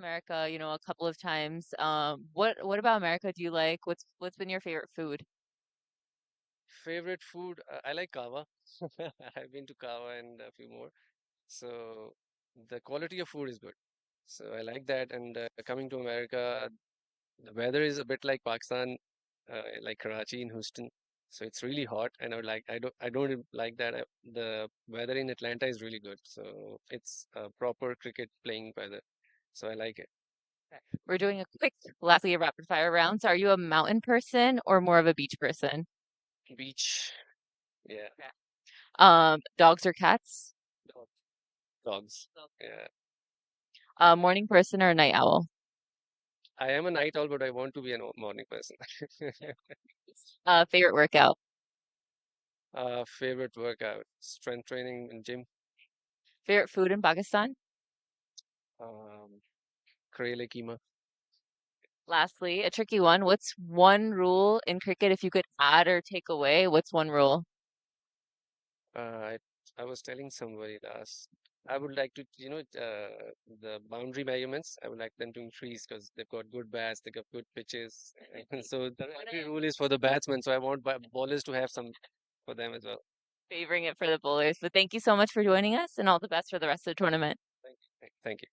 America, a couple of times. What about America do you like? What's been your favorite food? Favorite food? I like kava. I've been to kava and a few more. So the quality of food is good. So I like that. And coming to America, the weather is a bit like Pakistan, like Karachi in Houston. So it's really hot, and I don't like that. The weather in Atlanta is really good. So it's a proper cricket playing weather. So I like it. Okay. We're doing a quick, lastly, a rapid fire round. So are you a mountain person or more of a beach person? Beach, yeah. Okay. Dogs or cats? Dog- Dogs, Dog. yeah. Morning person or a night owl? I am a night owl, but I want to be a morning person. Favorite workout? Favorite workout, strength training and gym. Favorite food in Pakistan? Um, Karele keema. Lastly, a tricky one. What's one rule in cricket if you could add or take away? What's one rule? Uh, I, I was telling somebody last. I would like to, the boundary measurements. I would like them to increase because they've got good bats, they've got good pitches, and so the every rule is for the batsmen. So I want bowlers to have some for them as well. Favoring it for the bowlers. But thank you so much for joining us and all the best for the rest of the tournament. Thank you.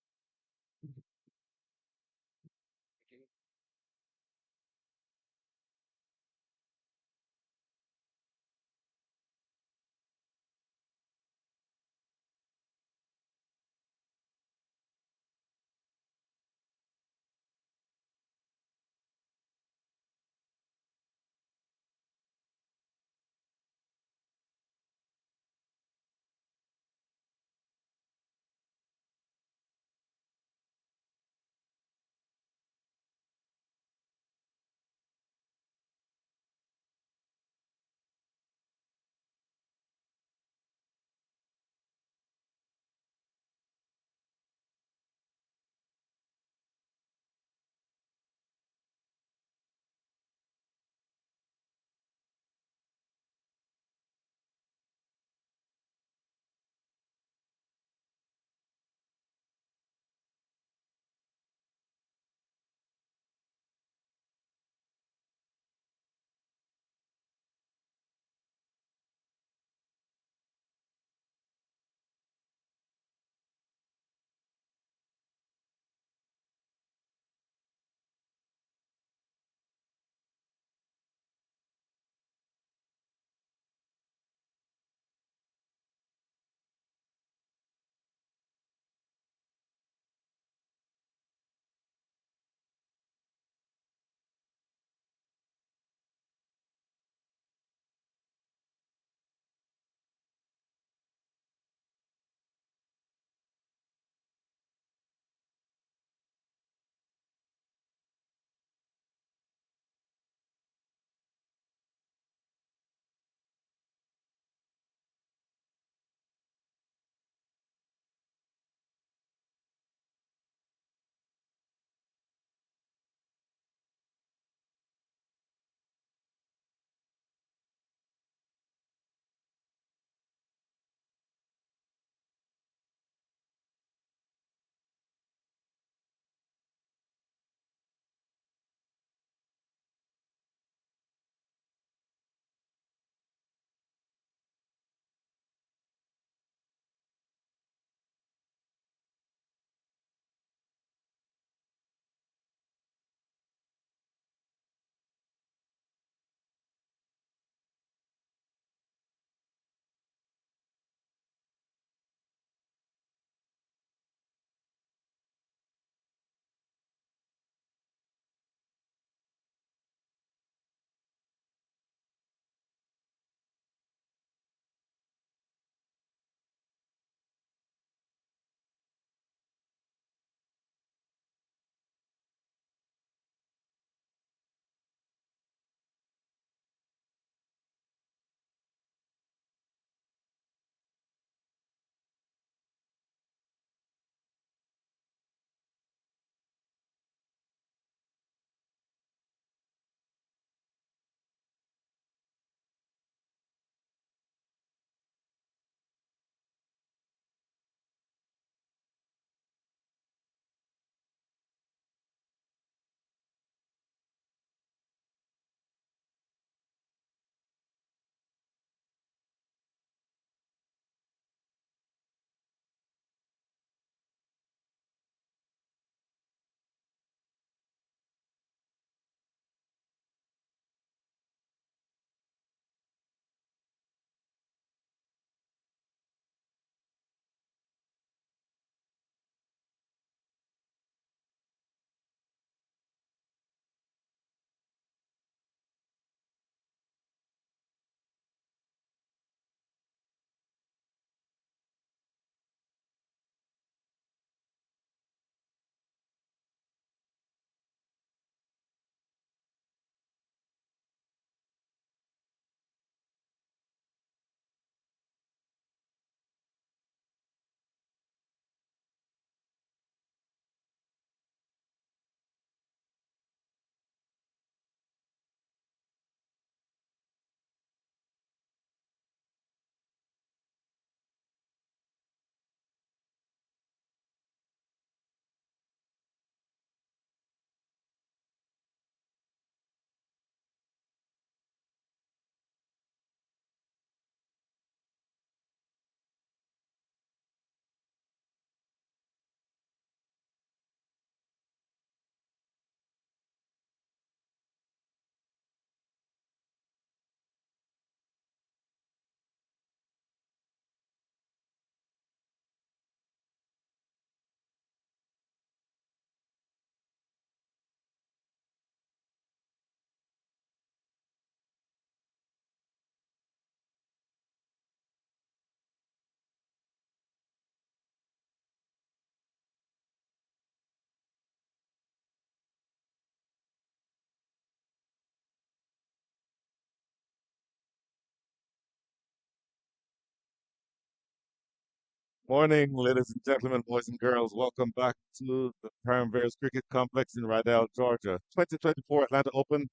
Morning, ladies and gentlemen, boys and girls. Welcome back to the Paramveers Cricket Complex in Rydell, Georgia. 2024 Atlanta Open,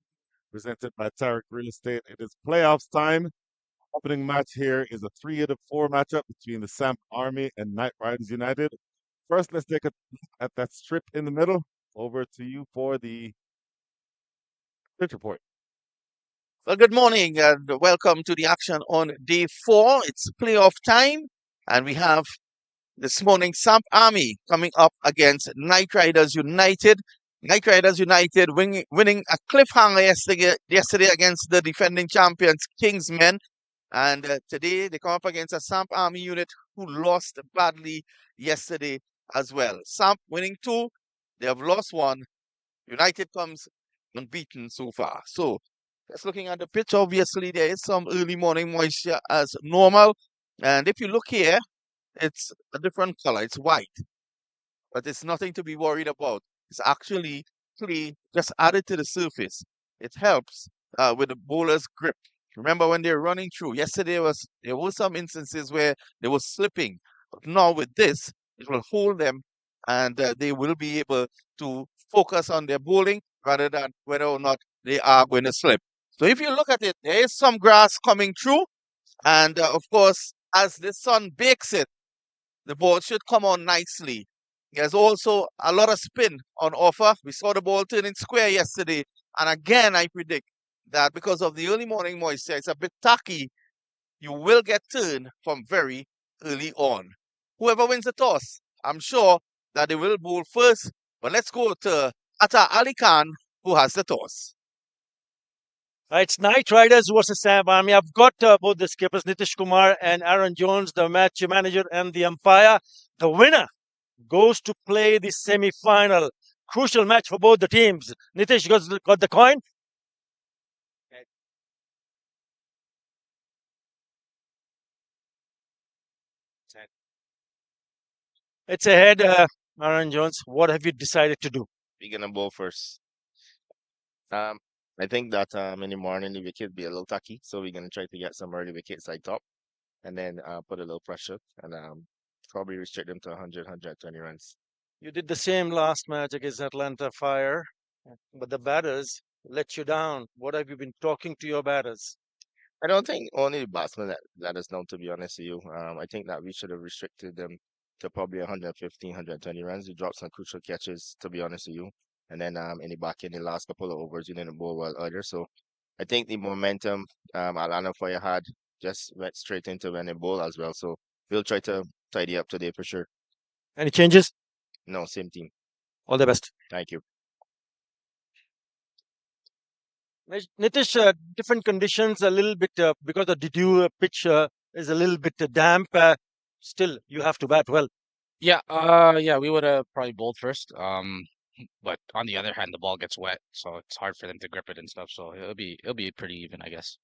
presented by Tarek Real Estate. It is playoffs time. Opening match here is a 3-4 matchup between the Samp Army and Knight Riders United. First, let's take a look at that strip in the middle. Over to you for the pitch report. Well, good morning and welcome to the action on day four. It's playoff time, and we have this morning Samp Army coming up against Knight Riders United. Knight Riders United winning a cliffhanger yesterday against the defending champions Kingsmen, and today they come up against a Samp Army unit who lost badly yesterday as well. Samp winning two, they have lost one. United comes unbeaten so far. So just looking at the pitch, obviously there is some early morning moisture as normal. And if you look here, it's a different color. It's white, but it's nothing to be worried about. It's actually clay just added to the surface. It helps with the bowler's grip. Remember when they're running through? Yesterday there were some instances where they were slipping, but now with this, it will hold them, and they will be able to focus on their bowling rather than whether or not they are going to slip. So if you look at it, there is some grass coming through, and of course, as the sun bakes it, the ball should come on nicely. There's also a lot of spin on offer. We saw the ball turning square yesterday. And again, I predict that because of the early morning moisture, it's a bit tacky. You will get turned from very early on. Whoever wins the toss, I'm sure that they will bowl first. But let's go to Atta Ali Khan, who has the toss. It's Knight Riders versus Samp Army. I've got both the skippers, Nitish Kumar and Aaron Jones, the match manager and the umpire. The winner goes to play the semi-final. Crucial match for both the teams. Nitish got the coin. It's ahead, Aaron Jones. What have you decided to do? We're gonna bowl first. Um, I think that in the morning the wicket be a little tacky, so we're gonna try to get some early wickets side top, and then put a little pressure and probably restrict them to 100, 120 runs. You did the same last match against Atlanta Fire, but the batters let you down. What have you been talking to your batters? I don't think only the batsmen that let us down, to be honest with you. I think that we should have restricted them to probably 115, 120 runs. We dropped some crucial catches, to be honest with you. And then in the back in the last couple of overs, we didn't bowl well either. So I think the momentum Atlanta Fire had just went straight into when they bowl as well. So we'll try to tidy up today for sure. Any changes? No, same team. All the best. Thank you. Nitish, different conditions, a little bit because the dew pitch is a little bit damp. Still, you have to bat well. Yeah, we would have probably bowled first. But on the other hand, the ball gets wet, so it's hard for them to grip it and stuff. So it'll be pretty even, I guess.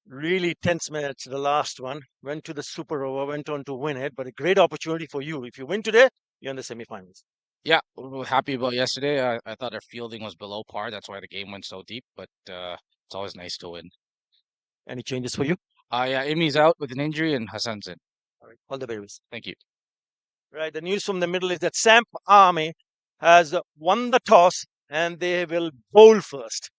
Really tense match, the last one. Went to the super over, went on to win it, but a great opportunity for you. If you win today, you're in the semifinals. Yeah, we were happy about yesterday. I thought our fielding was below par. That's why the game went so deep. But it's always nice to win. Any changes for you? Yeah, Imi's out with an injury and Hassan's in. All the very best. Thank you. Right, the news from the middle is that Samp Army has won the toss and they will bowl first.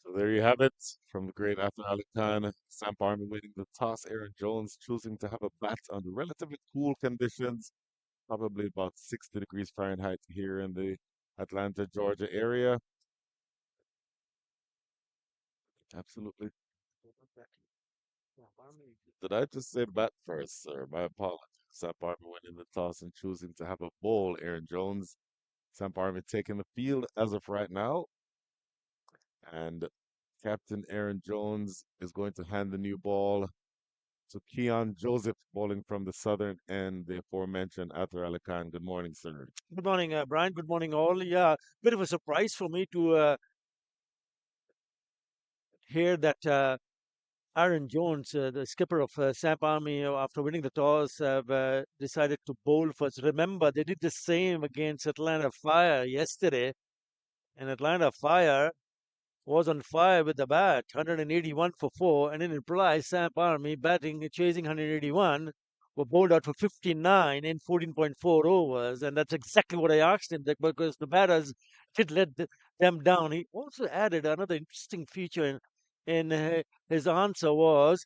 So there you have it from the great After Ali Khan. Samp Army winning the toss. Aaron Jones choosing to have a bat under relatively cool conditions, probably about 60 degrees Fahrenheit here in the Atlanta, Georgia area. Absolutely. Did I just say bat first, sir? My apologies. Samp Army winning the toss and choosing to have a bowl. Aaron Jones, Samp Army taking the field as of right now. And Captain Aaron Jones is going to hand the new ball to Keon Joseph, bowling from the southern end, the aforementioned Athar Ali Khan. Good morning, sir. Good morning, Brian. Good morning, all. Yeah, bit of a surprise for me to hear that Aaron Jones, the skipper of Samp Army, after winning the toss, have decided to bowl first. Remember, they did the same against Atlanta Fire yesterday. And Atlanta Fire was on fire with the bat, 181 for 4, and in reply, Samp Army batting, chasing 181, were bowled out for 59 in 14.4 overs, and that's exactly what I asked him, that because the batters did let them down. He also added another interesting feature in his answer was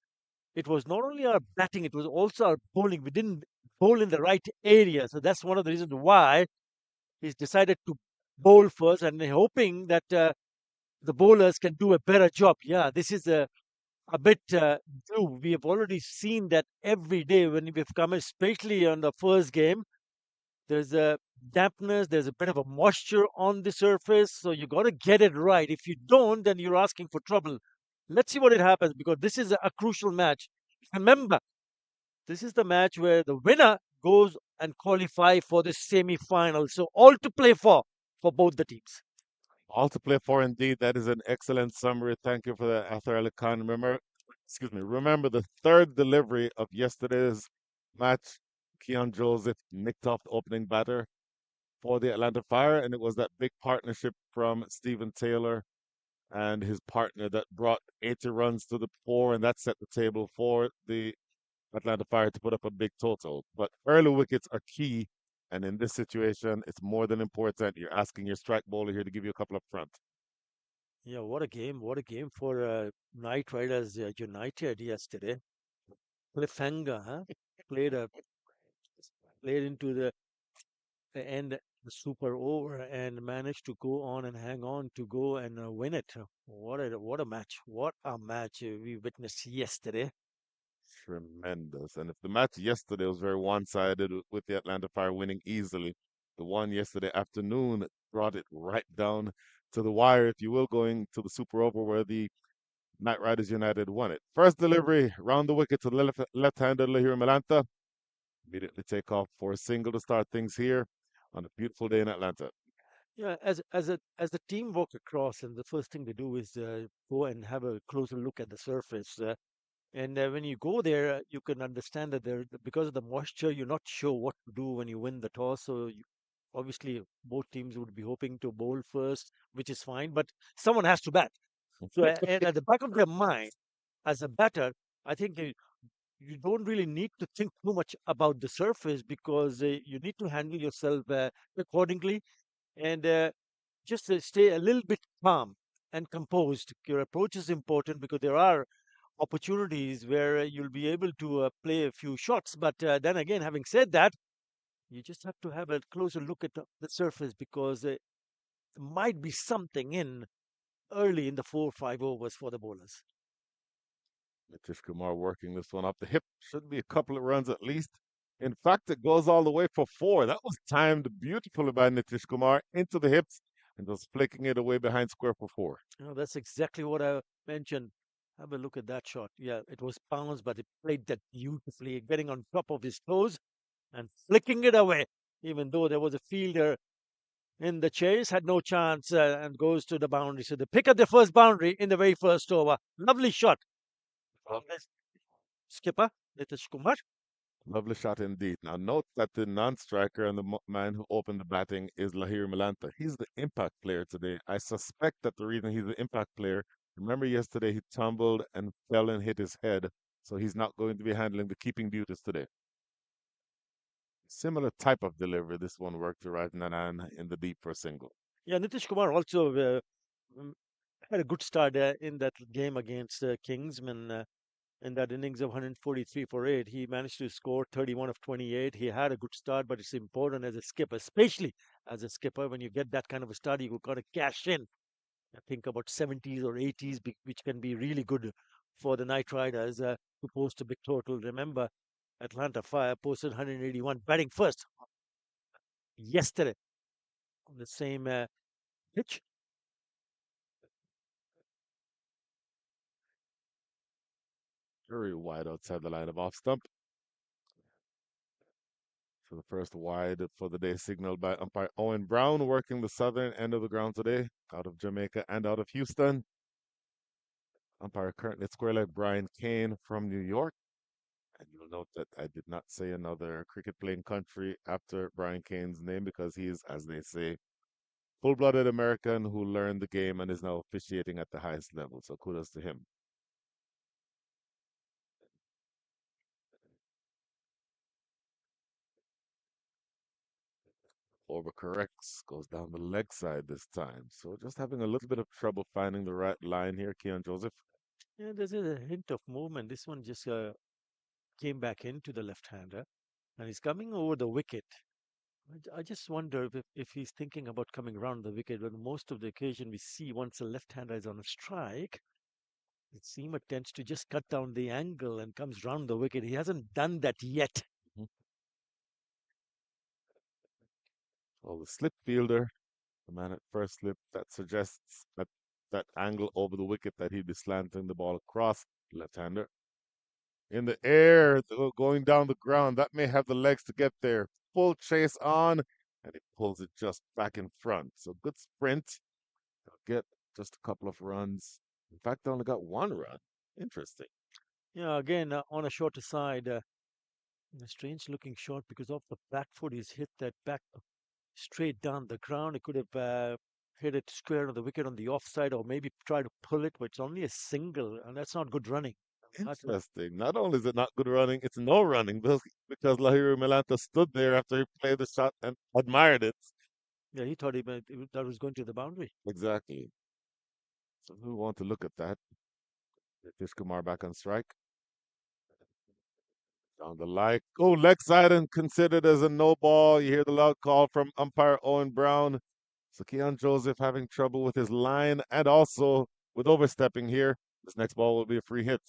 it was not only our batting, it was also our bowling. We didn't bowl in the right area, so that's one of the reasons why he's decided to bowl first and hoping that the bowlers can do a better job. Yeah, this is a bit new. We have already seen that every day when we've come, especially on the first game. There's a dampness, there's a bit of a moisture on the surface, so you got to get it right. If you don't, then you're asking for trouble. Let's see what it happens because this is a crucial match. Remember, this is the match where the winner goes and qualify for the semi-final. So all to play for both the teams. All to play for indeed. That is an excellent summary. Thank you for that, Arthur Ali Khan. Remember the third delivery of yesterday's match. Keon Joseph nicked off the opening batter for the Atlanta Fire, and it was that big partnership from Stephen Taylor and his partner that brought 80 runs to the four, and that set the table for the Atlanta Fire to put up a big total. But early wickets are key, and in this situation, it's more than important. You're asking your strike bowler here to give you a couple up front. Yeah, what a game! What a game for Knight Riders United yesterday. Cliffhanger, huh? Played a played into the end, the super over, and managed to go on and hang on to go and win it. What a match! What a match we witnessed yesterday. Tremendous. And if the match yesterday was very one-sided with the Atlanta Fire winning easily, the one yesterday afternoon brought it right down to the wire, if you will, going to the super over where the Knight Riders United won it. First delivery round the wicket to the left-hander Lahir Malanta. Immediately take off for a single to start things here on a beautiful day in Atlanta. Yeah, as the team walk across, and the first thing they do is go and have a closer look at the surface. And when you go there, you can understand that because of the moisture, you're not sure what to do when you win the toss. So obviously, both teams would be hoping to bowl first, which is fine. But someone has to bat. So and at the back of their mind, as a batter, I think you don't really need to think too much about the surface because you need to handle yourself accordingly and just stay a little bit calm and composed. Your approach is important because there are opportunities where you'll be able to play a few shots. But then again, having said that, you just have to have a closer look at the surface because there might be something in early in the 4 or 5 overs for the bowlers. Nitish Kumar working this one up the hip. Should be a couple of runs at least. In fact, it goes all the way for four. That was timed beautifully by Nitish Kumar into the hips and just flicking it away behind square for four. That's exactly what I mentioned. Have a look at that shot. Yeah, it was bounced, but it played that beautifully, getting on top of his toes and flicking it away, even though there was a fielder in the chase, had no chance and goes to the boundary. So they pick up the first boundary in the very first over. Lovely shot from this skipper, Nitish Kumar. Lovely shot indeed. Now, note that the non-striker and the man who opened the batting is Lahir Milanta. He's the impact player today. I suspect that the reason he's the impact player, remember yesterday he tumbled and fell and hit his head, so he's not going to be handling the keeping duties today. Similar type of delivery. This one worked to Raj Nanan in the deep for a single. Yeah, Nitish Kumar also mm, had a good start in that game against Kingsman. In that innings of 143 for 8, he managed to score 31 of 28. He had a good start, but it's important as a skipper, especially as a skipper, when you get that kind of a start, you've got to cash in. I think about 70s or 80s, which can be really good for the Knight Riders to post a big total. Remember, Atlanta Fire posted 181 batting first yesterday on the same pitch. Very wide outside the line of off stump. So the first wide for the day signaled by umpire Owen Brown, working the southern end of the ground today, out of Jamaica and out of Houston. Umpire currently at square leg Brian Kane from New York. And you'll note that I did not say another cricket playing country after Brian Kane's name because he is, as they say, full-blooded American who learned the game and is now officiating at the highest level. So kudos to him. Overcorrects, goes down the leg side this time. So just having a little bit of trouble finding the right line here, Keon Joseph. Yeah, there's a hint of movement. This one just came back into the left-hander, and he's coming over the wicket. I just wonder if he's thinking about coming around the wicket. But most of the occasion we see once a left-hander is on a strike, the seamer tends to just cut down the angle and comes round the wicket. He hasn't done that yet. Mhm. Well, the slip fielder, the man at first slip, that suggests that angle over the wicket that he'd be slanting the ball across left-hander. In the air, going down the ground, that may have the legs to get there. Full chase on, and he pulls it just back in front. So good sprint. He'll get just a couple of runs. In fact, they only got one run. Interesting. Yeah, again on a shorter side, a strange looking shot because of the back foot. He's hit that back straight down the ground. He could have hit it square on the wicket on the offside, or maybe try to pull it, but it's only a single, and that's not good running. Interesting. Not only is it not good running, it's no running because Lahiri Melanta stood there after he played the shot and admired it. Yeah, he thought that was going to the boundary. Exactly. So who want to look at that? Nitish Kumar back on strike. Down the line. Oh, leg side and considered as a no ball. You hear the loud call from umpire Owen Brown. So Keon Joseph having trouble with his line and also with overstepping here. This next ball will be a free hit.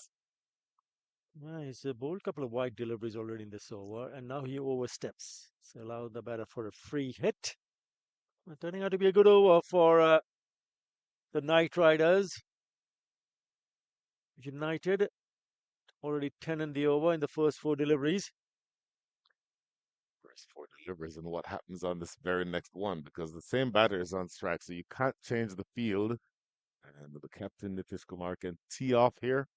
Yeah, he's bowled a couple of wide deliveries already in this over, and now he oversteps. So allow the batter for a free hit. Turning out to be a good over for the Knight Riders. United already 10 in the over in the first four deliveries. First four deliveries and what happens on this very next one because the same batter is on strike, so you can't change the field. And the captain Nitish Kumar can tee off here.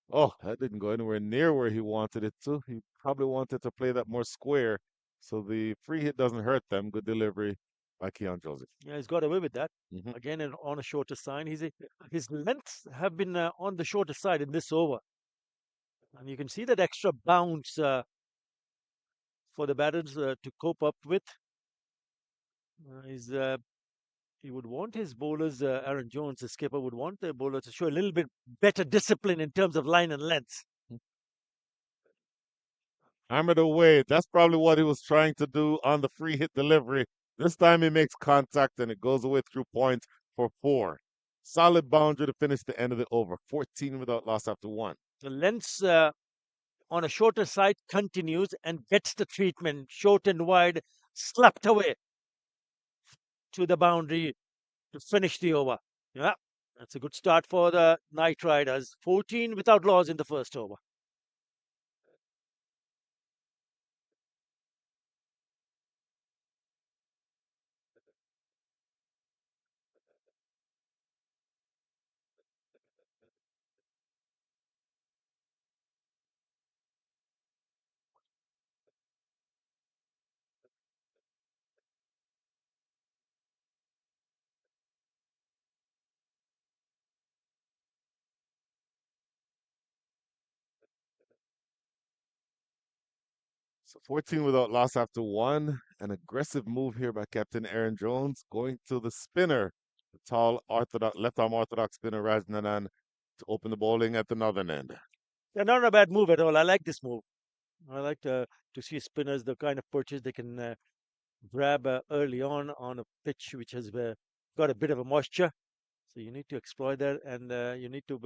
Oh, that didn't go anywhere near where he wanted it to. He probably wanted to play that more square. So the free hit doesn't hurt them. Good delivery by Keon Joseph. Yeah, he's got away with that. Mhm. Again, on a shorter side. His lengths have been on the shorter side in this over. And you can see that extra bounce for the batters to cope up with. He would want his bowlers, Aaron Jones, the skipper, would want the bowler to show a little bit better discipline in terms of line and length. Hammered away. That's probably what he was trying to do on the free hit delivery. This time he makes contact and it goes away through points for 4. Solid boundary to finish the end of the over. 14 without loss after 1. The length on a shorter side continues and gets the treatment, short and wide, slapped away to the boundary to finish the over. Yeah, that's a good start for the Knight Riders. 14 without loss in the first over. So 14 without loss after 1. An aggressive move here by Captain Aaron Jones going to the spinner. The tall orthodox left arm orthodox spinner Rajnanan to open the bowling at the northern end. Yeah, not a bad move at all. I like this move. I like to see spinners, the kind of purchase they can grab early on a pitch which has got a bit of a moisture. So you need to exploit that, and you need to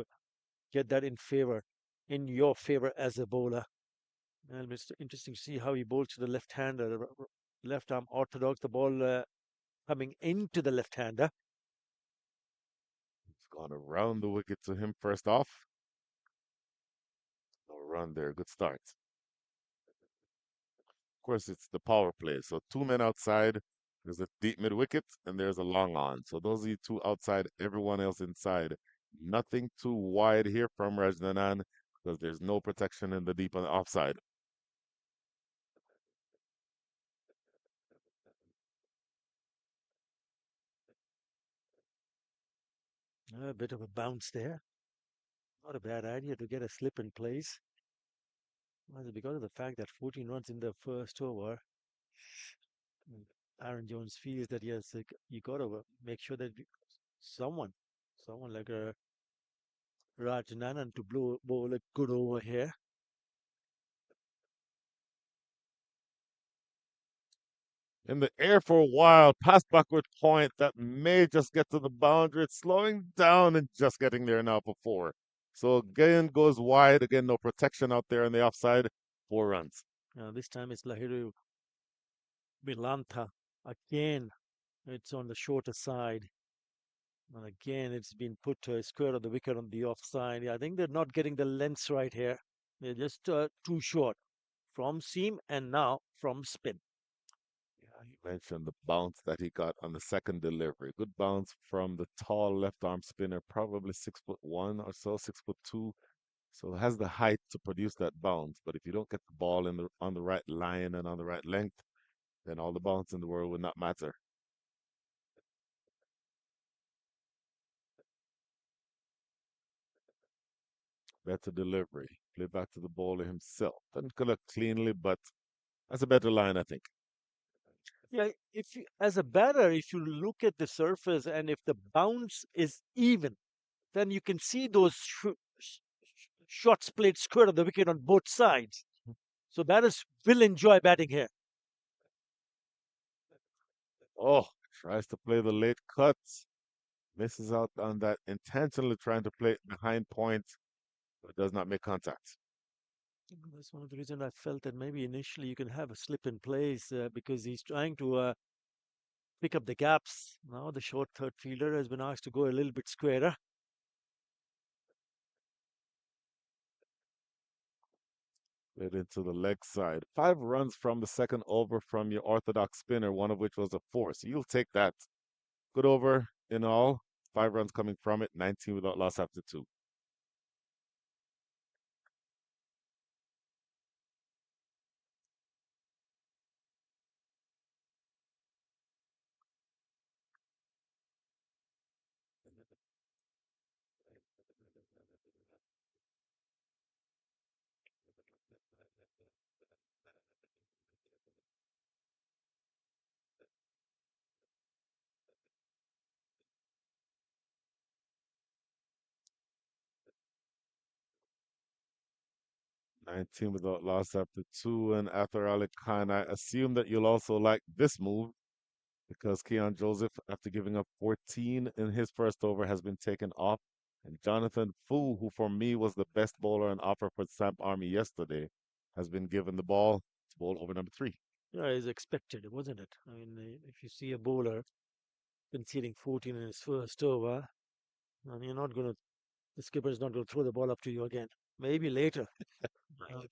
get that in your favor as a bowler. And it's interesting to see how he bowls to the left-hander, left arm orthodox. The ball coming into the left-hander. It's gone around the wicket to him first off. No run there. Good start. Of course, it's the power play. So 2 men outside. There's a deep mid wicket and there's a long on. So those are the 2 outside, everyone else inside. Nothing too wide here from Rajnanan because there's no protection in the deep on the offside. A bit of a bounce there. Not a bad idea to get a slip in place. Well, because of the fact that 14 runs in the first over, mm, Aaron Jones feels that yes, you got to make sure that someone, someone like a Raj Nanan to bowl a good over here. In the air for a while, pass backward point that may just get to the boundary. It's slowing down and just getting there now for four. So again goes wide. Again, no protection out there on the offside. 4 runs. This time it's Lahiru Milantha. Again, it's on the shorter side. And again, it's been put to a square of the wicket on the offside. I think they're not getting the lengths right here. They're just too short from seam and now from spin. Yeah, he mentioned the bounce that he got on the second delivery. Good bounce from the tall left arm spinner, probably 6'1" or so, 6'2". So it has the height to produce that bounce. But if you don't get the ball on the right line and on the right length, then all the bounce in the world would not matter. Better delivery. Play back to the bowler himself. Doesn't collect cleanly, but that's a better line, I think. Yeah, if you, as a batter, if you look at the surface and if the bounce is even, then you can see those shots played square of the wicket on both sides. So batters will enjoy batting here. Oh, tries to play the late cut. Misses out on that, intentionally trying to play it behind point, but does not make contact. That's one of the reasons I felt that maybe initially you can have a slip in place because he's trying to pick up the gaps. Now the short third fielder has been asked to go a little bit squarer. Played into the leg side. 5 runs from the second over from your orthodox spinner, one of which was a four. So you'll take that. Good over in all. 5 runs coming from it, 19 without loss after two. Nineteen without loss after two. And after Ali Khan, I assume that you'll also like this move because Keon Joseph, after giving up 14 in his first over, has been taken off. And Jonathan Fu, who for me was the best bowler on offer for Samp Army yesterday, has been given the ball to bowl over number three. Yeah, as expected, wasn't it? I mean, if you see a bowler conceding 14 in his first over, and you're not going to, the skipper is not going to throw the ball up to you again. Maybe later.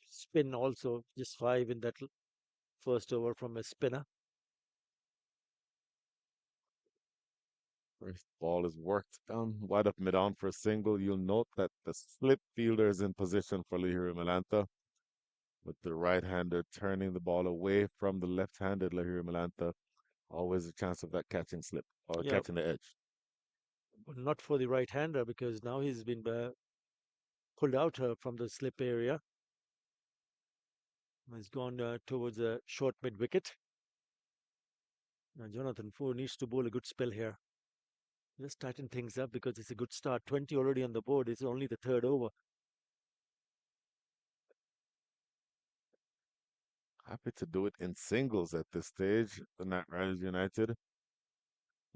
Spin also, just five in that first over from a spinner. First ball is worked down wide up mid on for a single. You'll note that the slip fielder is in position for Lahiri Malanta, with the right-hander turning the ball away from the left-handed Lahiri Malanta. Always a chance of that catching slip or Yeah, catching the edge. but not for the right hander because now he's been pulled out from the slip area. He's gone towards the short mid wicket. Now Jonathan Fu needs to bowl a good spell here. Just tighten things up because it's a good start. 20 already on the board. It's only the third over. Happy to do it in singles at this stage. The Knight Riders United.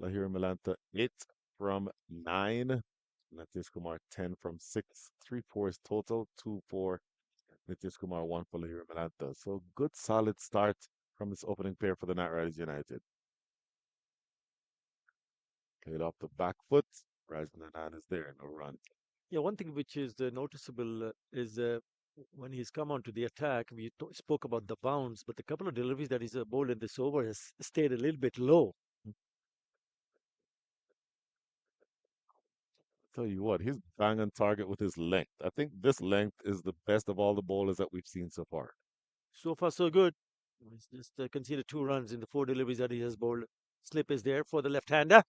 Lahiri Malanta 8 from 9. Natish Kumar 10 from 6. 3 fours total. 2 4. Nitish Kumar 1 for Lahiri Malanta. So good solid start from this opening pair for the Knight Riders United. Played off the back foot. Rajnanan is there, no run. Yeah, one thing which is noticeable is when he's come onto the attack, we spoke about the bounce, but the couple of deliveries that he's bowled in this over has stayed a little bit low. Tell you what, he's bang on target with his length. I think this length is the best of all the bowlers that we've seen so far. So far, so good. He's just conceded 2 runs in the 4 deliveries that he has bowled. Slip is there for the left-hander.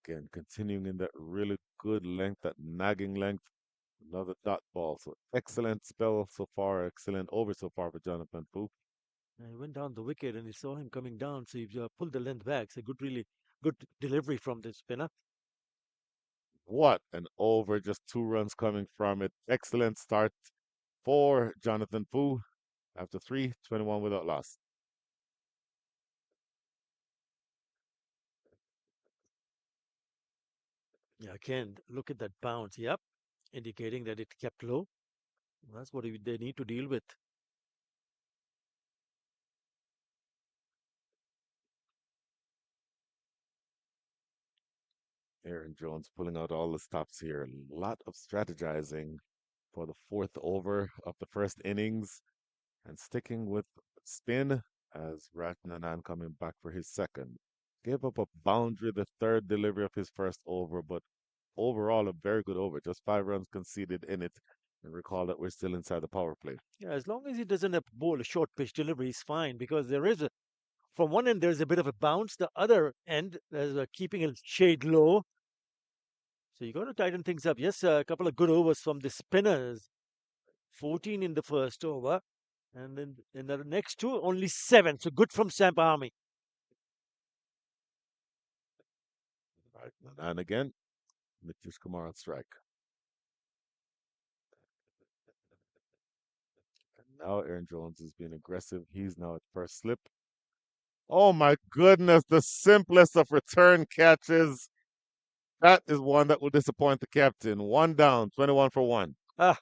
Again, continuing in that really good length, that nagging length. Another dot ball. So excellent spell so far, excellent over so far for Jonathan Poop. And he went down the wicket and he saw him coming down, so he pulled the length back. So really good delivery from the spinner. What an over, just 2 runs coming from it. Excellent start for Jonathan Pooh. After 21 without loss. Yeah, again, look at that bounce. Yep, indicating that it kept low. That's what they need to deal with. Aaron Jones pulling out all the stops here. A lot of strategizing for the fourth over of the first innings and sticking with spin as Ratnanan coming back for his second. Gave up a boundary the third delivery of his first over, but overall a very good over. Just 5 runs conceded in it. And recall that we're still inside the power play. Yeah, as long as he doesn't have bowl a short pitch delivery, he's fine because from one end there's a bit of a bounce, the other end there's keeping a shade low. So you got to tighten things up. Yes, a couple of good overs from the spinners. 14 in the first over, and then in the next two only 7. So good from Samp Army. Right, and again, Nitish Kumar on strike. And now Aaron Jones is being aggressive. He's now at first slip. Oh my goodness, the simplest of return catches. That is one that will disappoint the captain. One down, 21 for one. Ah,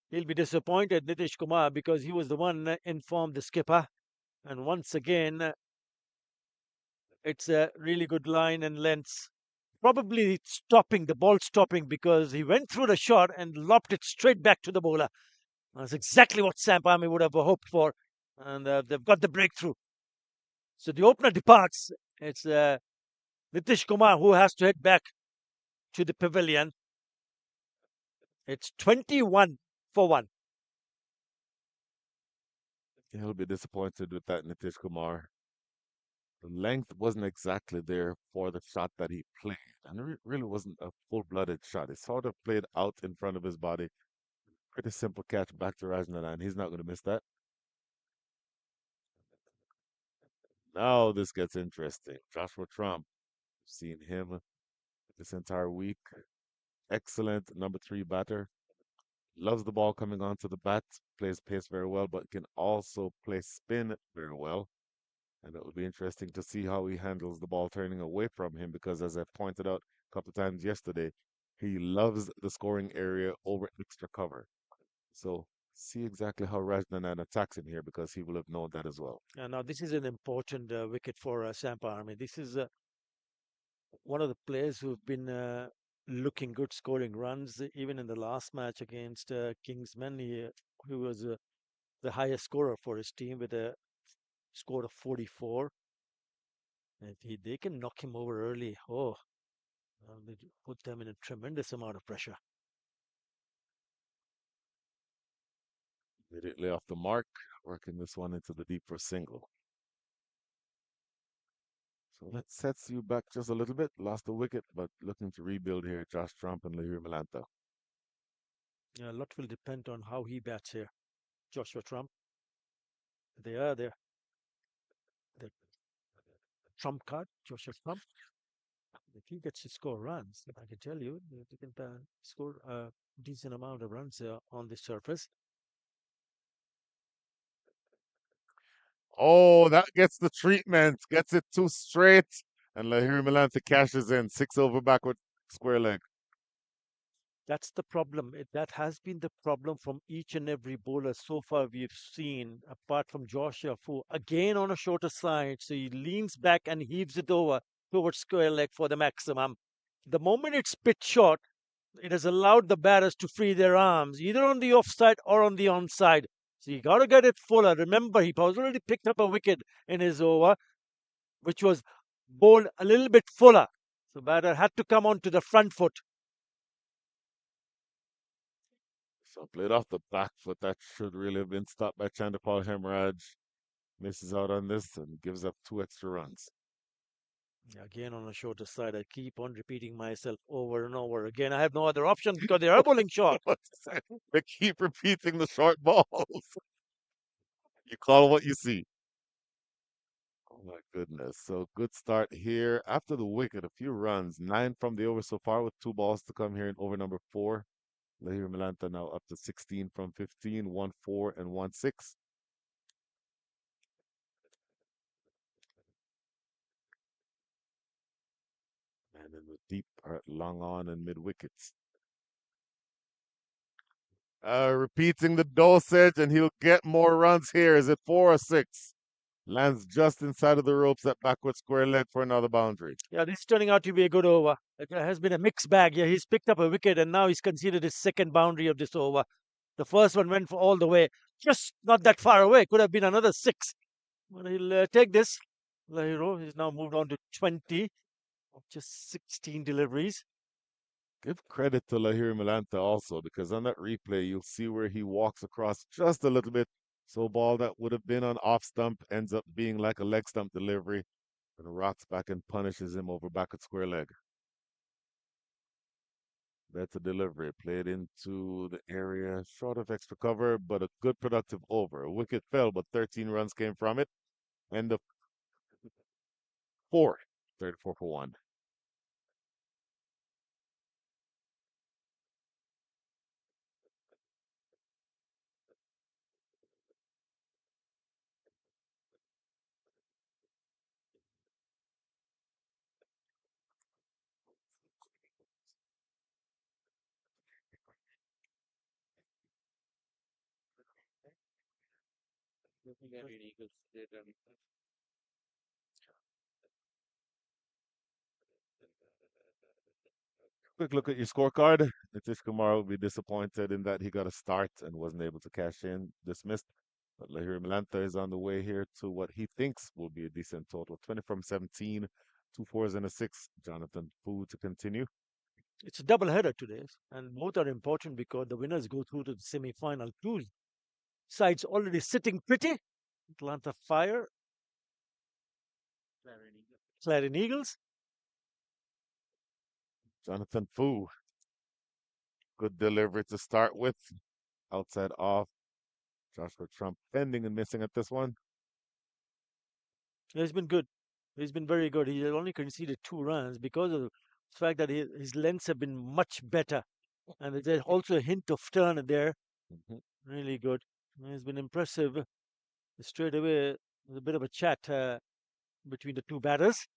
he'll be disappointed, Nitish Kumar, because he was the one informed the skipper. And once again, it's a really good line and length. Probably it's stopping, the ball stopping, because he went through the shot and lobbed it straight back to the bowler. That's exactly what Samp Army would have hoped for. And they've got the breakthrough. So the opener departs. It's Nitish Kumar who has to head back to the pavilion. It's 21 for 1. He'll be disappointed with that, Nitish Kumar. The length wasn't exactly there for the shot that he played. And it really wasn't a full-blooded shot. It sort of played out in front of his body. Pretty simple catch back to Rajnanan. He's not going to miss that. Now this gets interesting. Joshua Trump, seen him this entire week. Excellent number 3 batter. Loves the ball coming onto the bat, plays pace very well, but can also play spin very well. And it will be interesting to see how he handles the ball turning away from him because, as I pointed out a couple of times yesterday, he loves the scoring area over extra cover. So see exactly how Rajnanan attacks him here because he will have known that as well. Now, this is an important wicket for Samp Army. This is one of the players who've been looking good, scoring runs. Even in the last match against Kingsman, he was the highest scorer for his team with a score of 44. And if they can knock him over early, they put them in a tremendous amount of pressure. Immediately off the mark, working this one into the deep for single. So that sets you back just a little bit. Lost a wicket, but looking to rebuild here, Josh Trump and Lahir Malanta. Yeah, a lot will depend on how he bats here. Joshua Trump. They are there. The trump card, Joshua Trump. If he gets to score runs, I can tell you, they can score a decent amount of runs on the surface. Oh, that gets the treatment. Gets it too straight. And Lahir Malanta cashes in. 6 over backward square leg. That's the problem. That has been the problem from each and every bowler so far we've seen, apart from Joshua Fu. Again on a shorter side, so he leans back and heaves it over towards square leg for the maximum. The moment it's pitch short, it has allowed the batters to free their arms, either on the offside or on the onside. So you got to get it fuller. Remember, he was already picked up a wicket in his over, which was bowled a little bit fuller. So batter had to come on to the front foot. So played off the back foot. That should really have been stopped by Chandapal Hemraj. Misses out on this and gives up 2 extra runs. Again on the shorter side, I keep on repeating myself over and over again. I have no other option because they are bowling short. They keep repeating the short balls. You call what you see. Oh my goodness. So good start here. After the wicket, a few runs. 9 from the over so far with 2 balls to come here in over number 4. Lahir Milanta now up to 16 from 15, 1-4 and 1-6. And in the deep part, long on and mid wickets. Repeating the dosage, and he'll get more runs here. Is it 4 or 6? Lands just inside of the ropes at backward square leg for another boundary. Yeah, this is turning out to be a good over. It has been a mixed bag. Yeah, he's picked up a wicket and now he's conceded his second boundary of this over. The first one went for all the way, just not that far away. Could have been another 6. But he'll take this. Lahiro, he's now moved on to 20, just 16 deliveries. Give credit to Lahir Milanta also, because on that replay, you'll see where he walks across just a little bit. So ball that would have been on off stump ends up being like a leg stump delivery, and rocks back and punishes him over back at square leg. That's a delivery. Played into the area, short of extra cover, but a good productive over. A wicket fell, but 13 runs came from it. And the 4, 34 for 1. Quick look at your scorecard. Nitish Kumar will be disappointed in that he got a start and wasn't able to cash in. Dismissed. But Lahiri Malanta is on the way here to what he thinks will be a decent total. 20 from 17, 2 fours and a 6. Jonathan Fu to continue. It's a double header today, and both are important because the winners go through to the semi-final. Two sides already sitting pretty. Atlanta Fire, Clarion Eagles. Jonathan Fu. Good delivery to start with. Outside off. Joshua Trump bending and missing at this one. He's been good. He's been very good. He only conceded 2 runs because of the fact that his lengths have been much better. And there's also a hint of turn there. Really good. He's been impressive. Straight away, there's a bit of a chat between the two batters.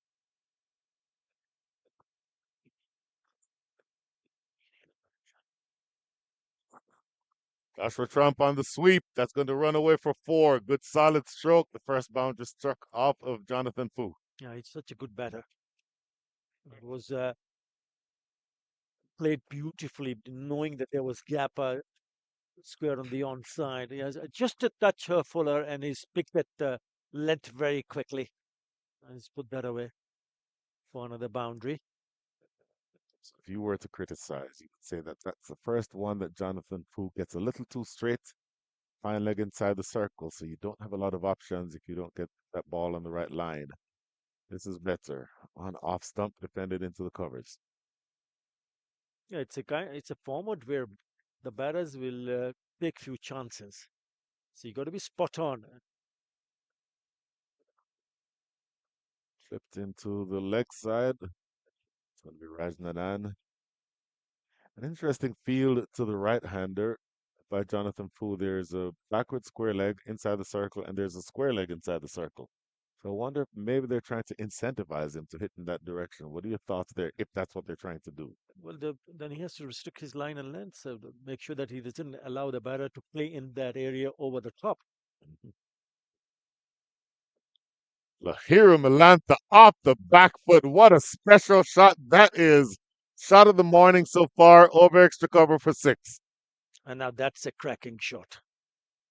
Joshua Trump on the sweep. That's going to run away for 4. Good solid stroke. The first boundary struck off of Jonathan Fu. Yeah, he's such a good batter. It was played beautifully, knowing that there was gap square on the onside. He has just a touch fuller and he's picked that length very quickly. And he's put that away for another boundary. So if you were to criticize, you could say that that's the first one that Jonathan Fu gets a little too straight, fine leg inside the circle, so you don't have a lot of options if you don't get that ball on the right line. This is better. On off stump, defended into the covers. Yeah, it's a format where the batters will take few chances. So you got to be spot on. Flipped into the leg side. It's going to be Rajnadan. An interesting field to the right-hander by Jonathan Fu. There's a backward square leg inside the circle, and there's a square leg inside the circle. So I wonder if maybe they're trying to incentivize him to hit in that direction. What are your thoughts there, if that's what they're trying to do? Well, then he has to restrict his line and length, so make sure that he doesn't allow the batter to play in that area over the top. Lahira Milanta off the back foot. What a special shot that is. Shot of the morning so far, over extra cover for 6. And now that's a cracking shot.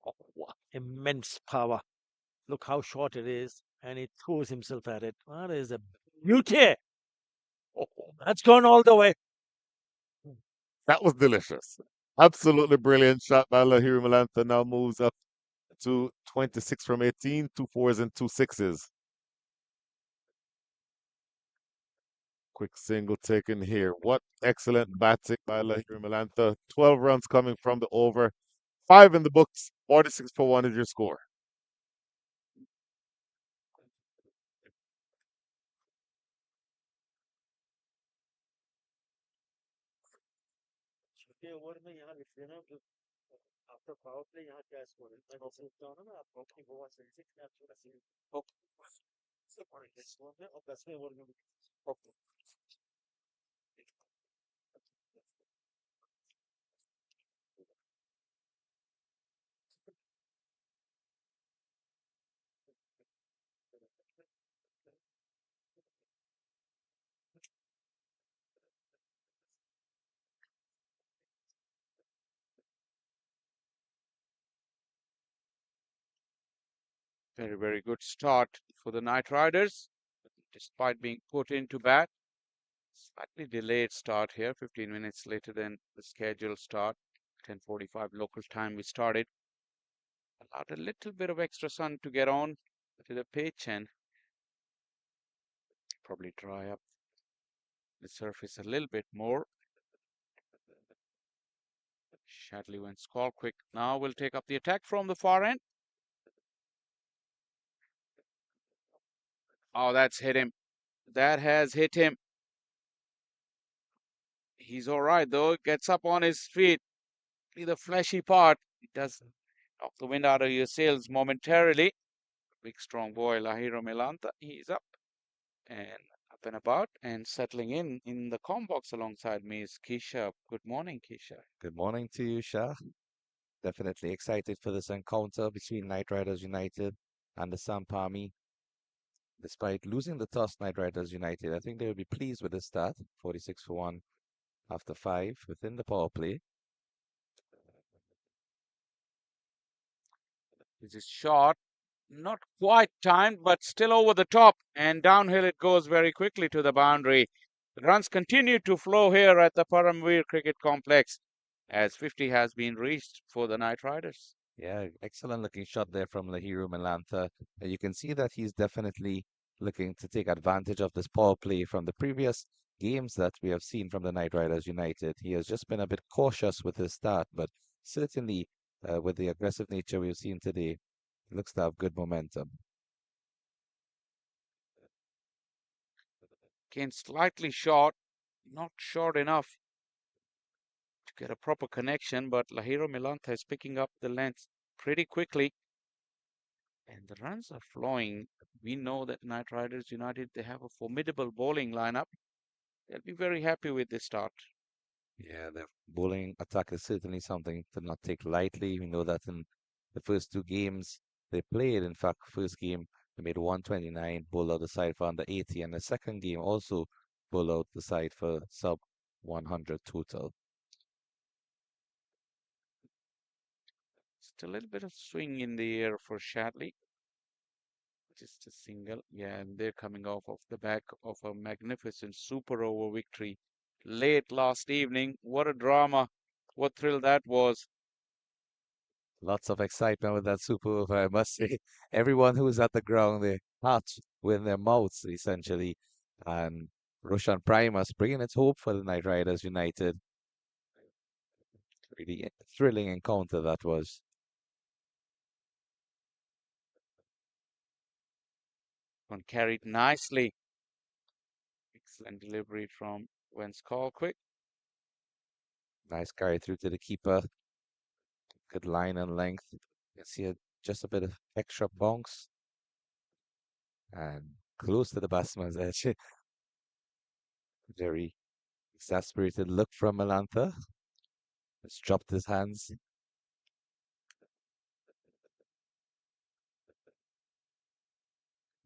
Oh, wow. Immense power. Look how short it is, and he throws himself at it. That is a beauty. Oh, that's gone all the way. That was delicious. Absolutely brilliant shot by Lahiri Milanta. Now moves up to 26 from 18, 2 fours and 2 sixes. Quick single taken here. What excellent batting by Lahiri Malantha. 12 runs coming from the over. 5 in the books. 46 for 1 is your score. छोटे over में यहाँ लिख देना after power play यहाँ क्या score है मैं जैसे लिखता हूँ ना मैं आप अपनी गोवा सेंसिक्स में आप थोड़ा सी और 10 ओवर में और 10वें ओवर में okay Very, very good start for the Knight Riders, despite being put into bat. Slightly delayed start here, 15 minutes later than the scheduled start. 10:45 local time we started. Allowed a little bit of extra sun to get on to the pitch and probably dry up the surface a little bit more. Shadley went call quick. Now we'll take up the attack from the far end. Oh, that's hit him. That has hit him. He's all right though. Gets up on his feet. See the fleshy part. It does knock the wind out of your sails momentarily. Big strong boy Lahiro Melanta. He's up and up and about and settling in the com box alongside me is Keisha. Good morning, Keisha. Good morning to you, Shah. Definitely excited for this encounter between Knight Riders United and the Samp Army. Despite losing the toss, Knight Riders United, I think they will be pleased with the start. 46 for 1 after 5 within the power play. This is short, not quite timed, but still over the top. And downhill it goes very quickly to the boundary. The runs continue to flow here at the Paramveer Cricket Complex as 50 has been reached for the Knight Riders. Yeah, excellent looking shot there from Lahiru Malantha. You can see that he's definitely looking to take advantage of this power play from the previous games that we have seen from the Knight Riders United. He has just been a bit cautious with his start, but certainly with the aggressive nature we've seen today, looks to have good momentum. Again, slightly short, not short enough to get a proper connection, but Lahiro Milantha is picking up the length pretty quickly. And the runs are flowing. We know that Knight Riders United, they have a formidable bowling lineup. They'll be very happy with this start. Yeah, the bowling attack is certainly something to not take lightly. We know that in the first two games they played, in fact, first game they made 129, bowled out the side for under 80, and the second game also bowled out the side for sub 100 total. Just a little bit of swing in the air for Shadley. Just a single. Yeah, and they're coming off of the back of a magnificent super over victory late last evening. What a drama. What thrill that was. Lots of excitement with that super over, I must say. Everyone who was at the ground, they hatched with their mouths, essentially. And Roshan Primus bringing its hope for the Knight Riders United. Really thrilling encounter that was. One carried nicely. Excellent delivery from Wentz Call Quick. Nice carry through to the keeper. Good line and length. You can see just a bit of extra bounce. And close to the batsman's edge. Very exasperated look from Malantha. Has dropped his hands.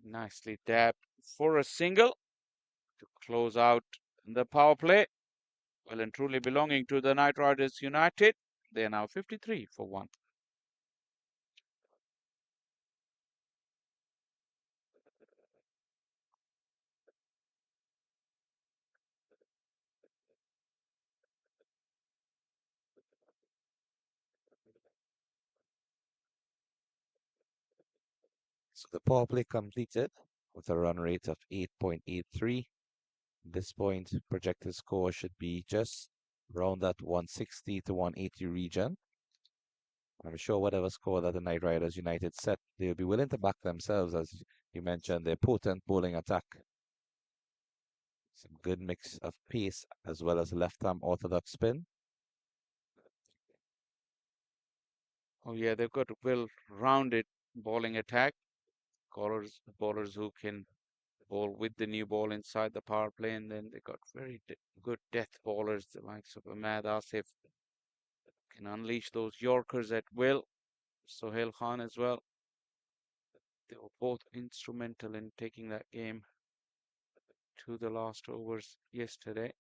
Nicely dabbed for a single to close out the power play. Well and truly belonging to the Knight Riders United. They are now 53 for 1. So the power play completed with a run rate of 8.83. At this point, projected score should be just around that 160 to 180 region. I'm sure whatever score that the Knight Riders United set, they'll be willing to back themselves, as you mentioned, their potent bowling attack. Some good mix of pace as well as left-arm orthodox spin. Oh yeah, they've got a well-rounded bowling attack. Bowlers who can bowl with the new ball inside the power play, and then they got very good death bowlers, the likes of Ahmad Asif, can unleash those Yorkers at will. Sohail Khan as well. They were both instrumental in taking that game to the last overs yesterday.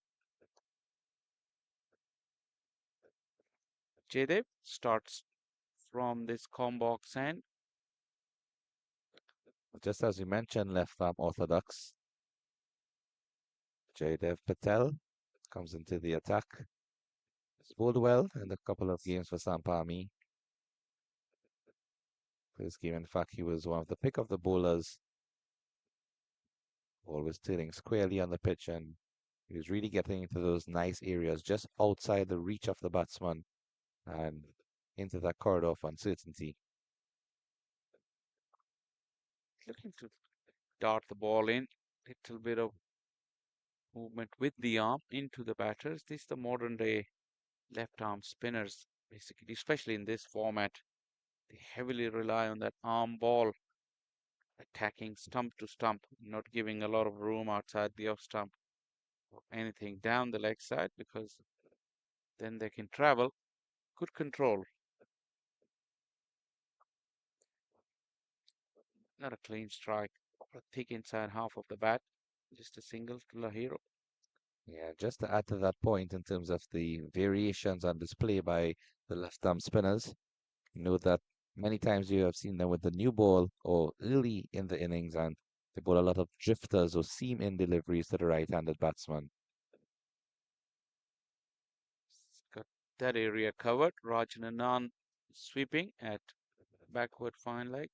Jaydev starts from this com box end. Just as you mentioned, left-arm orthodox. Jaydev Patel comes into the attack. He's bowled well in a couple of games for Samp. This game, in fact, he was one of the pick of the bowlers, always turning squarely on the pitch, and he was really getting into those nice areas just outside the reach of the batsman and into that corridor of uncertainty. Looking to dart the ball in. Little bit of movement with the arm into the batters. This is the modern day left arm spinners, basically, especially in this format. They heavily rely on that arm ball, attacking stump to stump, not giving a lot of room outside the off stump or anything down the leg side, because then they can travel. Good control. Not a clean strike, or a thick inside half of the bat. Just a single to Lahiro. Yeah, just to add to that point in terms of the variations on display by the left-arm spinners, you know that many times you have seen them with the new ball or early in the innings, and they bowl a lot of drifters or seam-in deliveries to the right-handed batsman. Got that area covered. Rajan Anand sweeping at backward fine leg.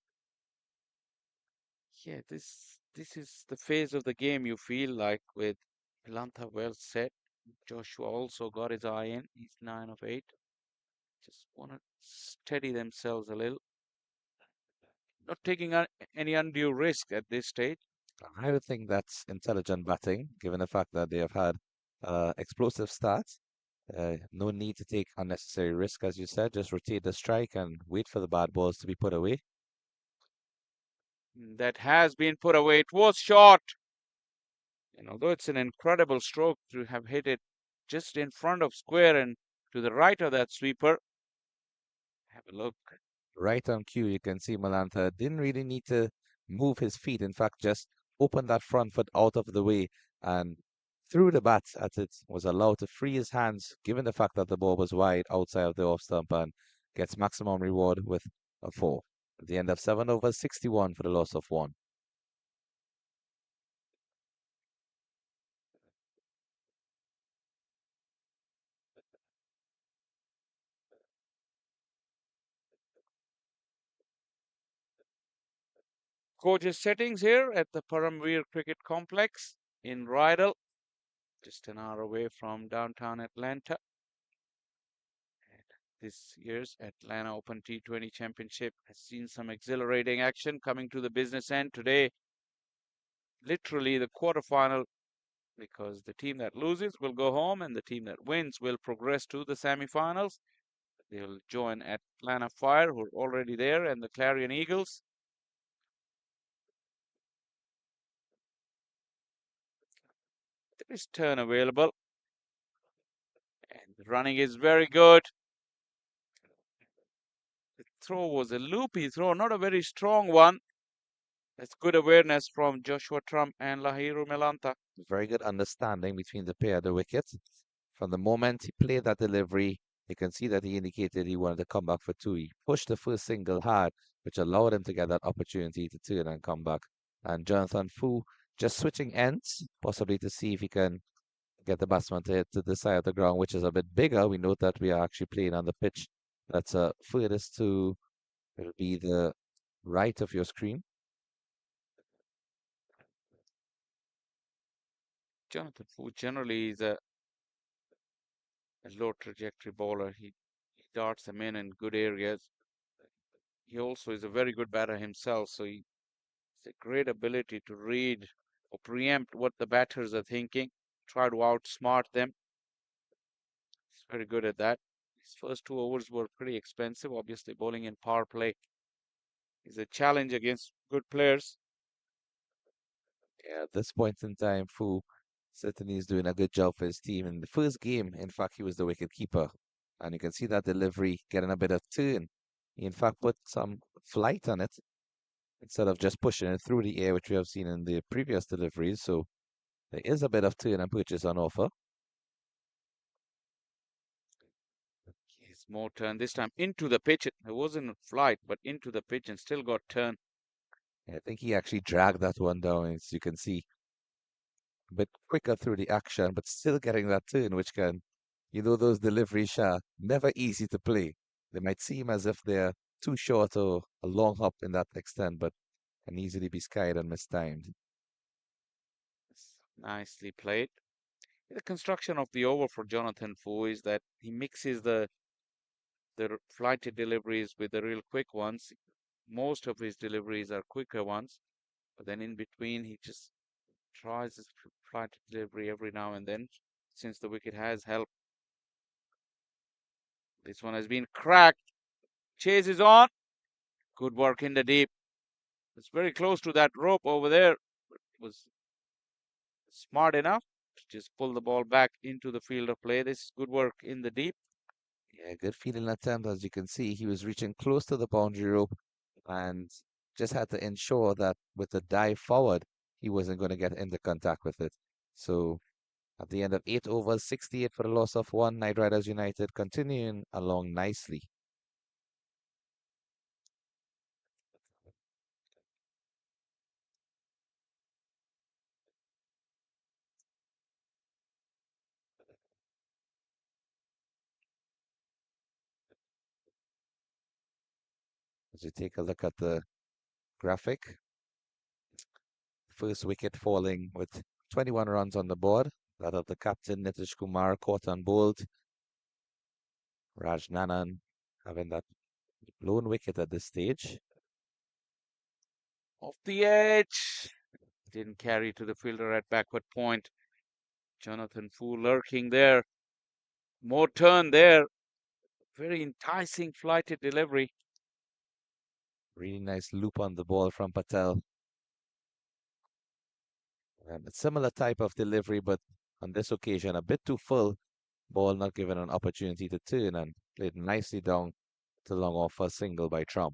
Yeah, this is the phase of the game you feel like with Milantha well set. Joshua also got his eye in. He's 9 of 8. Just want to steady themselves a little. Not taking any undue risk at this stage. I would think that's intelligent batting, given the fact that they have had explosive starts. No need to take unnecessary risk, as you said. Just rotate the strike and wait for the bad balls to be put away. That has been put away. It was short. And although it's an incredible stroke to have hit it just in front of square and to the right of that sweeper. Have a look. Right on cue, you can see Malantha didn't really need to move his feet. In fact, just opened that front foot out of the way and threw the bat at it, was allowed to free his hands, given the fact that the ball was wide outside of the off stump, and gets maximum reward with a 4. At the end of 7 overs, 61 for the loss of 1. Gorgeous settings here at the Paramveer Cricket Complex in Rydal, just an hour away from downtown Atlanta. And this year's Atlanta Open T20 Championship has seen some exhilarating action coming to the business end today. Literally the quarterfinal, because the team that loses will go home and the team that wins will progress to the semifinals. They'll join Atlanta Fire, who are already there, and the Clarion Eagles. There is turn available. And the running is very good. The throw was a loopy throw, not a very strong one. That's good awareness from Joshua Trump and Lahiru Melantha. Very good understanding between the pair of the wickets. From the moment he played that delivery, you can see that he indicated he wanted to come back for 2. He pushed the first single hard, which allowed him to get that opportunity to turn and come back. And Jonathan Fu just switching ends, possibly to see if he can get the batsman to hit to the side of the ground, which is a bit bigger. We note that we are actually playing on the pitch that's furthest to, it'll be the right of your screen. Jonathan Fu generally is a low trajectory bowler. He darts them in good areas. He also is a very good batter himself, so he's a great ability to read or preempt what the batters are thinking, try to outsmart them. He's very good at that. His first 2 overs were pretty expensive. Obviously, bowling in power play is a challenge against good players. Yeah, at this point in time, Fu certainly is doing a good job for his team. In the first game, in fact, he was the wicket keeper. And you can see that delivery getting a bit of turn. He, in fact, put some flight on it instead of just pushing it through the air, which we have seen in the previous deliveries. So there is a bit of turn and purchase on offer. His more turn this time into the pitch. It wasn't a flight, but into the pitch and still got turn. I think he actually dragged that one down, as you can see. A bit quicker through the action, but still getting that turn, which can, those deliveries are never easy to play. They might seem as if they're too short or a long hop in that extent, but can easily be skied and mistimed. Nicely played. The construction of the over for Jonathan Fu is that he mixes the flighted deliveries with the real quick ones. Most of his deliveries are quicker ones, but then in between he just tries his flighted delivery every now and then, since the wicket has help. This one has been cracked. Chase is on. Good work in the deep. It's very close to that rope over there. But was smart enough to just pull the ball back into the field of play. This is good work in the deep. Yeah, good feeling attempt. As you can see, he was reaching close to the boundary rope and just had to ensure that with the dive forward, he wasn't going to get into contact with it. So at the end of 8 overs, 68 for the loss of one, Knight Riders United continuing along nicely. As you take a look at the graphic, first wicket falling with 21 runs on the board. That of the captain, Nitish Kumar, caught on bowled. Raj Nanan having that lone wicket at this stage. Off the edge. Didn't carry to the fielder at backward point. Jonathan Fu lurking there. More turn there. Very enticing flighted delivery. Really nice loop on the ball from Patel. And a similar type of delivery, but on this occasion a bit too full. Ball not given an opportunity to turn and played nicely down to long off for a single by Trump.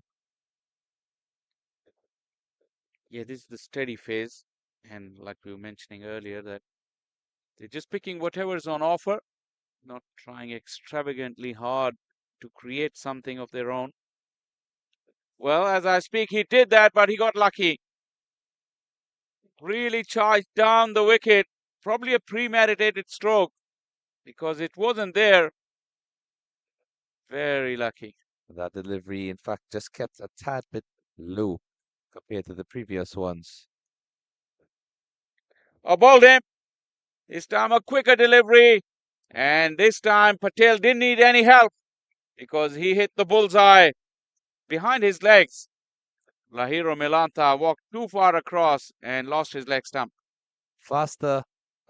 Yeah, this is the steady phase. And like we were mentioning earlier, that they're just picking whatever's on offer, not trying extravagantly hard to create something of their own. Well, as I speak, he did that, but he got lucky. Really charged down the wicket. Probably a premeditated stroke because it wasn't there. Very lucky. That delivery, in fact, just kept a tad bit low compared to the previous ones. Bowled him. This time a quicker delivery. And this time Patel didn't need any help because he hit the bullseye behind his legs. Lahiro Milanta walked too far across and lost his leg stump. Faster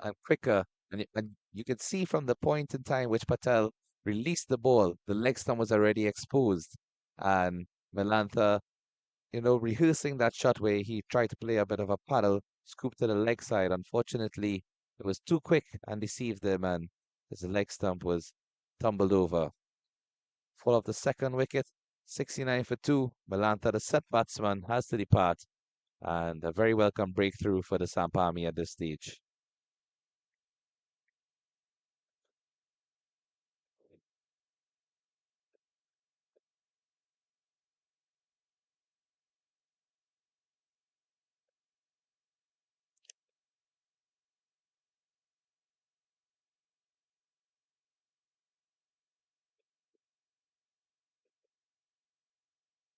and quicker. And you can see from the point in time which Patel released the ball, the leg stump was already exposed. And Melantha, rehearsing that shot where he tried to play a bit of a paddle, scoop to the leg side. Unfortunately, it was too quick and deceived him, and his leg stump was tumbled over. Fall of the second wicket, 69 for 2. Melantha, the set batsman, has to depart, and a very welcome breakthrough for the Samp Army at this stage.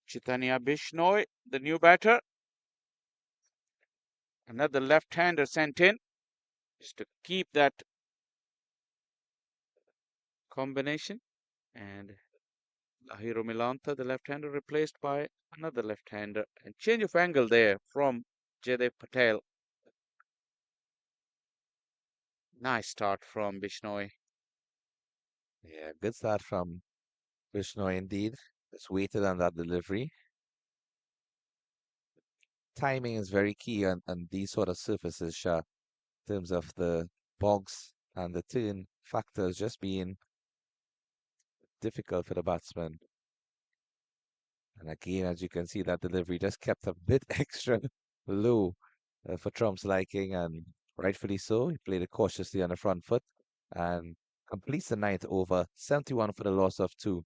Chaitanya Bishnoi, the new batter. Another left-hander sent in. just to keep that combination. And Lahiro Milanta, the left-hander, replaced by another left-hander. And change of angle there from Jaidev Patel. Nice start from Bishnoi. Yeah, good start from Vishnu indeed. Just waited on that delivery. Timing is very key on these sort of surfaces, Shah, in terms of the bogs and the turn factors just being difficult for the batsman. And again, as you can see, that delivery just kept a bit extra low for Trump's liking, and rightfully so. He played it cautiously on the front foot and completes the ninth over, 71 for the loss of 2.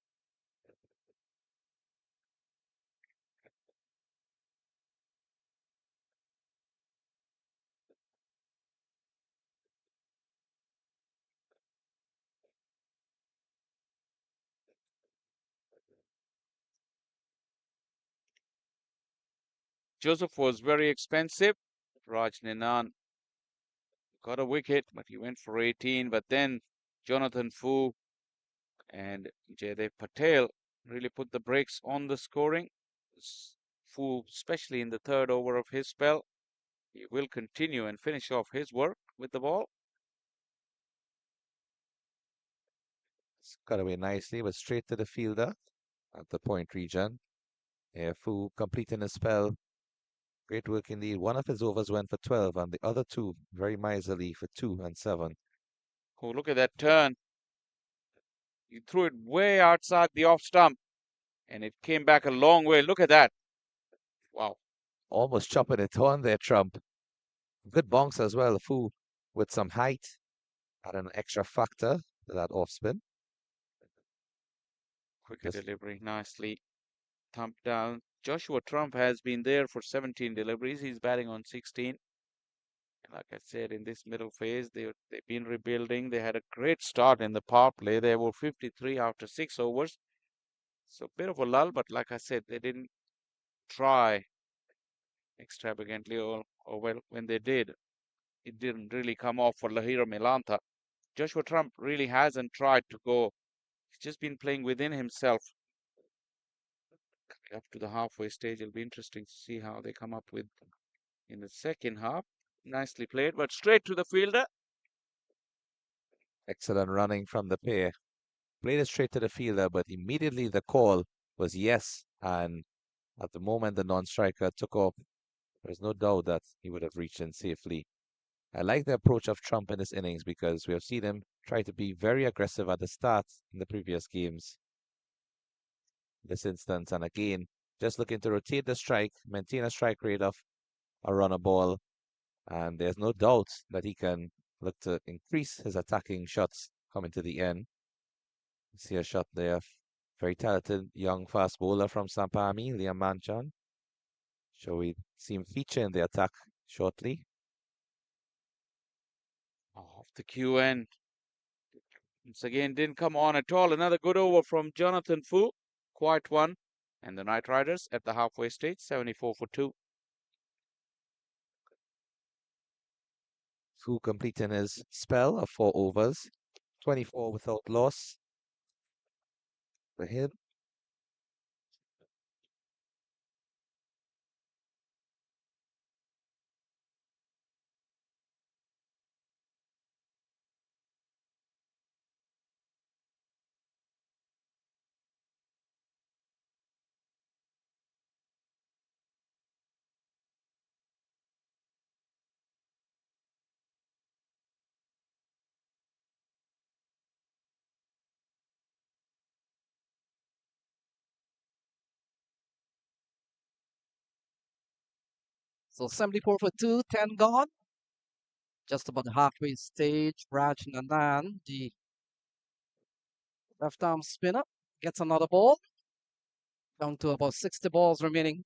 Joseph was very expensive. Raj Ninan got a wicket, but he went for 18. But then Jonathan Fu and Jaidev Patel really put the brakes on the scoring. Fu, especially in the third over of his spell, he will continue and finish off his work with the ball. It's cut away nicely, but straight to the fielder at the point region. Fu completing his spell. Great work indeed. One of his overs went for 12, and the other two very miserly for 2 and 7. Oh, look at that turn. He threw it way outside the off stump, and it came back a long way. Look at that. Wow. Almost chopping it on there, Trump. Good bonks as well. Fu with some height, add an extra factor to that off spin. Quick Yes. delivery, nicely thumped down. Joshua Trump has been there for 17 deliveries. He's batting on 16. Like I said, in this middle phase, they've been rebuilding. They had a great start in the power play. They were 53 after 6 overs. So a bit of a lull, but like I said, they didn't try extravagantly, or well, when they did, it didn't really come off for Lahira Milanta. Joshua Trump really hasn't tried to go. He's just been playing within himself. Up to the halfway stage, it'll be interesting to see how they come up with in the second half. Nicely played, but straight to the fielder. Excellent running from the pair. Played it straight to the fielder, but immediately the call was yes. And at the moment the non-striker took off, there's no doubt that he would have reached in safely. I like the approach of Trump in this innings because we have seen him try to be very aggressive at the start in the previous games. This instance, and again, just looking to rotate the strike, maintain a strike rate of a runner ball, and there's no doubt that he can look to increase his attacking shots coming to the end. See a shot there. Very talented young fast bowler from Samp, Liam Manchan. Shall we see him feature in the attack shortly? Off the QN. Once again, didn't come on at all. Another good over from Jonathan Fu. Quite one. And the Knight Riders at the halfway stage, 74 for 2. Fu completing his spell of 4 overs, 24 without loss for him. So 74 for 2, 10 gone. Just about the halfway stage. Raj Nanan, the left arm spinner, gets another ball. Down to about 60 balls remaining.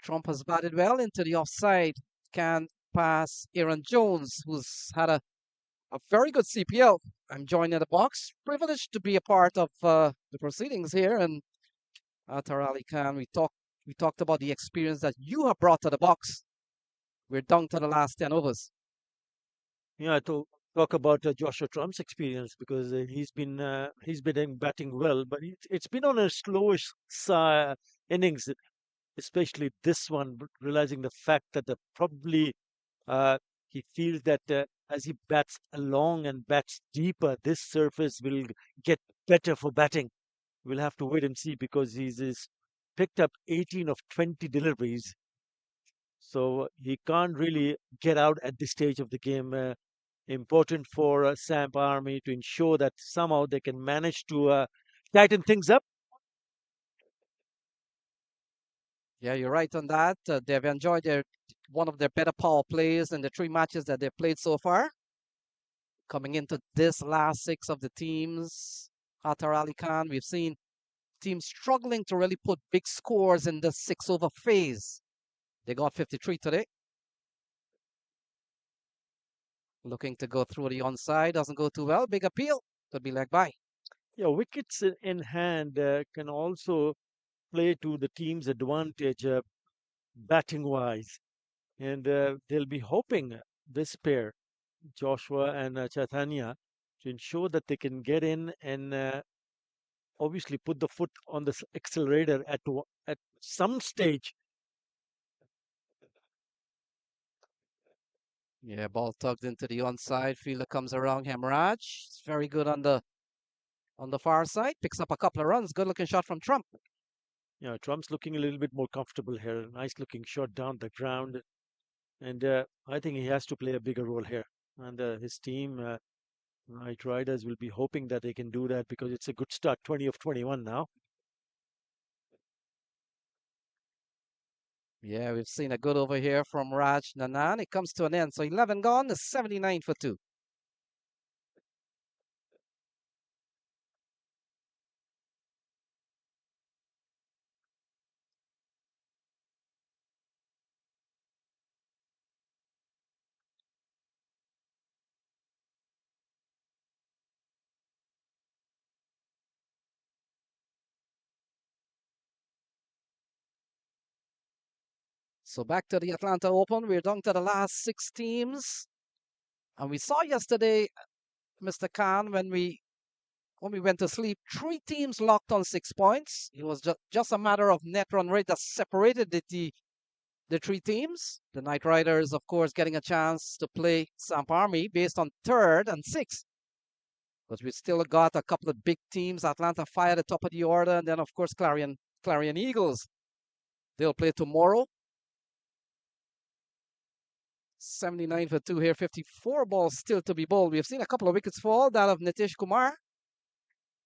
Trump has batted well into the offside. Can pass Aaron Jones, who's had a very good CPL. I'm joining the box. Privileged to be a part of the proceedings here. And Tarali Khan, we talked about the experience that you have brought to the box. We're down to the last 10 overs. Yeah, to talk about Joshua Trump's experience because he's been batting well, but it's been on a slowish innings, especially this one, realizing the fact that probably uh, he feels that as he bats along and bats deeper, this surface will get better for batting. We'll have to wait and see because he's picked up 18 of 20 deliveries, so he can't really get out at this stage of the game. Important for Samp Army to ensure that somehow they can manage to tighten things up. Yeah, you're right on that. They've enjoyed one of their better power plays in the 3 matches that they've played so far. Coming into this last 6 of the teams, Qatar Ali Khan, we've seen teams struggling to really put big scores in the 6 over phase. They got 53 today. Looking to go through the onside, doesn't go too well. Big appeal, could be leg by. Yeah, wickets in hand can also play to the team's advantage batting wise, and they'll be hoping this pair, Joshua and Chaitanya, to ensure that they can get in and obviously put the foot on the accelerator at some stage. Yeah, ball tugged into the onside. Fielder comes around. Hemraj, it's very good on the far side. Picks up a couple of runs. Good looking shot from Trump. Yeah, Trump's looking a little bit more comfortable here. Nice looking shot down the ground, and I think he has to play a bigger role here. And his team, Knight Riders, will be hoping that they can do that because it's a good start. 20 of 21 now. Yeah, we've seen a good over here from Raj Nanan. It comes to an end. So 11 gone, 79 for 2. So back to the Atlanta Open. We're down to the last 6 teams. And we saw yesterday, Mr. Khan, when we went to sleep, 3 teams locked on 6 points. It was just a matter of net run rate that separated the 3 teams. The Knight Riders, of course, getting a chance to play Samp Army based on 3rd and 6th. But we still got a couple of big teams. Atlanta Fire at the top of the order, and then of course Clarion Eagles. They'll play tomorrow. 79 for 2 here, 54 balls still to be bowled. We've seen a couple of wickets fall, that of Nitish Kumar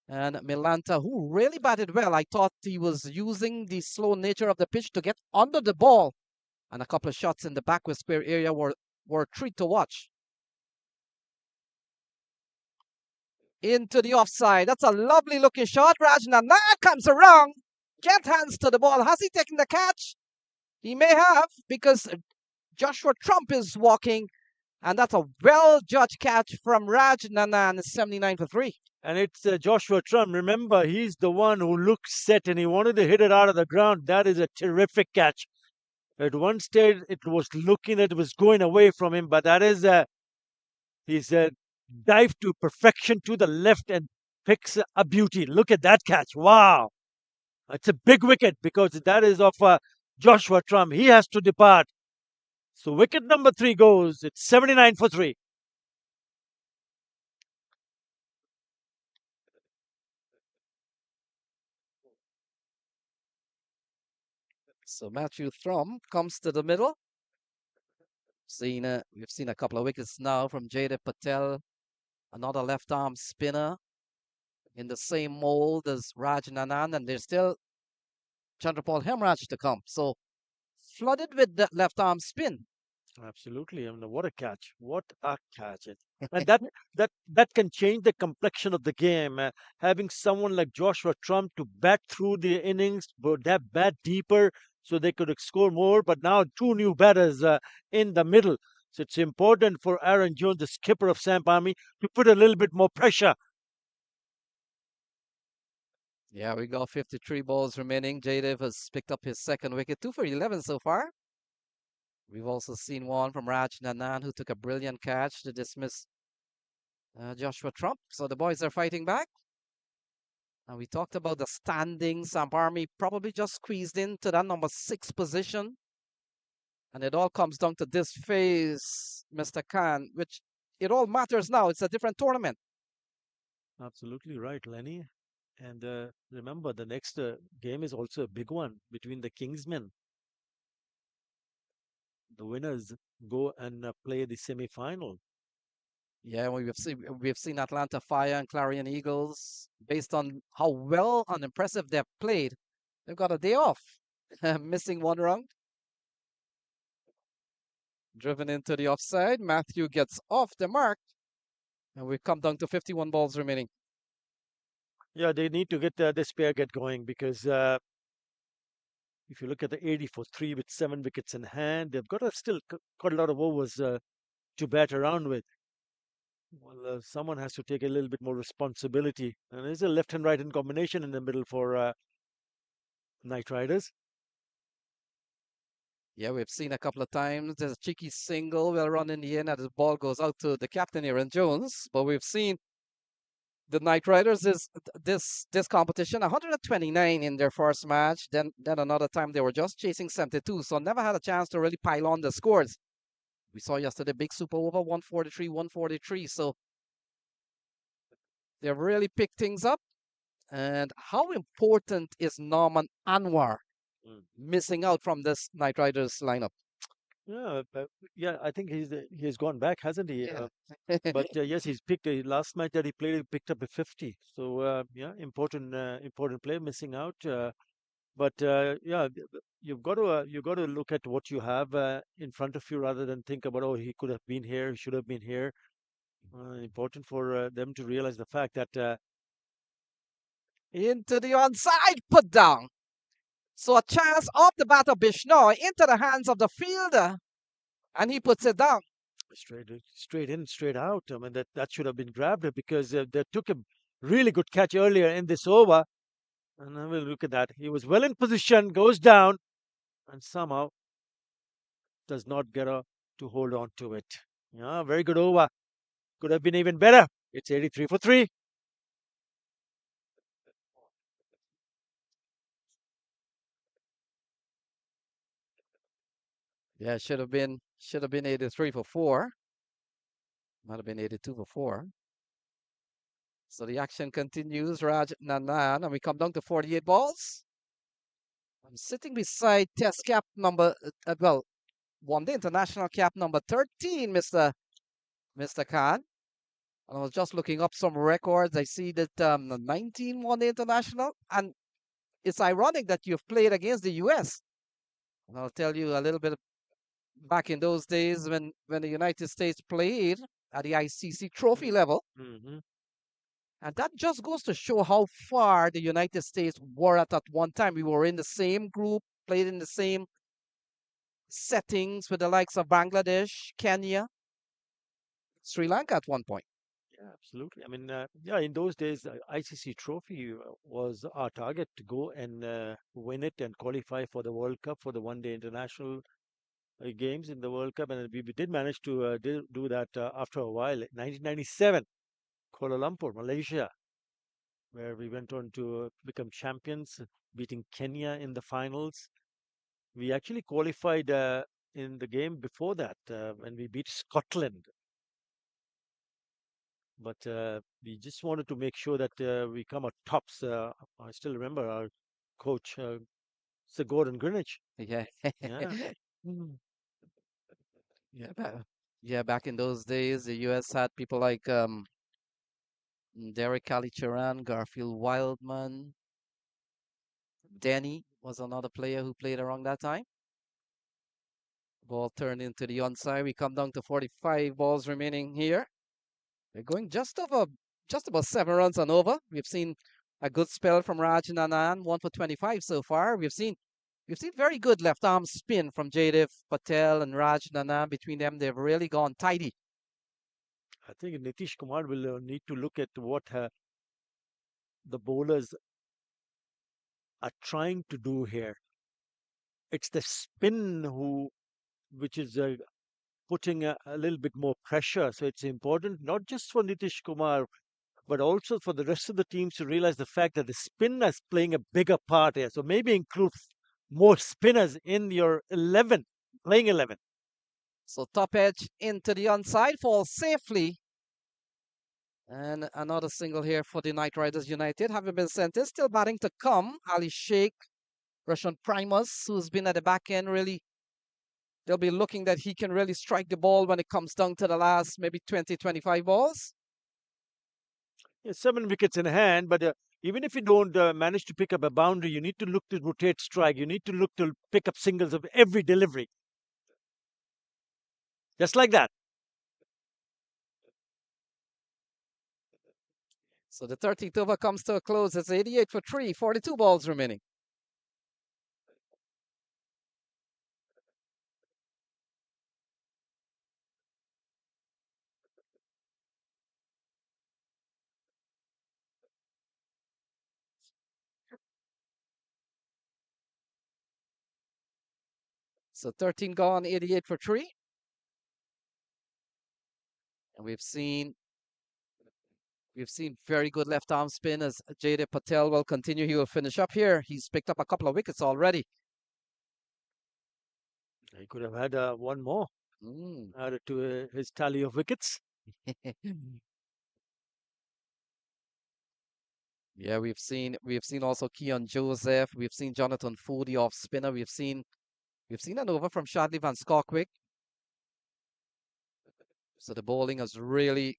and Milanta, who really batted well. I thought he was using the slow nature of the pitch to get under the ball, and a couple of shots in the backward square area were a treat to watch. Into the offside. That's a lovely looking shot. Rajnanan comes around. Get hands to the ball. Has he taken the catch? He may have, because Joshua Trump is walking, and that's a well-judged catch from Raj Nanan, 79 for 3. And it's Joshua Trump. Remember, he's the one who looked set and he wanted to hit it out of the ground. That is a terrific catch. At one stage, it was looking that it was going away from him, but that is he's dived to perfection to the left and picks a beauty. Look at that catch. Wow. It's a big wicket because that is of Joshua Trump. He has to depart. So wicket number 3 goes. It's 79 for 3. So Matthew Thrum comes to the middle. We've seen a couple of wickets now from Jaydev Patel, another left arm spinner in the same mold as Raj Nanan, and there's still Chandrapal Hemraj to come. So flooded with that left arm spin. Absolutely. I mean, what a catch. What a catch. And that can change the complexion of the game. Having someone like Joshua Trump to bat through the innings, but that bat deeper so they could score more. But now 2 new batters in the middle. So it's important for Aaron Jones, the skipper of Samp Army, to put a little bit more pressure. Yeah, we got 53 balls remaining. Jaydev has picked up his second wicket, 2 for 11 so far. We've also seen one from Raj Nanan, who took a brilliant catch to dismiss Joshua Trump. So the boys are fighting back. And we talked about the standing. Samp Army probably just squeezed into that number 6 position. And it all comes down to this phase, Mr. Khan, which it all matters now. It's a different tournament. Absolutely right, Lenny. And remember, the next game is also a big one between the Kingsmen. The winners go and play the semi-final. Yeah, we've seen Atlanta Fire and Clarion Eagles. Based on how well and impressive they've played, they've got a day off, missing one round. Driven into the offside, Matthew gets off the mark, and we come down to 51 balls remaining. Yeah, they need to get this pair get going because if you look at the 80 for 3 with 7 wickets in hand, they've got still got a lot of overs to bat around with. Well, someone has to take a little bit more responsibility. And there's a left and right hand combination in the middle for Knight Riders. Yeah, we've seen a couple of times. There's a cheeky single well run in the end, and the ball goes out to the captain, Aaron Jones. But we've seen the Knight Riders this competition 129 in their first match. Then another time they were just chasing 72, so never had a chance to really pile on the scores. We saw yesterday big super over 143, 143. So they've really picked things up. And how important is Norman Anwar missing out from this Knight Riders lineup? Yeah, I think he's gone back, hasn't he? Yeah. But yes, he's picked last match that he played, he picked up a 50. So yeah, important play missing out. But yeah, you've got to look at what you have in front of you rather than think about, oh, he could have been here, he should have been here. Important for them to realize the fact that Into the onside, put down. So a chance off the bat of Bishnoi into the hands of the fielder, and he puts it down. straight in, straight out. I mean that should have been grabbed because they took a really good catch earlier in this over. And I will look at that. He was well in position, goes down, and somehow does not get to hold on to it. Yeah, very good over. Could have been even better. It's 83 for 3. Yeah, should have been 83 for 4. Might have been 82 for 4. So the action continues. Raj Nanan, and we come down to 48 balls. I'm sitting beside test cap number, one day international cap number 13, Mr. Khan. And I was just looking up some records. I see that 19 one day international, and it's ironic that you've played against the U.S. And I'll tell you a little bit back in those days when the United States played at the ICC trophy level. Mm-hmm. And that just goes to show how far the United States were at that one time. We were in the same group, played in the same settings with the likes of Bangladesh, Kenya, Sri Lanka at one point. Yeah, absolutely. I mean, yeah, in those days, ICC Trophy was our target to go and win it and qualify for the World Cup for the one-day international games in the World Cup, and we did manage to do that after a while. 1997, Kuala Lumpur, Malaysia, where we went on to become champions, beating Kenya in the finals. We actually qualified in the game before that when we beat Scotland. But we just wanted to make sure that we come out tops. I still remember our coach, Sir Gordon Greenwich. Yeah. Yeah. Yeah, back in those days, the U.S. had people like Derek Calicharan, Garfield Wildman, Denny was another player who played around that time. Ball turned into the onside. We come down to 45 balls remaining here. We're going just about 7 runs and over. We've seen a good spell from Raj Nanan, 1 for 25 so far. We've seen very good left arm spin from Jaidev Patel and Raj Nanan. Between them, they've really gone tidy. I think Nitish Kumar will need to look at what the bowlers are trying to do here. It's the spin which is putting a little bit more pressure. So it's important not just for Nitish Kumar, but also for the rest of the teams to realize the fact that the spinner is playing a bigger part here. So maybe include more spinners in your 11, playing 11. So top edge into the onside, falls safely. And another single here for the Knight Riders United. Having been sent in, still batting to come. Ali Sheikh, Russian Primus, who's been at the back end, really, they'll be looking that he can really strike the ball when it comes down to the last maybe 20, 25 balls. Yeah, 7 wickets in hand, but even if you don't manage to pick up a boundary, you need to look to rotate strike. You need to look to pick up singles of every delivery. Just like that. So the 13th over comes to a close. It's 88 for 3, 42 balls remaining. So 13 gone, 88 for 3. And we've seen very good left arm spin as Jaydev Patel will continue. He will finish up here. He's picked up a couple of wickets already. He could have had one more added to his tally of wickets. Yeah, we've seen also Keon Joseph. We've seen Jonathan Foody off spinner. We've seen an over from Shadley Van Skalkwyk. So the bowling has really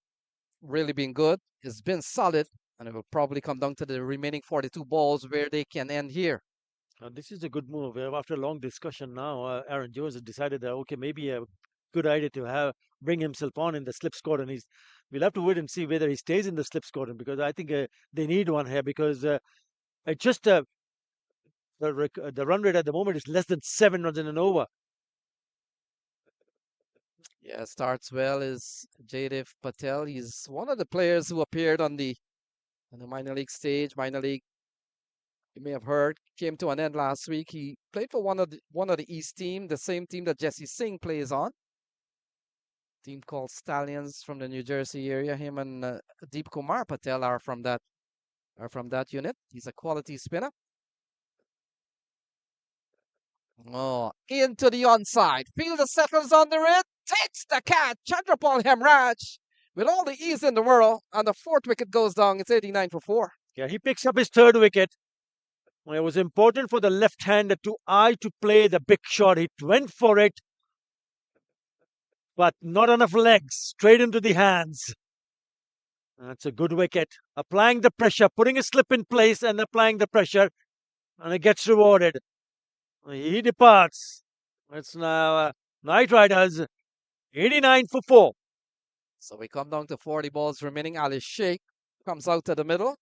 been good. It's been solid, and it will probably come down to the remaining 42 balls where they can end here. This is a good move. After a long discussion now, Aaron Jones has decided that, okay, maybe a good idea to bring himself on in the slip squadron. We'll have to wait and see whether he stays in the slip squadron, because I think they need one here, because it just the run rate at the moment is less than 7 runs in an over. Yeah, starts well is Jaydev Patel. He's one of the players who appeared on the minor league stage. Minor league, you may have heard, came to an end last week. He played for one of the East team, the same team that Jesse Singh plays on. Team called Stallions from the New Jersey area. Him and Deep Kumar Patel are from that unit. He's a quality spinner. Oh, into the onside. Fielder settles on the red, takes the catch. Chandrapal Hemraj with all the ease in the world, and the 4th wicket goes down. It's 89 for 4. Yeah, he picks up his 3rd wicket. It was important for the left-hander to play the big shot. He went for it, but not enough legs, straight into the hands. That's a good wicket. Applying the pressure, putting a slip in place and applying the pressure, and it gets rewarded. He departs. It's now Knight Riders 89 for 4. So we come down to 40 balls remaining. Ali Sheikh comes out to the middle.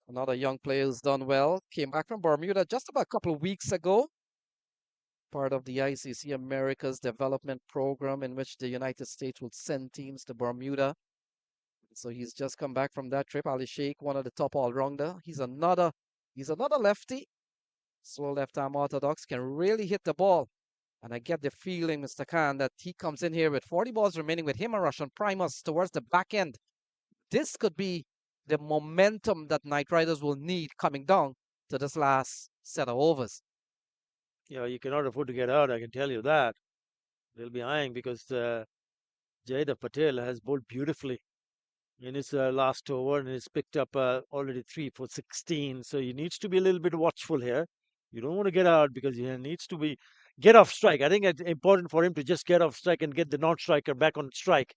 Another young player who's done well. Came back from Bermuda just about a couple of weeks ago. Part of the ICC Americas development program, in which the United States will send teams to Bermuda. So he's just come back from that trip. Ali Sheikh, one of the top all-rounder. He's another lefty. Slow left-arm orthodox, can really hit the ball. And I get the feeling, Mr. Khan, that he comes in here with 40 balls remaining with him and Russian Primus towards the back end. This could be the momentum that Knight Riders will need coming down to this last set of overs. Yeah, you cannot afford to get out, I can tell you that. They'll be eyeing, because Jaydev Patel has bowled beautifully in his last over, and he's picked up already 3 for 16. So he needs to be a little bit watchful here. You don't want to get out, because he needs to get off strike. I think it's important for him to just get off strike and get the non-striker back on strike.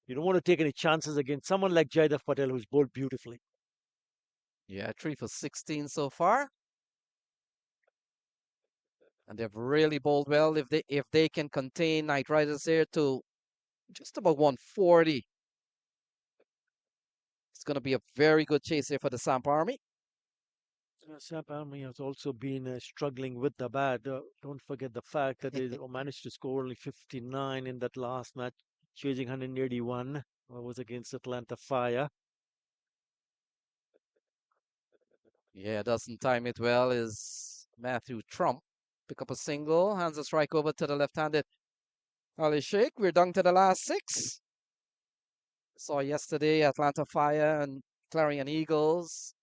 You don't want to take any chances against someone like Jaydev Patel, who's bowled beautifully. Yeah, 3 for 16 so far. And they've really bowled well. If they can contain Knight Riders here to just about 140, it's going to be a very good chase here for the Samp Army. Samp Army has also been struggling with the bat. Don't forget the fact that they managed to score only 59 in that last match, chasing 181. Was against Atlanta Fire. Yeah, doesn't time it well is Matthew Trump. Pick up a single, hands a strike over to the left-handed Ali Sheikh, we're down to the last 6. Saw yesterday Atlanta Fire and Clarion Eagles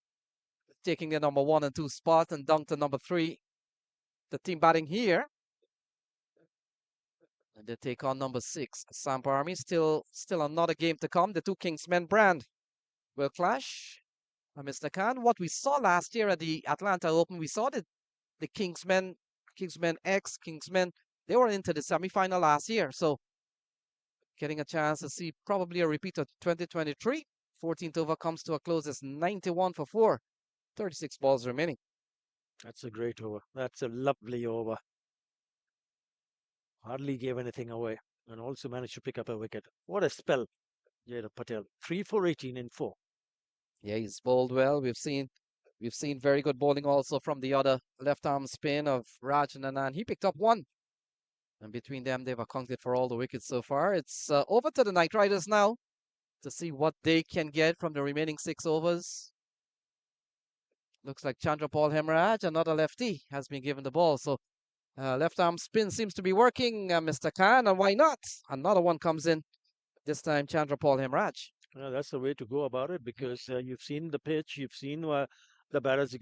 taking the number 1 and 2 spot and down to number 3. The team batting here. And they take on number 6, Samp Army. Still another game to come. The two Kingsmen brand will clash. Mr. Khan, what we saw last year at the Atlanta Open, we saw the Kingsmen X, Kingsmen, they were into the semi-final last year. So getting a chance to see probably a repeat of 2023. 14th over comes to a close. It's 91 for 4. 36 balls remaining. That's a great over. That's a lovely over. Hardly gave anything away and also managed to pick up a wicket. What a spell, Jaydev Patel. 3 for 18 in 4. Yeah, he's bowled well. We've seen very good bowling also from the other left arm spin of Raj and Anand. He picked up 1. And between them, they've accounted for all the wickets so far. It's over to the Knight Riders now to see what they can get from the remaining 6 overs. Looks like Chandrapal Hemraj, another lefty, has been given the ball. So left arm spin seems to be working, Mr. Khan, and why not? Another one comes in. This time, Chandrapal Hemraj. That's the way to go about it because you've seen the pitch, you've seen the batters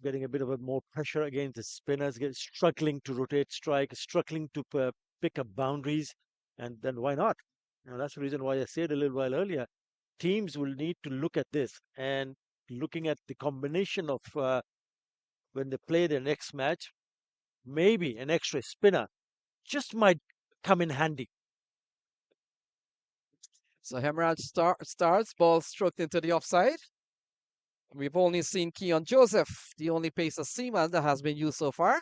getting a bit of a more pressure against the spinners, struggling to rotate strike, struggling to pick up boundaries, and then why not? That's the reason why I said a little while earlier, teams will need to look at this and looking at the combination of when they play their next match, maybe an extra spinner just might come in handy. So Hemraj starts, ball struck into the offside. We've only seen Keon Joseph, the only pacer seaman that has been used so far.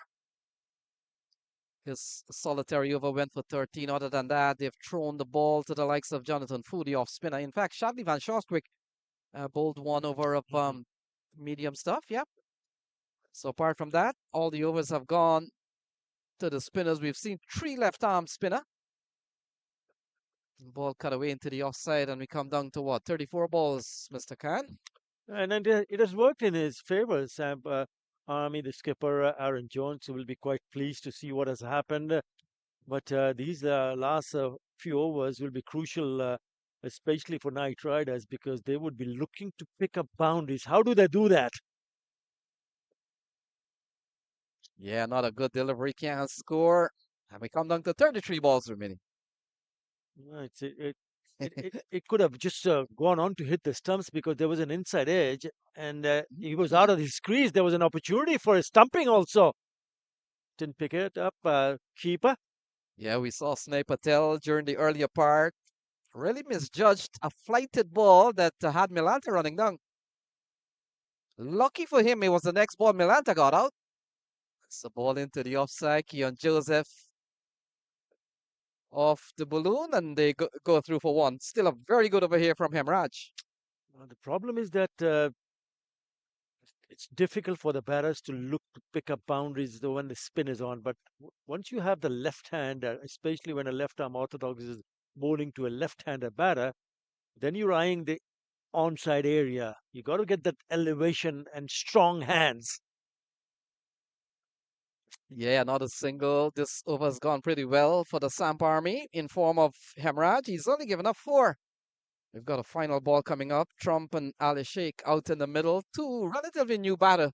His solitary over went for 13. Other than that, they've thrown the ball to the likes of Jonathan Fu, the off spinner. In fact, Shadley Van Shawsquick bowled 1 over of medium stuff. Yep. So apart from that, all the overs have gone to the spinners. We've seen 3 left arm spinner. Ball cut away into the offside, and we come down to what? 34 balls, Mr. Khan. And it has worked in his favor, Sam. Army, the skipper, Aaron Jones, will be quite pleased to see what has happened. But these last few overs will be crucial, especially for Knight Riders, because they would be looking to pick up boundaries. How do they do that? Yeah, not a good delivery, can't score. And we come down to 33 balls remaining. It could have just gone on to hit the stumps because there was an inside edge and he was out of his crease. There was an opportunity for a stumping also. Didn't pick it up, keeper. Yeah, we saw Sneh Patel during the earlier part. Really misjudged a flighted ball that had Milanta running down. Lucky for him, it was the next ball Milanta got out. It's a ball into the offside. Keon Joseph off the balloon, and they go through for 1. Still a very good over here from Hemraj. The problem is that it's difficult for the batters to look to pick up boundaries when the spin is on. But once you have the left hand, especially when a left arm orthodox is bowling to a left-hander batter, then you're eyeing the onside area. You got to get that elevation and strong hands. Yeah, another single. This over has gone pretty well for the Samp Army in form of Hemraj. He's only given up 4. We've got a final ball coming up. Trump and Ali Sheikh out in the middle. 2 relatively new batter.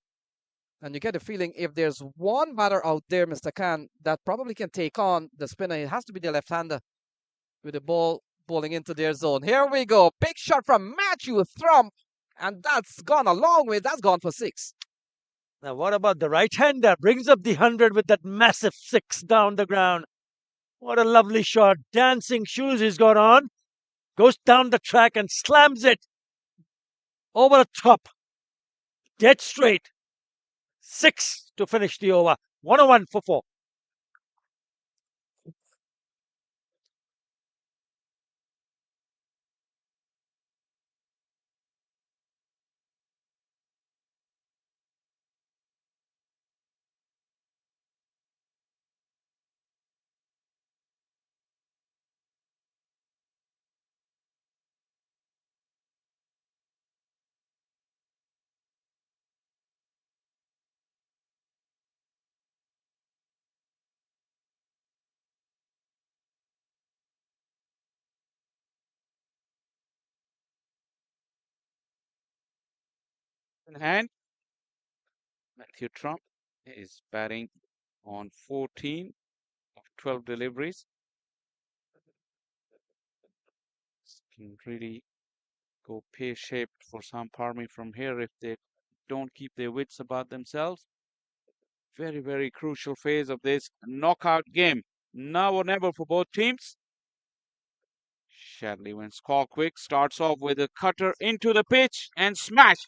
And you get the feeling if there's one batter out there, Mr. Khan, that probably can take on the spinner, it has to be the left-hander with the ball bowling into their zone. Here we go. Big shot from Matthew Trump. And that's gone a long way. That's gone for 6. Now, what about the right-hander? Brings up the 100 with that massive 6 down the ground. What a lovely shot. Dancing shoes he's got on. Goes down the track and slams it over the top. Dead straight. 6 to finish the over. 101 for 4. in hand. Matthew Trump is batting on 14 of 12 deliveries. This can really go pear-shaped for Samp Army from here if they don't keep their wits about themselves. Very, very crucial phase of this knockout game. Now or never for both teams. Shadley, when score quick, starts off with a cutter into the pitch and smash.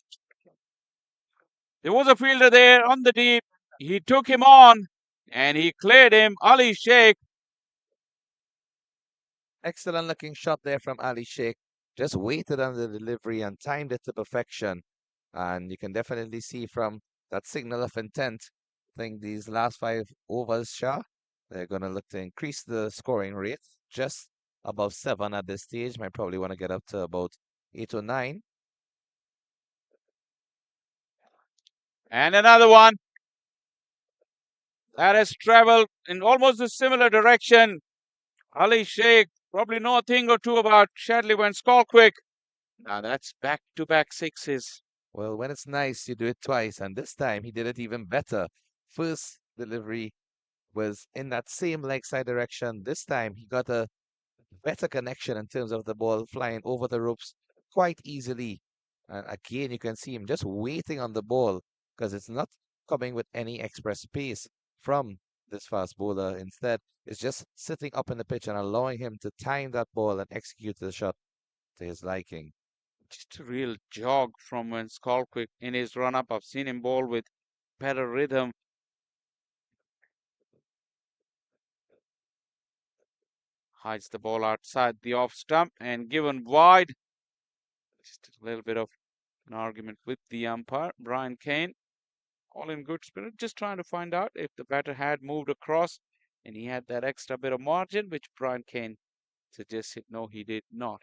There was a fielder there on the deep. He took him on and he cleared him. Ali Sheikh. Excellent looking shot there from Ali Sheikh. Just waited on the delivery and timed it to perfection. And you can definitely see from that signal of intent, I think these last 5 overs, Shah, they're going to look to increase the scoring rate just above 7 at this stage. Might probably want to get up to about 8 or 9. And another one that has traveled in almost a similar direction. Ali Sheikh probably know a thing or two about Shadley when score quick. Now that's back-to-back sixes. Well, when it's nice, you do it twice. And this time he did it even better. First delivery was in that same leg side direction. This time he got a better connection in terms of the ball flying over the ropes quite easily. And again, you can see him just waiting on the ball because it's not coming with any express pace from this fast bowler. Instead, it's just sitting up in the pitch and allowing him to time that ball and execute the shot to his liking. Just a real jog from when score quick in his run-up. I've seen him bowl with better rhythm. Hides the ball outside the off stump and given wide. Just a little bit of an argument with the umpire, Brian Kane. All in good spirit, just trying to find out if the batter had moved across and he had that extra bit of margin, which Brian Kane suggested no, he did not.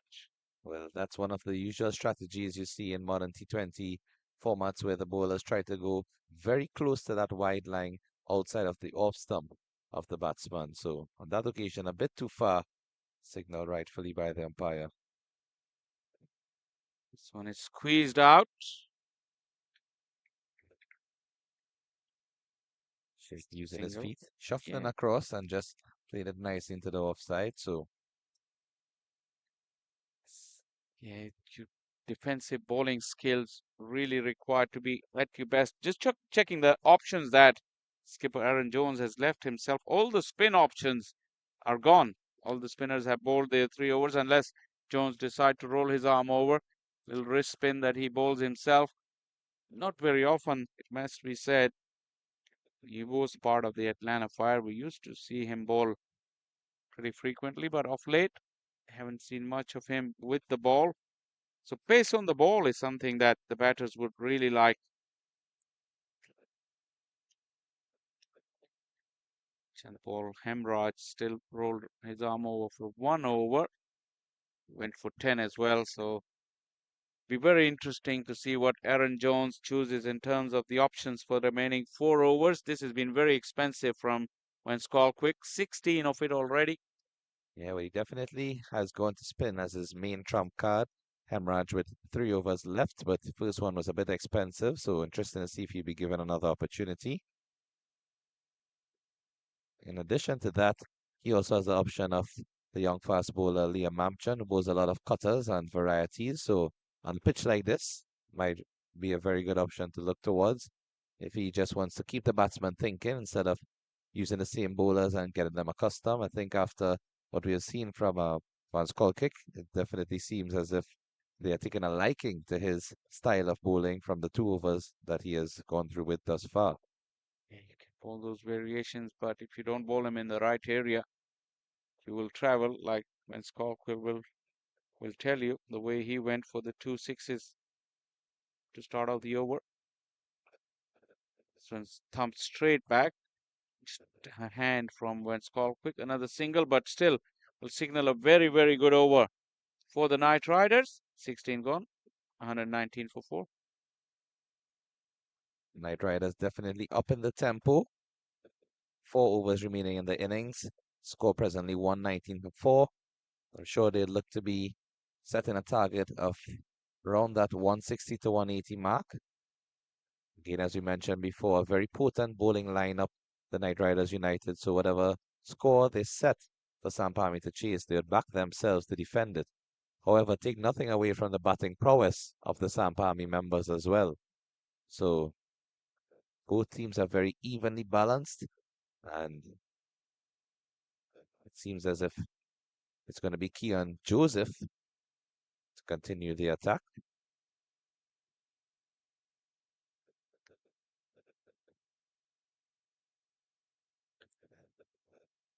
Well, that's one of the usual strategies you see in modern T20 formats where the bowlers try to go very close to that wide line outside of the off stump of the batsman. So on that occasion, a bit too far, signaled rightfully by the umpire. This one is squeezed out. Just using his Single. feet, shuffling Yeah. across and just played it nicely into the offside. So Yeah, your defensive bowling skills really required to be at your best. Just checking the options that skipper Aaron Jones has left himself. All the spin options are gone. All the spinners have bowled their 3 overs unless Jones decide to roll his arm over. Little wrist spin that he bowls himself. Not very often, it must be said. He was part of the Atlanta Fire. We used to see him bowl pretty frequently, but of late, haven't seen much of him with the ball. So pace on the ball is something that the batters would really like. And the ball, Hemraj still rolled his arm over for 1 over. Went for 10 as well. So be very interesting to see what Aaron Jones chooses in terms of the options for the remaining 4 overs. This has been very expensive from when score quick. 16 of it already. yeah, well, he definitely has gone to spin as his main trump card. Hemraj with 3 overs left, but the first one was a bit expensive, so interesting to see if he'll be given another opportunity. In addition to that, he also has the option of the young fast bowler Liam Mampchan, who bowls a lot of cutters and varieties. So on a pitch like this, might be a very good option to look towards if he just wants to keep the batsman thinking instead of using the same bowlers and getting them accustomed. I think after what we have seen from Van Skolkik, it definitely seems as if they are taking a liking to his style of bowling from the 2 overs that he has gone through with thus far. Yeah, you can bowl those variations, but if you don't bowl them in the right area, you will travel like when Skolkik will tell you the way he went for the 2 sixes to start out the over. This one's thumped straight back. Just a hand from when Skolkik, another single, but still will signal a very, very good over for the Knight Riders. 16 gone, 119 for 4. Knight Riders definitely up in the tempo. 4 overs remaining in the innings. Score presently 119 for 4. I'm sure they'd look to be setting a target of around that 160 to 180 mark. Again, as we mentioned before, a very potent bowling lineup, the Knight Riders United. So whatever score they set for Samp Army to chase, they would back themselves to defend it. However, take nothing away from the batting prowess of the Samp Army members as well. So both teams are very evenly balanced, and it seems as if it's going to be key on Joseph to continue the attack.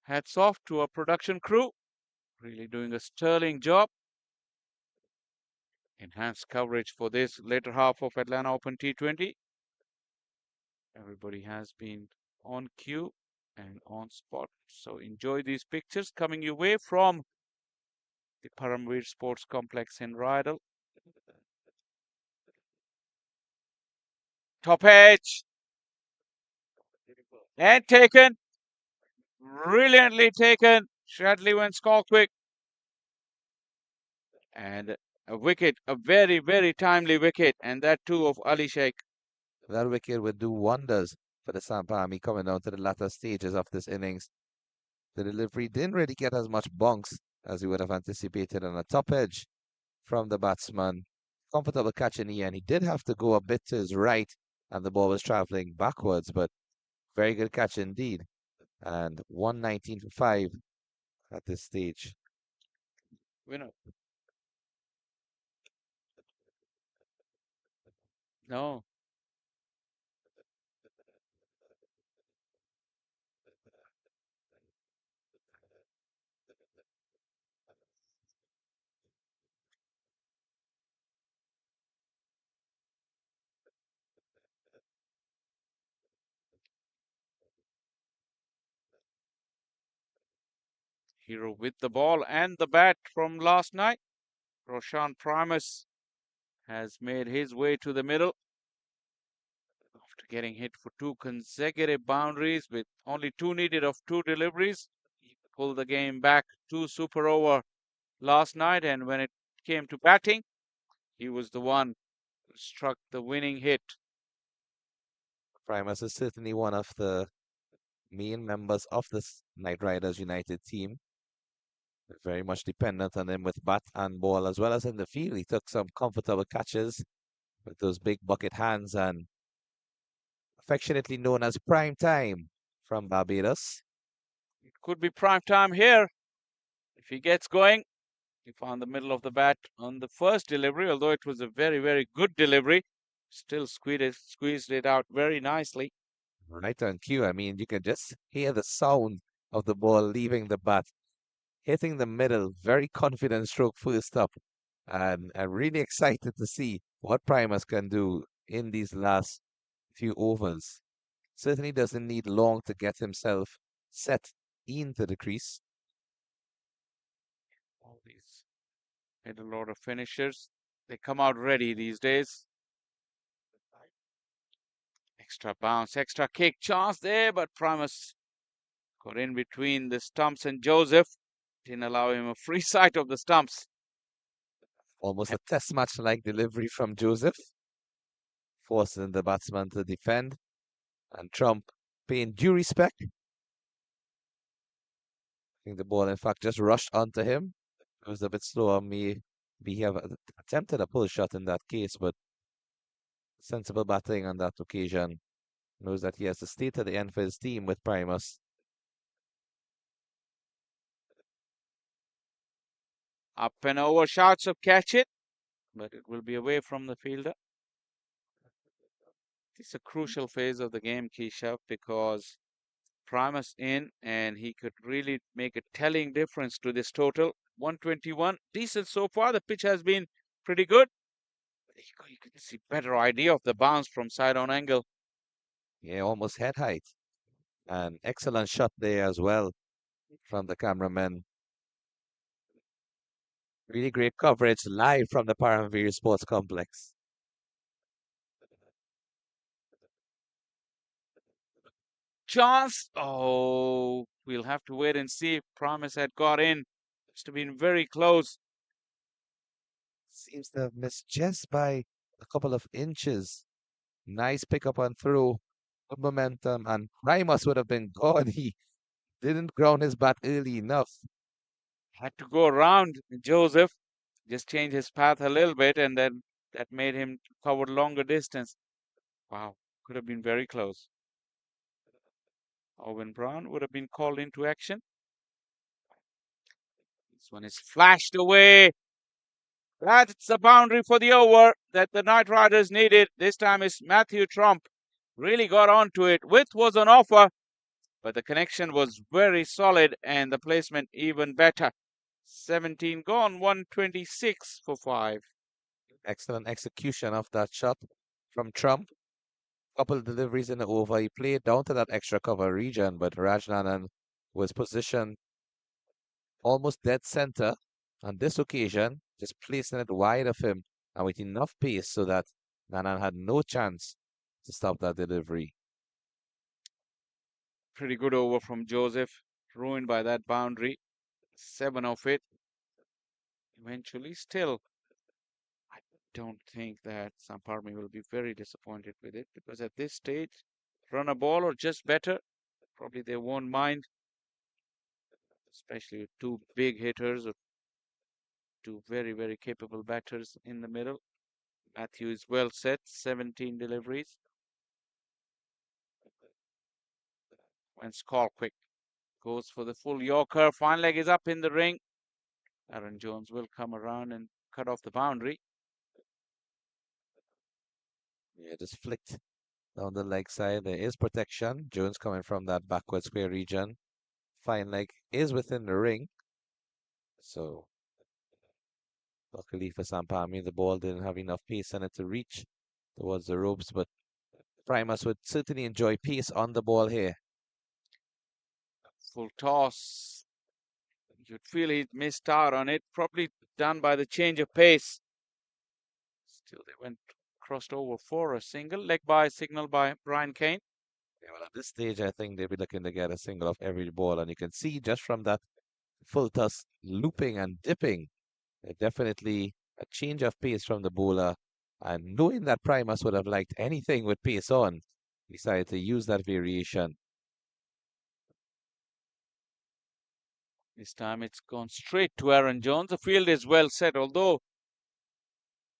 Hats off to our production crew. Really doing a sterling job. Enhanced coverage for this later half of Atlanta Open T20. Everybody has been on cue and on spot. So enjoy these pictures coming your way from the Paramveer Sports Complex in Rydal. Top edge. And taken. Brilliantly taken. Shradley went score quick. And a wicket, a very, very timely wicket. And that too of Ali Sheikh. That wicket would do wonders for the Samp Army coming down to the latter stages of this innings. The delivery didn't really get as much bunks as we would have anticipated on a top edge from the batsman. Comfortable catch in the end. He did have to go a bit to his right, and the ball was traveling backwards, but very good catch indeed. And 119 for 5 at this stage. Winner. No. Hero with the ball and the bat from last night. Roshan Primus has made his way to the middle after getting hit for 2 consecutive boundaries with only 2 needed of 2 deliveries. He pulled the game back 2 super over last night, and when it came to batting, he was the one who struck the winning hit. Primus is certainly one of the main members of this Knight Riders United team. Very much dependent on him with bat and ball as well as in the field. He took some comfortable catches with those big bucket hands and affectionately known as prime time from Barbados. It could be prime time here if he gets going. He found the middle of the bat on the first delivery, although it was a very, very good delivery. Still squeezed it out very nicely. Right on cue. I mean, you can just hear the sound of the ball leaving the bat, hitting the middle. Very confident stroke first up. And I'm really excited to see what Primus can do in these last few overs. Certainly doesn't need long to get himself set into the crease. All these middle order finishers, they come out ready these days. Extra bounce, extra kick chance there, but Primus got in between the stumps and Joseph. Didn't allow him a free sight of the stumps. Almost a test match like delivery from Joseph, forcing the batsman to defend. And Trump paying due respect. I think the ball, in fact, just rushed onto him. It was a bit slower. Maybe he have attempted a pull shot in that case, but sensible batting on that occasion. Knows that he has to stay to the end for his team with Primus. Up and over shots of catch it, but it will be away from the fielder. It's a crucial phase of the game, Keshav, because Primus in and he could really make a telling difference to this total. 121, decent so far. The pitch has been pretty good. You can see better idea of the bounce from side on angle. Yeah, almost head height. An excellent shot there as well from the cameraman. Really great coverage live from the Paramveer Sports Complex. Chance. Oh, we'll have to wait and see if Primus had got in. Must have been very close. Seems to have missed just by a couple of inches. Nice pickup and throw. Good momentum. And Primus would have been gone. He didn't ground his bat early enough. Had to go around Joseph, just change his path a little bit, and then that made him cover longer distance. Wow, could have been very close. Owen Brown would have been called into action. This one is flashed away. That's the boundary for the over that the Knight Riders needed. This time is Matthew Trump. Really got onto it. Width was on offer, but the connection was very solid and the placement even better. 17 gone, 126 for 5. Excellent execution of that shot from Trump. Couple deliveries in the over. He played down to that extra cover region, but Rajnanan was positioned almost dead center on this occasion, just placing it wide of him and with enough pace so that Nanan had no chance to stop that delivery. Pretty good over from Joseph, ruined by that boundary. 7 of it. Eventually, still, I don't think that Samp will be very disappointed with it because at this stage, run a ball or just better, probably they won't mind, especially with two big hitters or two very, very capable batters in the middle. Matthew is well set, 17 deliveries. When Quick goes for the full Yorker, fine leg is up in the ring. Aaron Jones will come around and cut off the boundary. Yeah, just flicked down the leg side. There is protection. Jones coming from that backward square region. Fine leg is within the ring. So, luckily for Sampami, the ball didn't have enough pace on it to reach towards the ropes, but Primus would certainly enjoy pace on the ball here. Full toss. You'd feel he'd missed out on it, probably done by the change of pace. Still, they went crossed over for a single, leg by signal by Brian Kane. Yeah, well, at this stage, I think they'll be looking to get a single off every ball, and you can see just from that full toss looping and dipping, definitely a change of pace from the bowler. And knowing that Primus would have liked anything with pace on, decided to use that variation. This time it's gone straight to Aaron Jones. The field is well set, although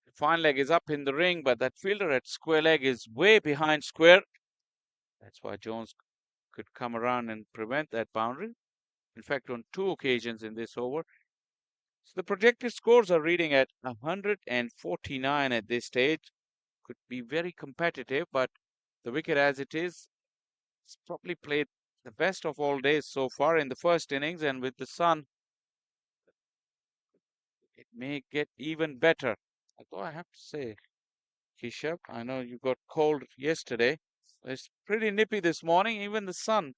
the fine leg is up in the ring, but that fielder at square leg is way behind square. That's why Jones could come around and prevent that boundary. In fact, on 2 occasions in this over. So the projected scores are reading at 149 at this stage. Could be very competitive, but the wicket as it is, it's probably played the best of all days so far in the first innings, and with the sun, it may get even better. Although I have to say, Keshav, I know you got cold yesterday. It's pretty nippy this morning. Even the sun,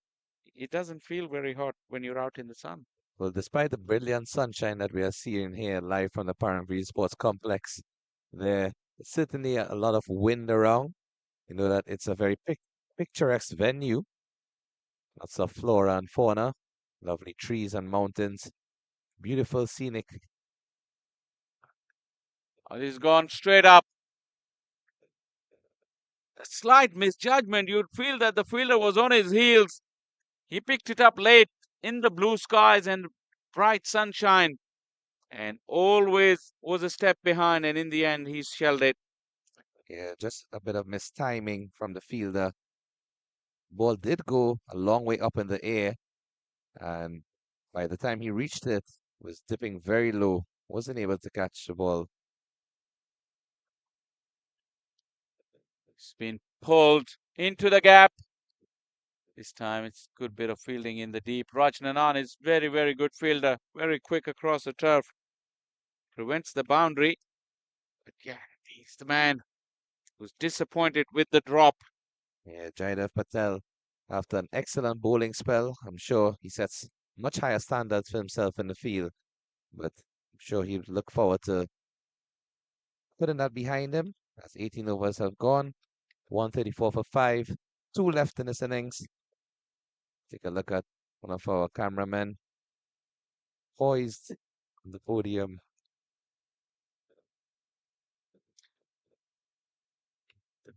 it doesn't feel very hot when you're out in the sun. Well, despite the brilliant sunshine that we are seeing here live from the Paramount Sports Complex, there is certainly a lot of wind around. You know that it's a very picturesque venue. Lots of flora and fauna, lovely trees and mountains, beautiful scenic. Oh, he's gone straight up. A slight misjudgment. You'd feel that the fielder was on his heels. He picked it up late in the blue skies and bright sunshine, and always was a step behind, and in the end, he shelled it. Yeah, just a bit of mistiming from the fielder. Ball did go a long way up in the air, and by the time he reached it, was dipping very low. Wasn't able to catch the ball. It's been pulled into the gap. This time it's a good bit of fielding in the deep. Rajnanan is very, very good fielder. Very quick across the turf. Prevents the boundary. But yeah, he's the man who's disappointed with the drop. Yeah, Jaidev Patel, after an excellent bowling spell, I'm sure he sets much higher standards for himself in the field. But I'm sure he would look forward to putting that behind him as 18 overs have gone. 134 for 5. 2 left in this innings. Take a look at one of our cameramen poised on the podium.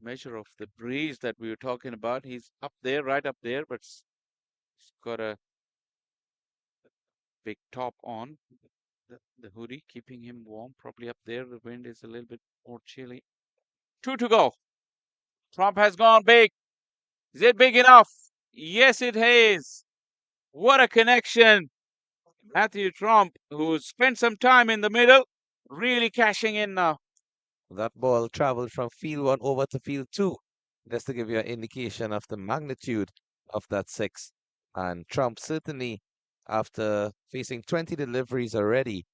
measure of the breeze that we were talking about. He's up there, right up there, but he's got a big top on. The hoodie keeping him warm, probably up there. The wind is a little bit more chilly. 2 to go. Trump has gone big. Is it big enough? Yes, it is. What a connection. Matthew Trump, who spent some time in the middle, really cashing in now. That ball traveled from field 1 over to field 2, just to give you an indication of the magnitude of that 6. And Trump certainly, after facing 20 deliveries already,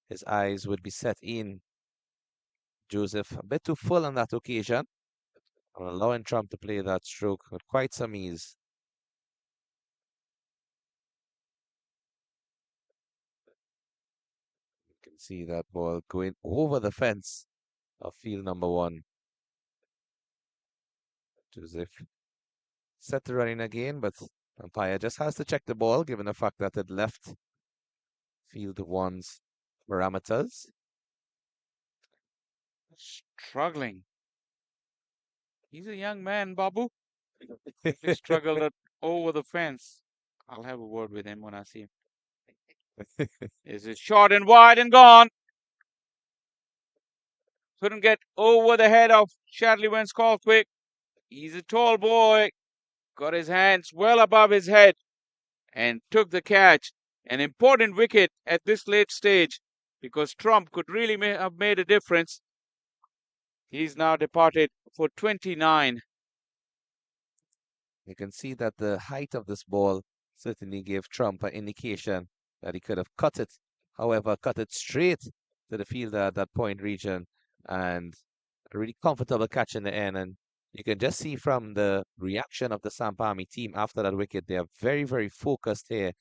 his eyes would be set in. Joseph a bit too full on that occasion, and allowing Trump to play that stroke with quite some ease. You can see that ball going over the fence of field number 1. Joseph set to running again, but umpire just has to check the ball given the fact that it left field 1's parameters. Struggling. He's a young man, Babu. He struggled over the fence. I'll have a word with him when I see him. Is it short and wide and gone? Couldn't get over the head of Shadley Wentz Colquitt. He's a tall boy. Got his hands well above his head and took the catch. An important wicket at this late stage because Trump could really have made a difference. He's now departed for 29. You can see that the height of this ball certainly gave Trump an indication that he could have cut it. However, cut it straight to the fielder at that point region, and a really comfortable catch in the end. And you can just see from the reaction of the Samp Army team after that wicket, they are very, very focused here,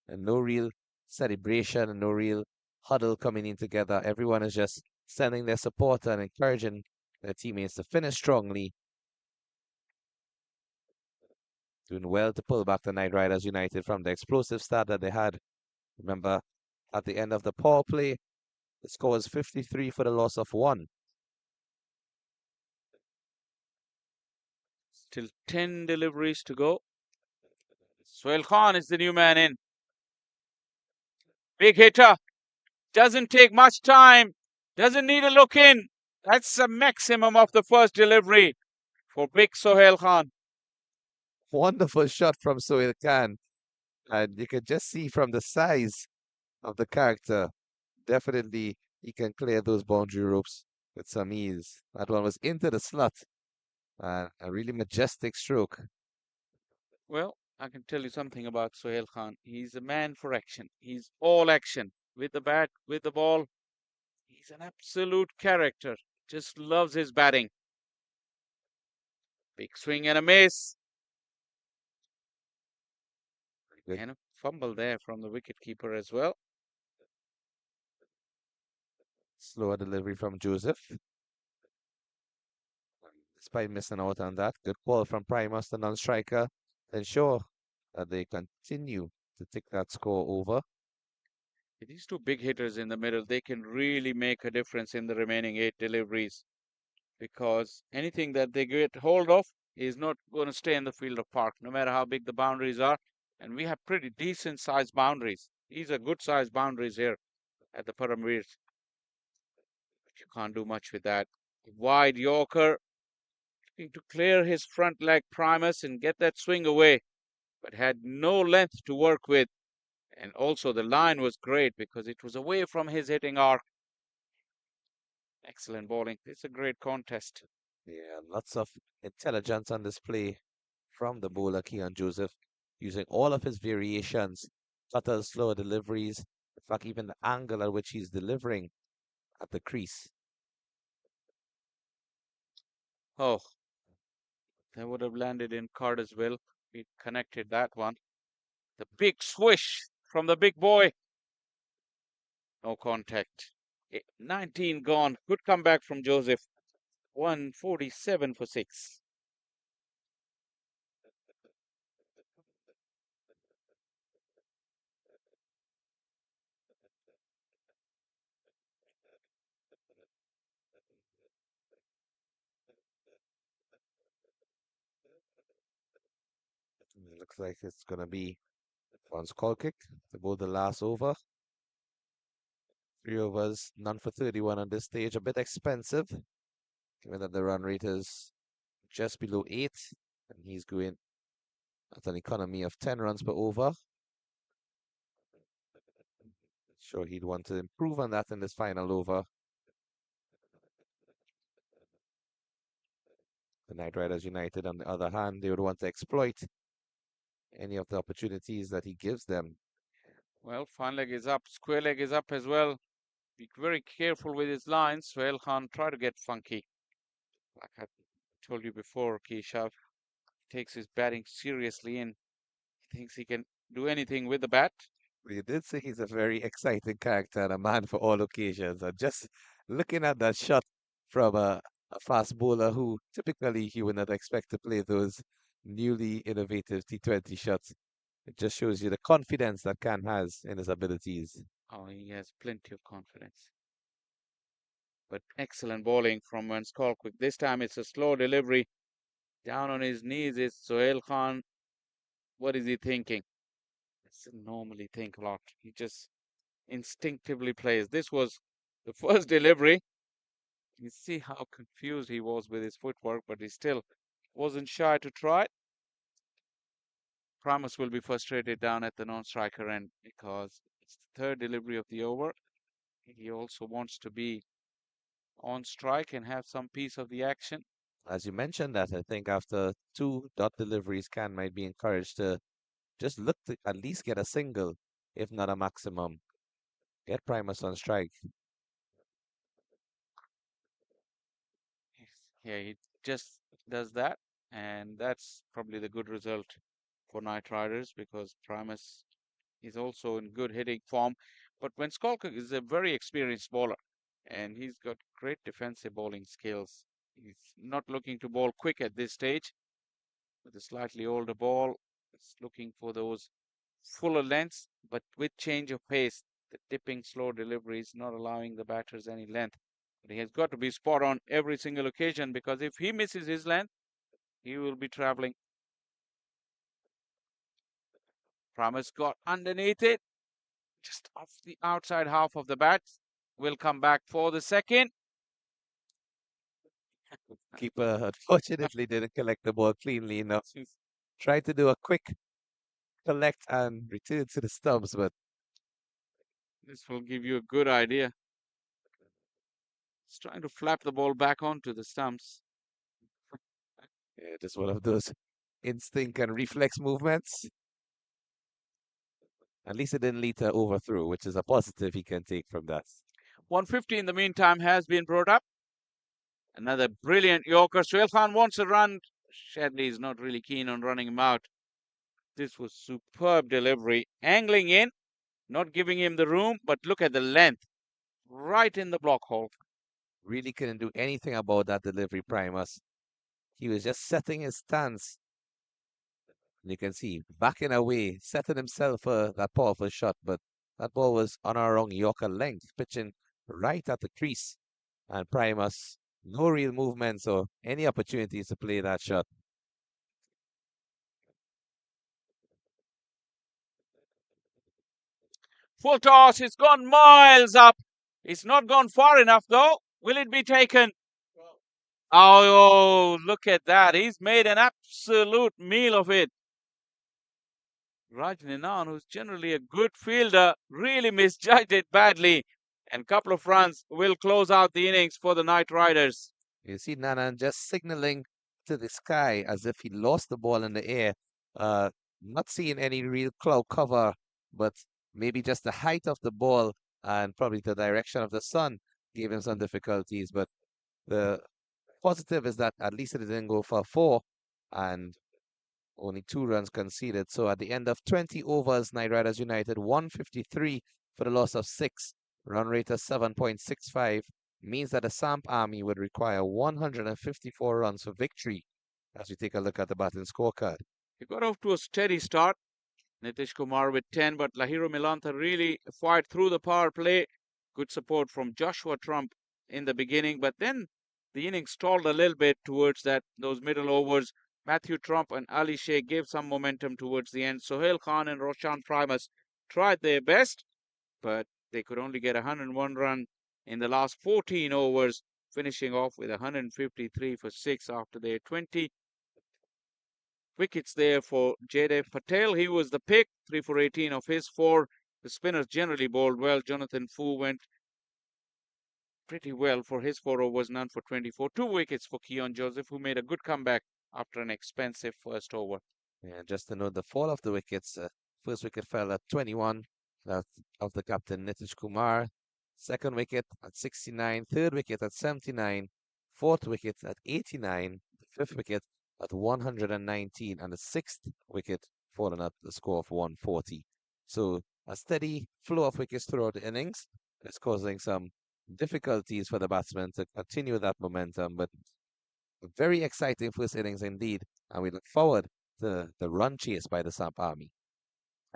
and no real celebration and no real huddle coming in together. Everyone is just sending their support and encouraging their teammates to finish strongly. Doing well to pull back the Knight Riders United from the explosive start that they had. Remember, at the end of the power play, the score was 53 for the loss of 1. Still 10 deliveries to go. Sohail Khan is the new man in. Big hitter. Doesn't take much time. Doesn't need a look in. That's the maximum of the first delivery for big Sohail Khan. Wonderful shot from Sohail Khan. And you can just see from the size of the character, definitely he can clear those boundary ropes with some ease. That one was into the slot. A really majestic stroke. Well, I can tell you something about Sohail Khan. He's a man for action. He's all action. With the bat, with the ball. He's an absolute character. Just loves his batting. Big swing and a miss. And a fumble there from the wicketkeeper as well. Slower delivery from Joseph. Despite missing out on that, good ball from Primus, the non-striker, to ensure that they continue to take that score over. These two big hitters in the middle, they can really make a difference in the remaining 8 deliveries because anything that they get hold of is not going to stay in the field of park, no matter how big the boundaries are. And we have pretty decent sized boundaries. These are good sized boundaries here at the Paramveers. But you can't do much with that. Wide Yorker, looking to clear his front leg Primus and get that swing away, but had no length to work with. And also the line was great because it was away from his hitting arc. Excellent bowling. It's a great contest. Yeah, lots of intelligence on display from the bowler Keon Joseph, using all of his variations, subtle, slower deliveries, in fact, even the angle at which he's delivering at the crease. Oh, that would have landed in card as well. We connected that one. The big swish from the big boy. No contact. 19 gone. Good comeback from Joseph. 147 for 6. It looks like it's going to be one call kick to bowl the last over. 3 overs, none for 31 on this stage. A bit expensive, given that the run rate is just below 8, and he's going at an economy of 10 runs per over. Sure, he'd want to improve on that in this final over. The Knight Riders United, on the other hand, they would want to exploit any of the opportunities that he gives them. Well, fine leg is up, square leg is up as well. Be very careful with his lines. Sohail Khan try to get funky. Like I told you before, Keshav takes his batting seriously and thinks he can do anything with the bat. You did say he's a very exciting character and a man for all occasions. And just looking at that shot from a fast bowler who typically he would not expect to play those newly innovative T20 shots. It just shows you the confidence that Khan has in his abilities. Oh, he has plenty of confidence. But excellent bowling from Van Skalkwyk. This time it's a slow delivery. Down on his knees is Sohail Khan. What is he thinking? He doesn't normally think a lot. He just instinctively plays. This was the first delivery. You see how confused he was with his footwork, but he still wasn't shy to try. Primus will be frustrated down at the non-striker end because it's the third delivery of the over. He also wants to be on strike and have some piece of the action. As you mentioned that, I think after 2 dot deliveries, Khan might be encouraged to just look to at least get a single, if not a maximum. Get Primus on strike. Yeah, he just does that, and that's probably the good result for Knight Riders because Primus is also in good hitting form. But when Skalkwyk is a very experienced bowler, and he's got great defensive bowling skills. He's not looking to bowl quick at this stage. With a slightly older ball, he's looking for those fuller lengths, but with change of pace. The dipping slow delivery is not allowing the batters any length. But he has got to be spot on every single occasion because if he misses his length, he will be traveling. Primus got underneath it, just off the outside half of the bat. Will come back for the second. Keeper unfortunately didn't collect the ball cleanly enough. Tried to do a quick collect and return to the stumps, but this will give you a good idea. He's trying to flap the ball back onto the stumps. yeah, just one of those instinct and reflex movements. At least it didn't lead to overthrow, which is a positive he can take from that. 150 in the meantime has been brought up. Another brilliant Yorker. Sohail Khan wants a run. Shadley is not really keen on running him out. This was superb delivery. Angling in, not giving him the room, but look at the length. Right in the block hole. Really couldn't do anything about that delivery, Primus. He was just setting his stance. And you can see, backing away, setting himself for that powerful shot, but that ball was on our wrong Yorker length, pitching right at the crease. And Primus, no real movements or any opportunities to play that shot. Full toss. It's gone miles up. It's not gone far enough, though. Will it be taken? Oh, look at that. He's made an absolute meal of it. Raj Ninan, who's generally a good fielder, really misjudged it badly. And a couple of runs will close out the innings for the Knight Riders. You see Nanan just signaling to the sky as if he lost the ball in the air. Not seeing any real cloud cover, but maybe just the height of the ball and probably the direction of the sun gave him some difficulties. But the positive is that at least it didn't go for 4 and only 2 runs conceded. So at the end of 20 overs, Knight Riders United 153 for the loss of 6. Run rate of 7.65 means that the Samp Army would require 154 runs for victory as we take a look at the batting scorecard. He got off to a steady start. Nitish Kumar with 10, but Lahiro Milantha really fired through the power play. Good support from Joshua Trump in the beginning, but then the innings stalled a little bit towards those middle overs. Matthew Trump and Ali Sheikh gave some momentum towards the end. Sohail Khan and Roshan Primus tried their best, but they could only get 101 run in the last 14 overs, finishing off with 153 for 6 after their 20 wickets there for Jaidev Patel. He was the pick, 3 for 18 of his 4. The spinners generally bowled well. Jonathan Fu went pretty well for his 4 overs, none for 24. 2 wickets for Keon Joseph, who made a good comeback after an expensive first over. And just to note the fall of the wickets, first wicket fell at 21, that of the captain Nitish Kumar. Second wicket at 69, third wicket at 79, fourth wicket at 89, the fifth wicket at 119, and the sixth wicket fallen at the score of 140. So a steady flow of wickets throughout the innings is causing some difficulties for the batsmen to continue that momentum, but a very exciting first innings indeed, and we look forward to the run chase by the Samp Army.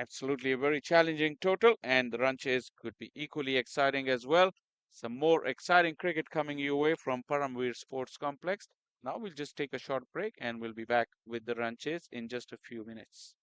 Absolutely a very challenging total, and the run chase could be equally exciting as well. Some more exciting cricket coming your way from Paramveer Sports Complex. Now we'll just take a short break and we'll be back with the run chase in just a few minutes.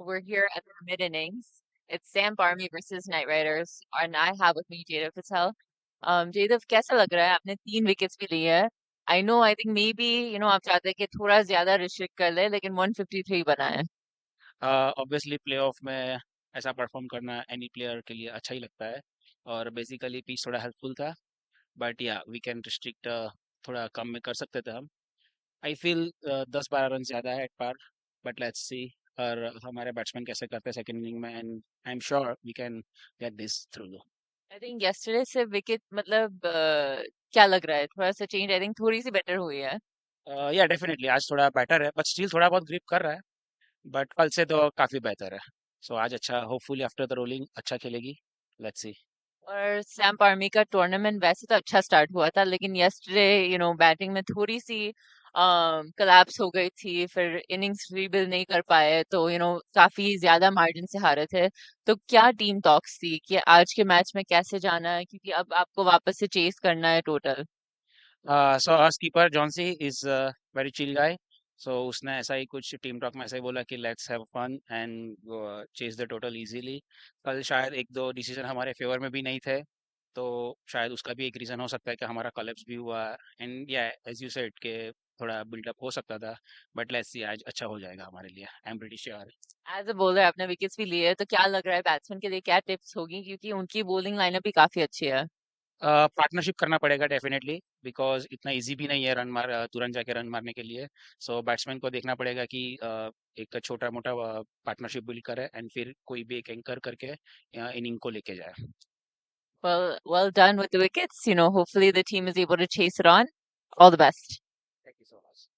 We're here at the mid-innings. It's Samp Army versus Knight Riders, and I have with me Jadav Patel. Jadav, कैसा लग रहा है? आपने 3 wickets भी लिए हैं. I think maybe, आप चाहते हैं कि थोड़ा ज्यादा रिस्ट्रिक्ट कर ले, लेकिन 153 बना है. ऑब्वियसली प्लेऑफ में ऐसा परफॉर्म करना एनी प्लेयर के लिए अच्छा ही लगता है और बेसिकली पिच थोड़ा हेल्पफुल था बट या वी कैन रिस्ट्रिक्ट थोड़ा कम में कर सकते थे हम. आई फील 10-12 रन ज़्यादा है at par but let's see और हमारे बैट्समैन कैसे करते हैं सेकंड इनिंग में and I am sure we can get this through. I think yesterday से विकेट मतलब क्या लग रहा है? थोड़ा सा चेंज आई थिंक थोड़ी सी बेटर हुई है. या डेफिनेटली आज थोड़ा बेटर है बट स्टिल थोड़ा बहुत ग्रिप कर रहा है बट कल से तो काफ़ी बेहतर है. सो आज अच्छा होपफुली आफ्टर द रोलिंग अच्छा खेलेगी. Let's see. और सैम्प आर्मी का टूर्नामेंट वैसे तो अच्छा स्टार्ट हुआ था, लेकिन यस्टरडे बैटिंग में थोड़ी सी कोलैप्स हो गई थी, फिर इनिंग्स रीबिल्ड नहीं कर पाए, तो काफी ज्यादा मार्जिन से हारे थे. तो क्या टीम टॉक्स थी कि आज के मैच में कैसे जाना है, क्योंकि अब आपको वापस से चेस करना है total. So our keeper Jonesy is very chill guy. So उसने ऐसा ही कुछ टीम टॉक में ऐसा ही बोला कि let's have fun and chase the total easily. कल शायद एक दो डिसीजन हमारे फेवर में भी नहीं थे तो शायद उसका भी एक रीजन हो सकता है कि हमारा कोलैप्स भी हुआ. एंड या एज यू सेड के थोड़ा बिल्डअप हो सकता था बट लेट्स सी आज अच्छा हो जाएगा हमारे लिए. I am pretty sure. As a bowler आपने विकेट्स भी लिए, तो क्या लग रहा है बैट्समैन के लिए क्या टिप्स होगी, क्योंकि उनकी बॉलिंग लाइनअप भी काफी अच्छी है. पार्टनरशिप करना पड़ेगा डेफिनेटली बिकॉज इतना इजी भी नहीं है तुरंत जाके रन मारने के लिए. सो बैट्समैन को देखना पड़ेगा कि एक छोटा मोटा पार्टनरशिप बिल्ड करे एंड फिर कोई भी एक एंकर करके इनिंग को लेके जाए. Well done with the wickets. Hopefully the team is able to chase it on. All the best. Thank you so much.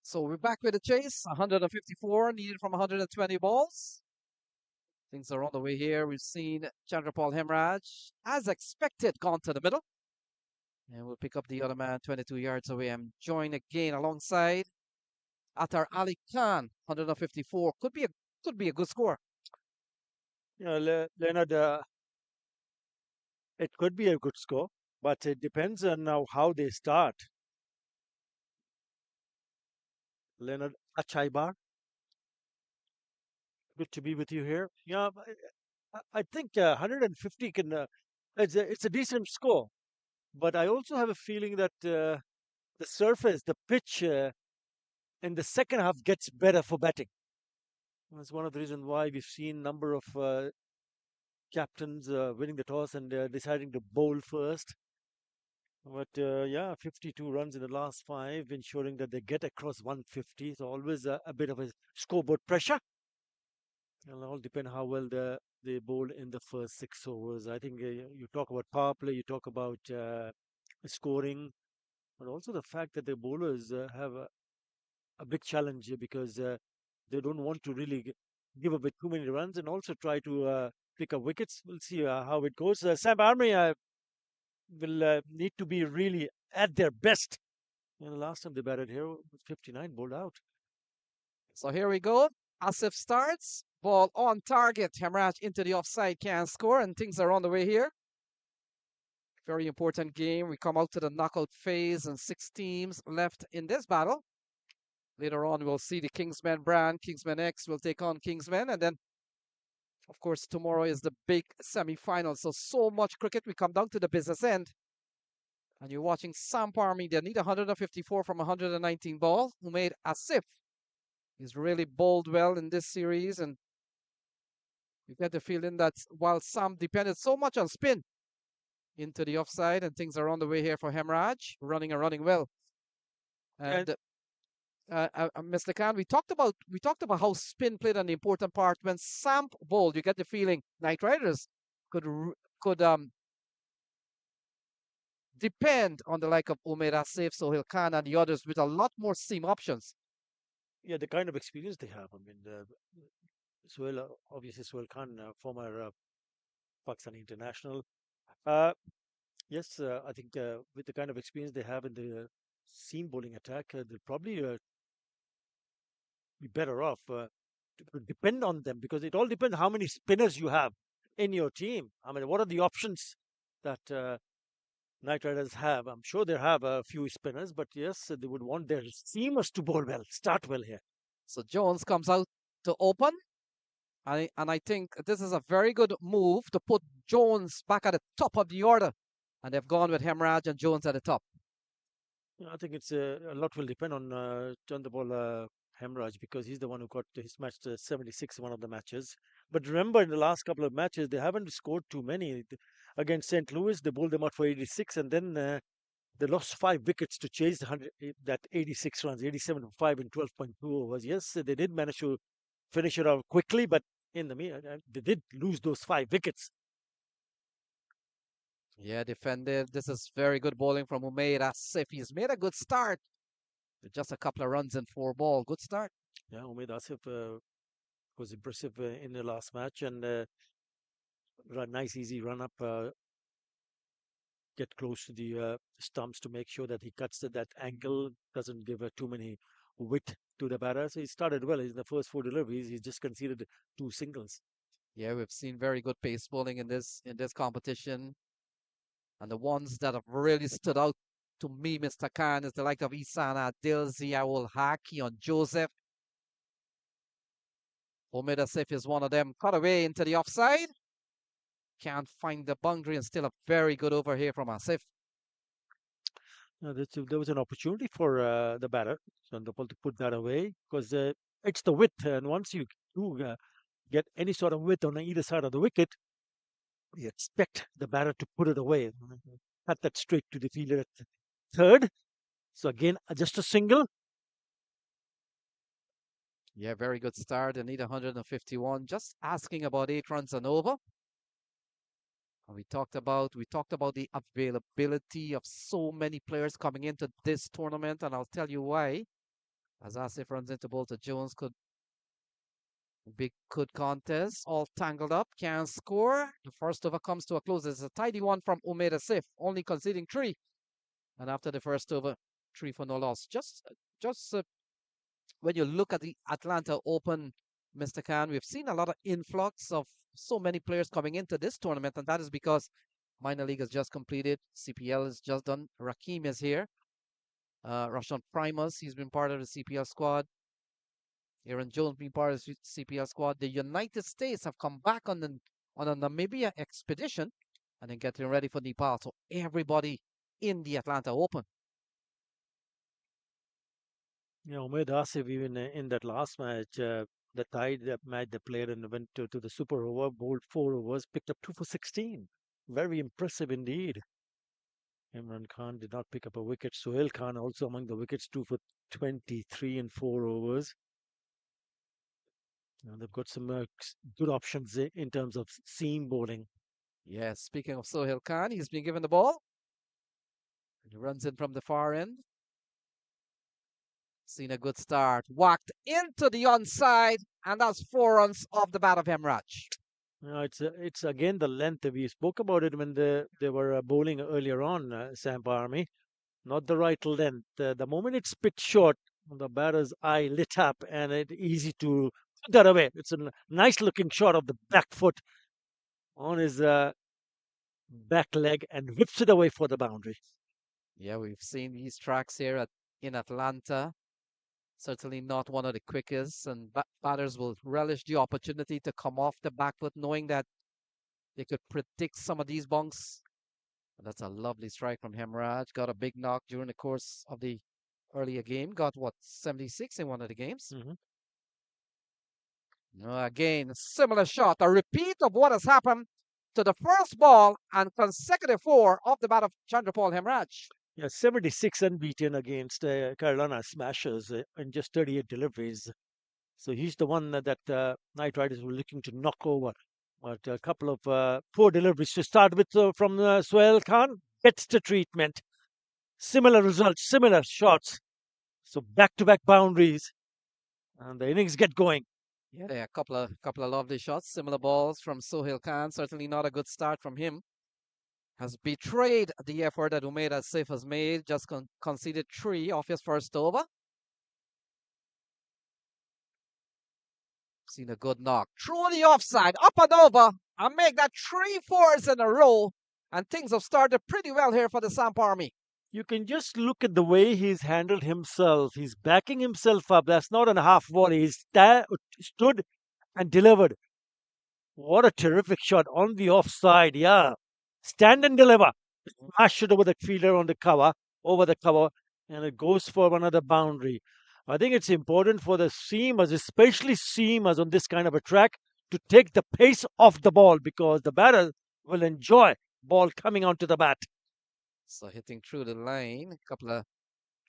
So we're back with the chase. 154 needed from 120 balls. Things are on the way here. We've seen Chandrapal Hemraj, as expected, gone to the middle. And we'll pick up the other man 22 yards away. I'm joined again alongside Atar Ali Khan, 154. Could be a good score. Leonard, it could be a good score, but it depends on now how they start. Leonard Achaibar, good to be with you here. Yeah, I think 150 can. It's a decent score, but I also have a feeling that the surface, the pitch in the second half gets better for batting. That's one of the reasons why we've seen number of captains winning the toss and deciding to bowl first. But yeah, 52 runs in the last five, ensuring that they get across 150. So always a bit of a scoreboard pressure. It'll all depend how well they bowl in the first 6 overs. I think you talk about power play, you talk about scoring, but also the fact that the bowlers have a big challenge here because they don't want to really give a bit too many runs and also try to pick up wickets. We'll see how it goes. Samp Army will need to be really at their best. The last time they batted here, 59 bowled out. So here we go. Asif starts. Ball on target. Hemraj into the offside, can score, and things are on the way here. Very important game. We come out to the knockout phase, and 6 teams left in this battle. Later on, we'll see the Kingsmen brand. Kingsmen X will take on Kingsmen, and then, of course, tomorrow is the big semi-final. So much cricket. We come down to the business end. And you're watching Samp Army. They need 154 from 119 balls. Who made Asif? He's really bowled well in this series, and you get the feeling that while Samp depended so much on spin into the offside, and things are on the way here for Hemraj, running well. And Mr. Khan, we talked about how spin played an important part when Samp bowled. You get the feeling Knight Riders could depend on the like of Umair Asif, Sohail Khan, and the others with a lot more seam options. Yeah, the kind of experience they have. I mean, obviously Sohail Khan, former Pakistani international. Yes, I think with the kind of experience they have in the seam bowling attack, they'll probably be better off to depend on them because it all depends how many spinners you have in your team. I mean, what are the options that Knight Riders have? I'm sure they have a few spinners, but yes, they would want their seamers to bowl well, start well here. So Jones comes out to open. And I think this is a very good move to put Jones back at the top of the order. And they've gone with Hemraj and Jones at the top. I think it's a lot will depend on Chandrapal Hemraj because he's the one who got his match 76 one of the matches. But remember, in the last couple of matches, they haven't scored too many. Against St. Louis, they bowled them out for 86, and then they lost 5 wickets to chase that 86 runs, 87 for 5 in 12.2 overs. Yes, they did manage to finish it out quickly, but in the they did lose those 5 wickets. Yeah, defended. This is very good bowling from Umair Asif. He's made a good start. Just a couple of runs and 4 ball. Good start. Yeah, Umair Asif was impressive in the last match and nice easy run up, get close to the stumps to make sure that he cuts that angle, doesn't give too many width to the batter. So he started well. In the first 4 deliveries, he just conceded 2 singles. Yeah, we've seen very good pace bowling in this competition. And the ones that have really stood out to me, Mr. Khan, is the like of Isan Adil, Ziaul Haki on Joseph. Umair Asif is one of them. Cut away into the offside. Can't find the boundary and still a very good over here from Asif. There was an opportunity for the batter, Chandrapal, to put that away because it's the width. And once you do get any sort of width on either side of the wicket, you expect the batter to put it away. Cut that straight to the fielder at third. So again, just a single. Yeah, very good start. They need 151. Just asking about 8 runs and over. And we talked about the availability of so many players coming into this tournament, and I'll tell you why. As Asif runs into ball to Jones, could contest, all tangled up, can score. The first over comes to a close. It's a tidy one from Umaid Asif, only conceding 3. And after the first over, 3 for no loss. Just when you look at the Atlanta Open, Mr. Khan, we've seen a lot of influx of so many players coming into this tournament, and that is because minor league has just completed, CPL is just done, Rakim is here, Roshan Primus, he's been part of the CPL squad, Aaron Jones being part of the CPL squad. The United States have come back on a Namibia expedition and then getting ready for Nepal. So everybody in the Atlanta Open. Umaid Asif, even in that last match, the tied match they played and went to the super over, bowled 4 overs, picked up 2 for 16. Very impressive indeed. Imran Khan did not pick up a wicket. Sohail Khan also among the wickets, 2 for 23 in 4 overs. And they've got some good options in terms of seam bowling. Yes, speaking of Sohail Khan, he's been given the ball. He runs in from the far end. Seen a good start. Whacked into the onside, and that's 4 runs off the bat of Hemraj. It's again the length. We spoke about it when they were bowling earlier on, Samp Army. Not the right length. The moment it's pitched short, the batter's eye lit up, and it's easy to put that away. It's a nice looking shot of the back foot on his back leg and whips it away for the boundary. Yeah, we've seen these tracks here in Atlanta. Certainly not one of the quickest, and batters will relish the opportunity to come off the back foot, knowing that they could predict some of these bunks. And that's a lovely strike from Hemraj. Got a big knock during the course of the earlier game. Got what, 76 in one of the games? Again, similar shot. A repeat of what has happened to the first ball and consecutive 4 off the bat of Chandrapal Hemraj. Yeah, 76 unbeaten against Carolina Smashers in just 38 deliveries. So he's the one that Knight Riders were looking to knock over. But a couple of poor deliveries to start with from Sohail Khan. Gets the treatment. Similar results, similar shots. So back-to-back boundaries. And the innings get going. Yeah, a couple of lovely shots. Similar balls from Sohail Khan. Certainly not a good start from him. Has betrayed the effort that Umaid Asif has made. Just conceded 3 off his first over. Seen a good knock. Through the offside, up and over, and make that 3 fours in a row. And things have started pretty well here for the Samp Army. You can just look at the way he's handled himself. He's backing himself up. That's not a half volley. He stood and delivered. What a terrific shot on the offside. Yeah. Stand and deliver. Smash it over the fielder on the cover, over the cover, and it goes for another boundary. I think it's important for the seamers, especially seamers on this kind of a track, to take the pace off the ball because the batter will enjoy ball coming onto the bat. So hitting through the line, a couple of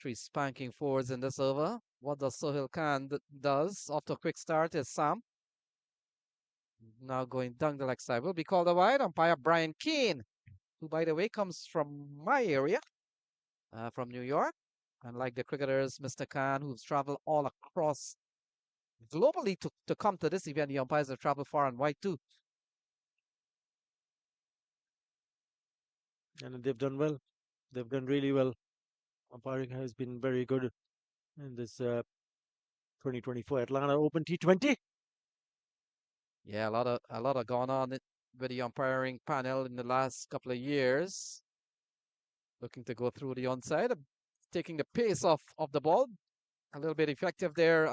3 spanking fours in this over. What does Sohail Khan does after a quick start is Samp. Now going down the leg side. Will be called a wide. Umpire Brian Keane, who, by the way, comes from my area, from New York. And like the cricketers, Mr. Khan, who's traveled all across globally to come to this event, the umpires have traveled far and wide too. And they've done well. They've done really well. Umpiring has been very good in this 2024 Atlanta Open T20. Yeah, a lot of gone on with the umpiring panel in the last couple of years. Looking to go through the onside, taking the pace off of the ball. A little bit effective there,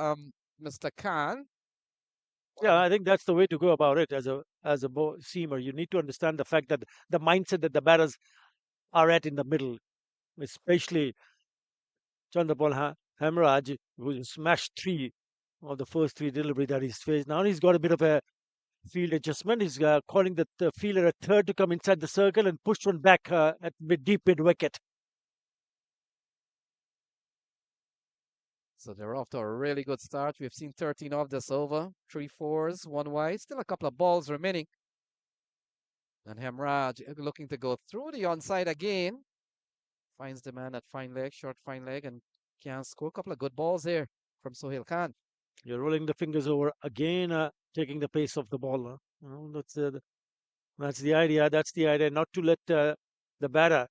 Mr. Khan. Yeah, I think that's the way to go about it as a seamer. You need to understand the fact that the mindset that the batters are at in the middle, especially Chandrapal Hemraj, who smashed 3 of the first 3 delivery that he's faced. Now he's got a bit of a field adjustment. He's calling the fielder a third to come inside the circle and push one back at deep mid wicket. So they're off to a really good start. We've seen 13 of this over, 3 fours, 1 wide, still a couple of balls remaining. And Hemraj looking to go through the onside again. Finds the man at fine leg, short fine leg, and can score a couple of good balls here. from Sohail Khan. You're rolling the fingers over again, taking the pace of the ball. That's the idea. That's the idea. Not to let the batter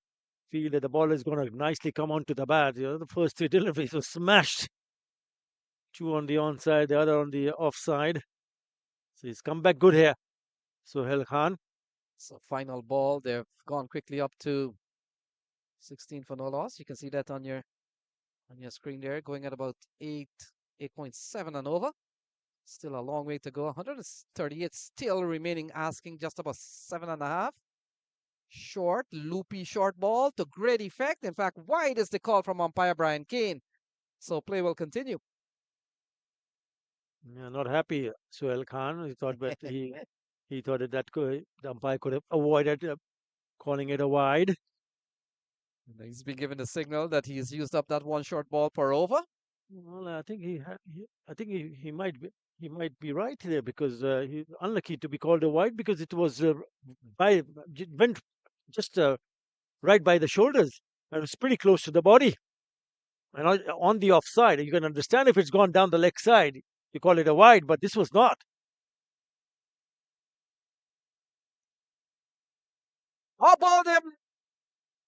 feel that the ball is going to nicely come onto the bat. The first three deliveries were smashed. Two on the onside, the other on the offside. So he's come back good here. Sohail Khan. So final ball, they've gone quickly up to 16 for no loss. You can see that on your screen there, going at about 8.7 and over. Still a long way to go. 138 still remaining, asking just about 7.5. Short, loopy short ball to great effect. In fact, wide is the call from umpire Brian Kane. So play will continue. Yeah, not happy, Sohail Khan. He thought that he thought that the umpire could have avoided calling it a wide. He's been given the signal that he's used up that one short ball per over. Well, I think he might be right there because he's unlucky to be called a wide because it was went just right by the shoulders and it was pretty close to the body and on the offside. You can understand if it's gone down the leg side, you call it a wide, but this was not. How about him?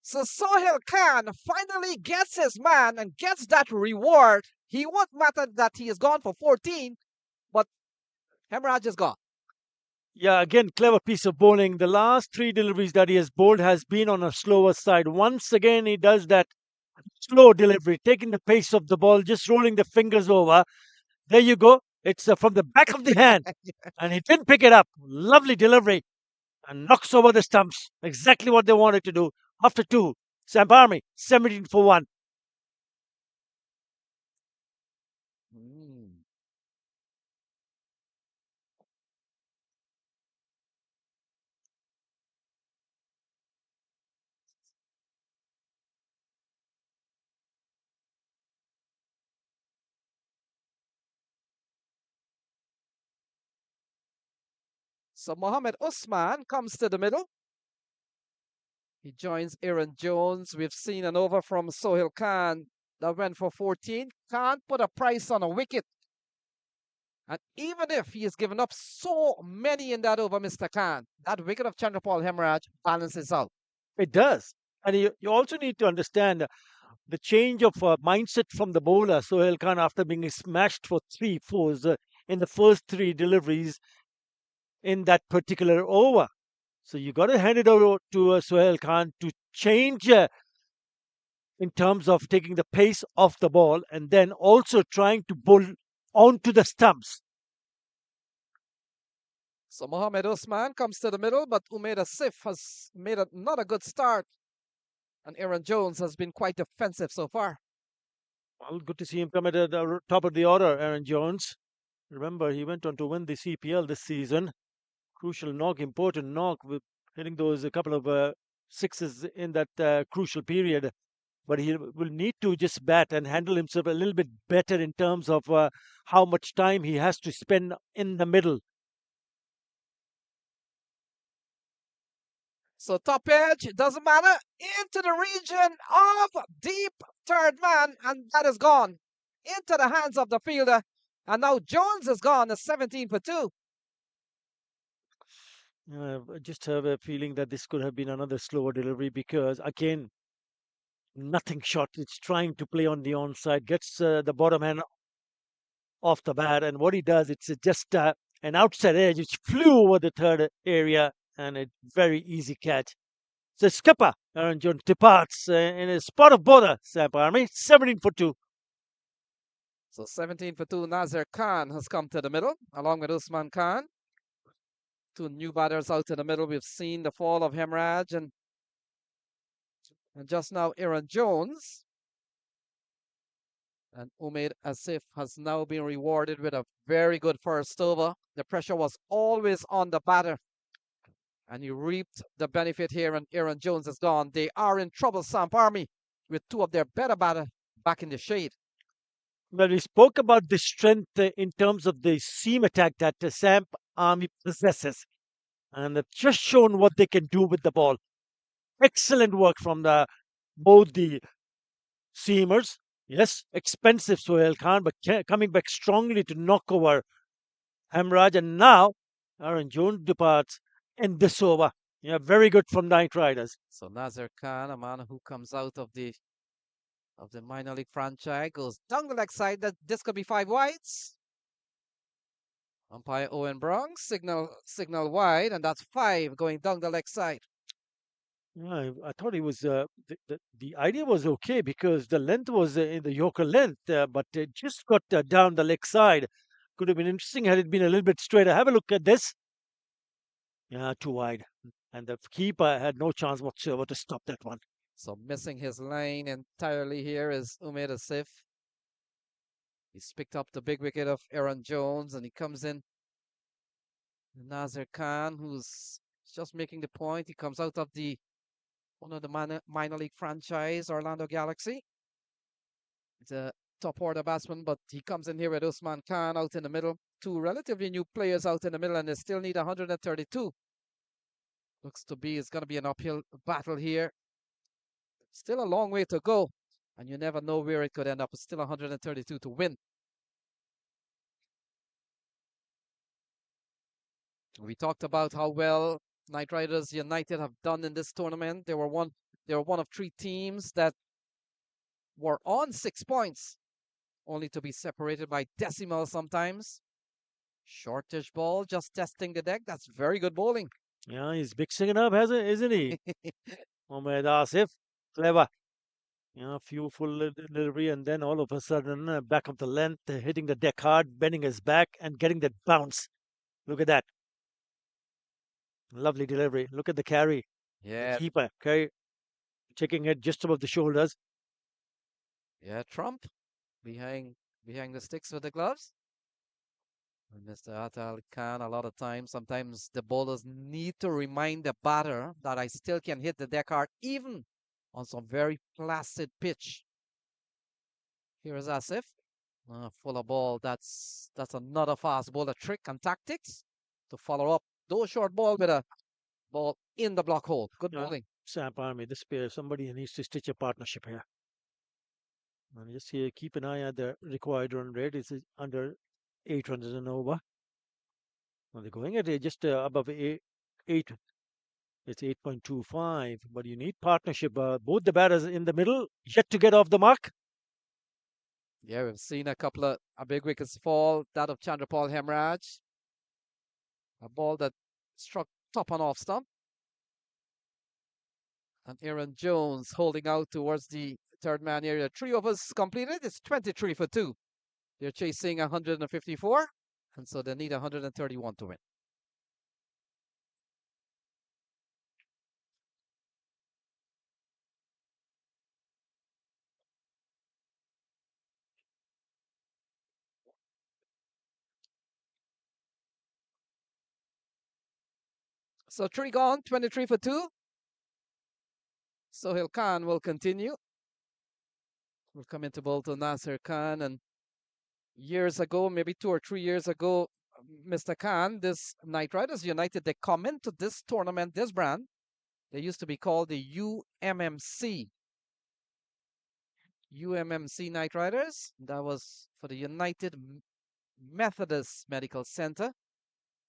So Sohail Khan finally gets his man and gets that reward. He won't matter that he is gone for 14, but Hemraj is gone. Yeah, again, clever piece of bowling. The last three deliveries that he has bowled has been on a slower side. Once again, he does that slow delivery, taking the pace of the ball, just rolling the fingers over. There you go. It's from the back of the hand, and he didn't pick it up. Lovely delivery, and knocks over the stumps. Exactly what they wanted to do. After two, Samp Army 17 for 1. So Mohammed Usman comes to the middle. He joins Aaron Jones. We've seen an over from Sohail Khan that went for 14. Can't put a price on a wicket. And even if he has given up so many in that over, Mr. Khan, that wicket of Chandrapal Hemraj balances out. It does. And you also need to understand the change of mindset from the bowler, Sohail Khan, after being smashed for 3 fours in the first three deliveries in that particular over. So you got to hand it over to Sohail Khan to change in terms of taking the pace off the ball and then also trying to bowl onto the stumps. So Mohammed Usman comes to the middle, but Umaid Asif has made not a good start. And Aaron Jones has been quite defensive so far. Well, good to see him come at the top of the order, Aaron Jones. Remember, he went on to win the CPL this season. Crucial knock, important knock, with hitting those a couple of sixes in that crucial period. But he will need to just bat and handle himself a little bit better in terms of how much time he has to spend in the middle. So top edge, doesn't matter, into the region of deep third man, and that is gone into the hands of the fielder. And now Jones is gone, a 17 for 2. I just have a feeling that this could have been another slower delivery because, again, nothing short. It's trying to play on the onside, gets the bottom hand off the bat, and what he does, it's just an outside edge which flew over the third area, and a very easy catch. So skipper Aaron Jones departs in a spot of bother. Samp Army 17 for 2. So 17 for 2, Nazir Khan has come to the middle, along with Usman Khan. Two new batters out in the middle. We've seen the fall of Hemraj and just now Aaron Jones. And Umaid Asif has now been rewarded with a very good first over. The pressure was always on the batter. And he reaped the benefit here, and Aaron Jones is gone. They are in trouble, Samp Army, with two of their better batters back in the shade. Well, we spoke about the strength in terms of the seam attack that the Samp Army possesses. And they've just shown what they can do with the ball. Excellent work from both the seamers Yes, expensive Sohail Khan, but coming back strongly to knock over Hamraj. And now Aaron Jones departs in this over. Yeah, very good from Knight Riders. So Nazir Khan, a man who comes out of the minor league franchise, goes down the leg side. That this could be 5 wides. Umpire Owen Brown signal wide, and that's 5 going down the leg side. Yeah, I thought it was the idea was okay because the length was in the Yorker length, but it just got down the leg side. Could have been interesting had it been a little bit straighter. Have a look at this. Yeah, too wide, and the keeper had no chance whatsoever to stop that one. So missing his line entirely here is Umaid Asif. He's picked up the big wicket of Aaron Jones, and he comes in. Nazir Khan, who's just making the point. He comes out of one of the minor league franchise, Orlando Galaxy. He's a top order batsman, but he comes in here with Usman Khan out in the middle. 2 relatively new players out in the middle, and they still need 132. Looks to be it's going to be an uphill battle here. Still a long way to go, and you never know where it could end up. It's still 132 to win. We talked about how well Knight Riders United have done in this tournament. They were one of 3 teams that were on 6 points, only to be separated by decimals sometimes. Shortish ball, just testing the deck. That's very good bowling. Yeah, he's mixing it up, isn't he? Mohammad Asif, clever. Yeah, few full delivery, and then all of a sudden, back of the length, hitting the deck hard, bending his back, and getting that bounce. Look at that. Lovely delivery. Look at the carry. Yeah, The keeper, carry, checking it just above the shoulders. yeah, Trump behind the sticks with the gloves. And Mr. Atal Khan, a lot of times, sometimes the bowlers need to remind the batter that I still can hit the deck hard, even on some very placid pitch. Here is Asif. Full of ball. That's another fast bowler trick and tactics to follow up those short ball with a ball in the block hole. Good bowling. Samp Army, this pair, somebody needs to stitch a partnership here. And just here, keep an eye on the required run rate. It's under 8 runs and over. Well, they're going at just above 8. It's 8.25, but you need partnership. Both the batters in the middle yet to get off the mark. Yeah, we've seen a couple of big wickets fall. That of Chandrapal Hemraj. A ball that struck top and off stump. And Aaron Jones holding out towards the third man area. 3 overs completed. It's 23 for 2. They're chasing 154, and so they need 131 to win. So 3 gone, 23 for 2. Sohail Khan will continue. We'll come into bowl to Nasir Khan, and years ago, maybe 2 or 3 years ago, Mr. Khan, this Knight Riders United, they come into this tournament, this brand. They used to be called the UMMC. UMMC Knight Riders. That was for the United Methodist Medical Center,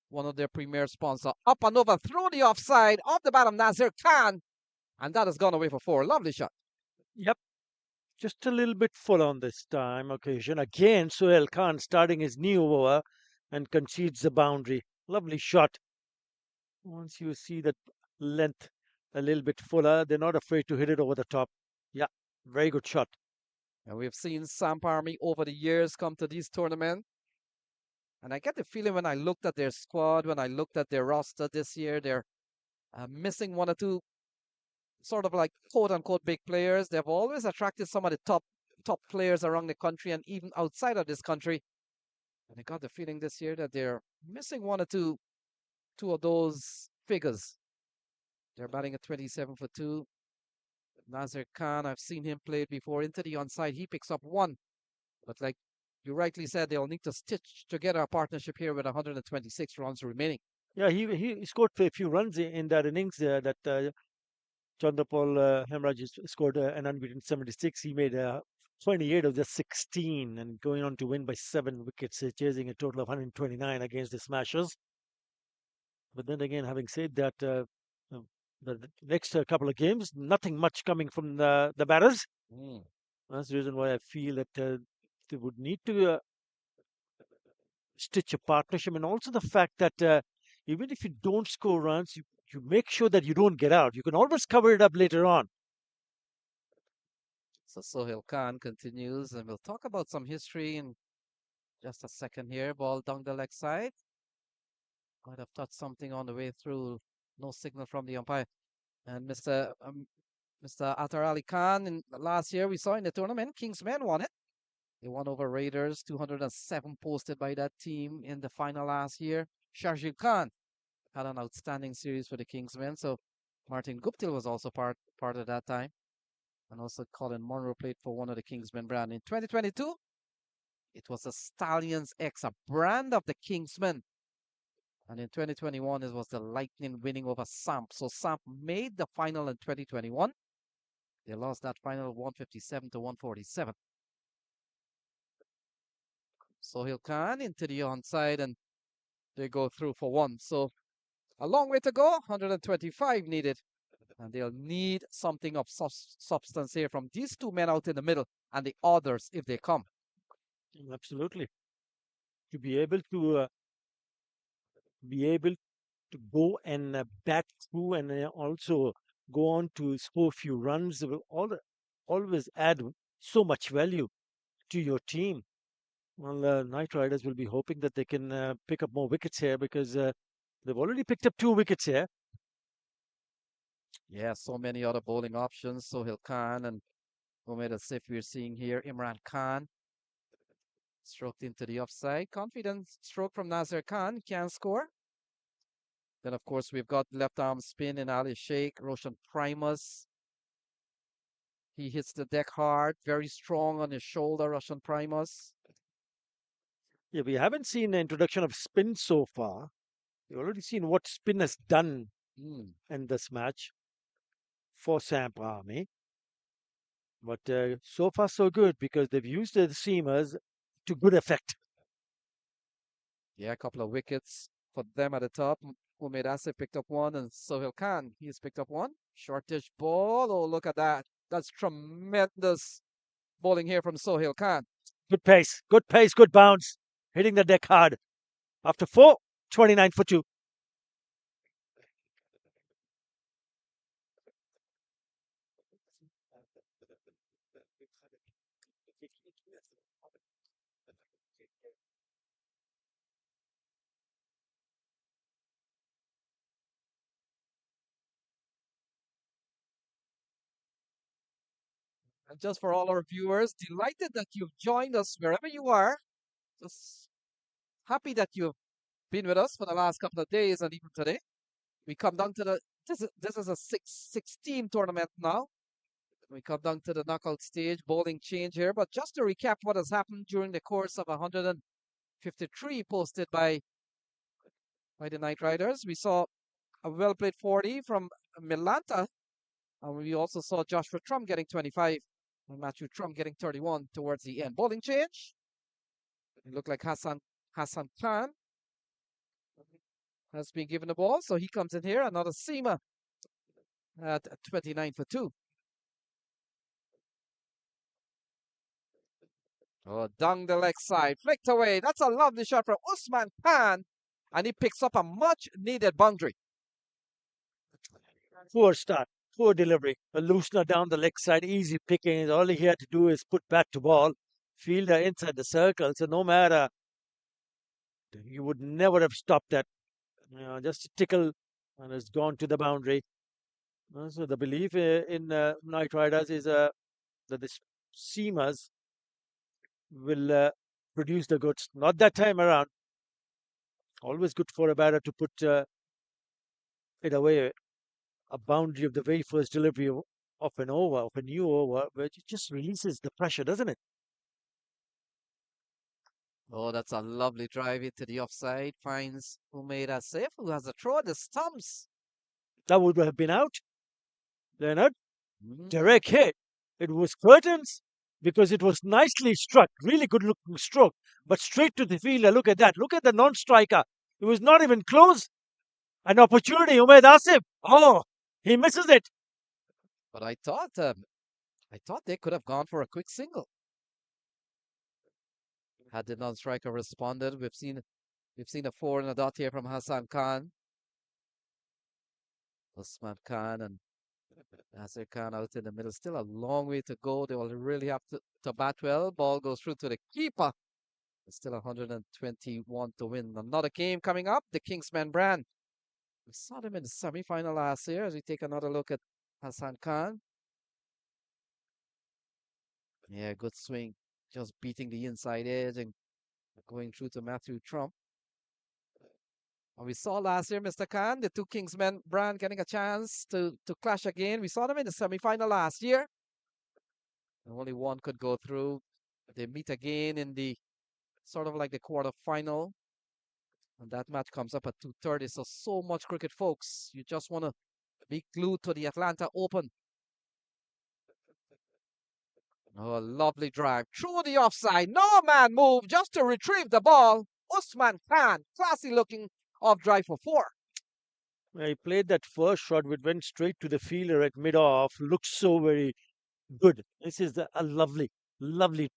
one of their premier sponsors. Up and over through the offside off the bat of Nasir Khan, and that has gone away for 4. Lovely shot. Yep. Just a little bit full on this time occasion. Again, Sohail Khan starting his new over and concedes the boundary. Lovely shot. Once you see that length a little bit fuller, they're not afraid to hit it over the top. Yeah, very good shot. And we've seen Samp Army over the years come to these tournaments. And I get the feeling when I looked at their squad, when I looked at their roster this year, they're missing 1 or 2 sort of like quote-unquote big players. They've always attracted some of the top players around the country and even outside of this country. And I got the feeling this year that they're missing 1 or 2 of those figures. They're batting at 27 for 2. Nazir Khan, I've seen him play before into the onside. He picks up 1. But like you rightly said, they'll need to stitch together a partnership here with 126 runs remaining. Yeah, he scored a few runs in that innings that Chandrapal Hemraj scored an unbeaten 76. He made 28 of just 16 and going on to win by 7 wickets, chasing a total of 129 against the Smashers. But then again, having said that, uh, the next couple of games, nothing much coming from the batters. That's the reason why I feel that they would need to stitch a partnership, and also the fact that even if you don't score runs, you make sure that you don't get out. You can always cover it up later on. So Sohail Khan continues, and we'll talk about some history in just a second here. Ball down the leg side. Might have touched something on the way through. No signal from the umpire. And Mr. Atar Ali Khan, last year we saw in the tournament, Kingsmen won it. They won over Raiders, 207 posted by that team in the final last year. Sharjil Khan had an outstanding series for the Kingsmen. So Martin Guptill was also part of that time. And also Colin Monroe played for one of the Kingsmen brand. In 2022, it was the Stallions X, a brand of the Kingsmen. And in 2021, it was the Lightning winning over Samp. So Samp made the final in 2021. They lost that final 157 to 147. Sohail Khan into the onside, and they go through for one. So a long way to go, 125 needed. And they'll need something of substance here from these two men out in the middle and the others if they come. Absolutely. To be able to go and bat through and also go on to score a few runs will always add so much value to your team. Well, Knight Riders will be hoping that they can pick up more wickets here because they've already picked up 2 wickets here. Yeah, so many other bowling options. Sohail Khan and Umaid Asif we're seeing here. Imran Khan stroked into the offside. Confident stroke from Nazir Khan. Can score. Then, of course, we've got left arm spin in Ali Sheikh. Roshan Primus. He hits the deck hard. Very strong on his shoulder, Roshan Primus. Yeah, we haven't seen the introduction of spin so far. We've already seen what spin has done in this match for Samp Army. But so far, so good because they've used the seamers to good effect. Yeah, a couple of wickets for them at the top. Umaid Asif picked up one, and Sohail Khan, he's picked up one. Shortish ball. Oh, look at that. That's tremendous bowling here from Sohail Khan. Good pace, good bounce. Hitting the deck hard. After 4, 29 for 2. And just for all our viewers, delighted that you've joined us wherever you are. Just happy that you've been with us for the last couple of days and even today. We come down to this is a 16 tournament now. We come down to the knockout stage, bowling change here. But just to recap what has happened during the course of 153 posted by the Knight Riders, we saw a well played 40 from Milanta, and we also saw Joshua Trump getting 25 and Matthew Trump getting 31 towards the end. Bowling change. It looked like Hassan Khan has been given the ball, so he comes in here. Another seamer at 29 for 2. Oh, down the leg side, flicked away. That's a lovely shot from Usman Khan, and he picks up a much-needed boundary. Poor start, poor delivery. A loosener down the leg side, easy picking. All he had to do is put bat to ball, fielder inside the circle. So no matter, you would never have stopped that. Just a tickle, and it's gone to the boundary. So the belief in Knight Riders is that the seamers will produce the goods. Not that time around. Always good for a batter to put it away. A boundary of the very first delivery of an over, of a new over, which just releases the pressure, doesn't it? Oh, that's a lovely drive into the offside. Finds Umaid Asif, who has a throw at the stumps. That would have been out. Leonard, direct hit. It was curtains. because it was nicely struck, really good looking stroke, but straight to the fielder. Look at that. Look at the non striker. It was not even close. An opportunity, Umaid Asif. Oh, he misses it. But I thought they could have gone for a quick single. Had the non-striker responded, we've seen a four and a dot here from Hassan Khan. Usman Khan and Nasir Khan out in the middle. Still a long way to go. They will really have to bat well. Ball goes through to the keeper. It's still 121 to win. Another game coming up. The Kingsman brand. We saw them in the semi-final last year. As we take another look at Hassan Khan. Yeah, good swing. Just beating the inside edge and going through to Matthew Trump. And we saw last year, Mr. Khan, the two Kingsmen brand getting a chance to clash again. We saw them in the semi-final last year. And only one could go through. They meet again in the sort of like the quarter-final. And that match comes up at 2:30. So much cricket, folks. You just want to be glued to the Atlanta Open. Oh, a lovely drive. Through the offside. No man move just to retrieve the ball. Usman Khan, classy looking off drive for four. He played that first shot, which went straight to the fielder at mid-off. Looks so very good. This is a lovely, lovely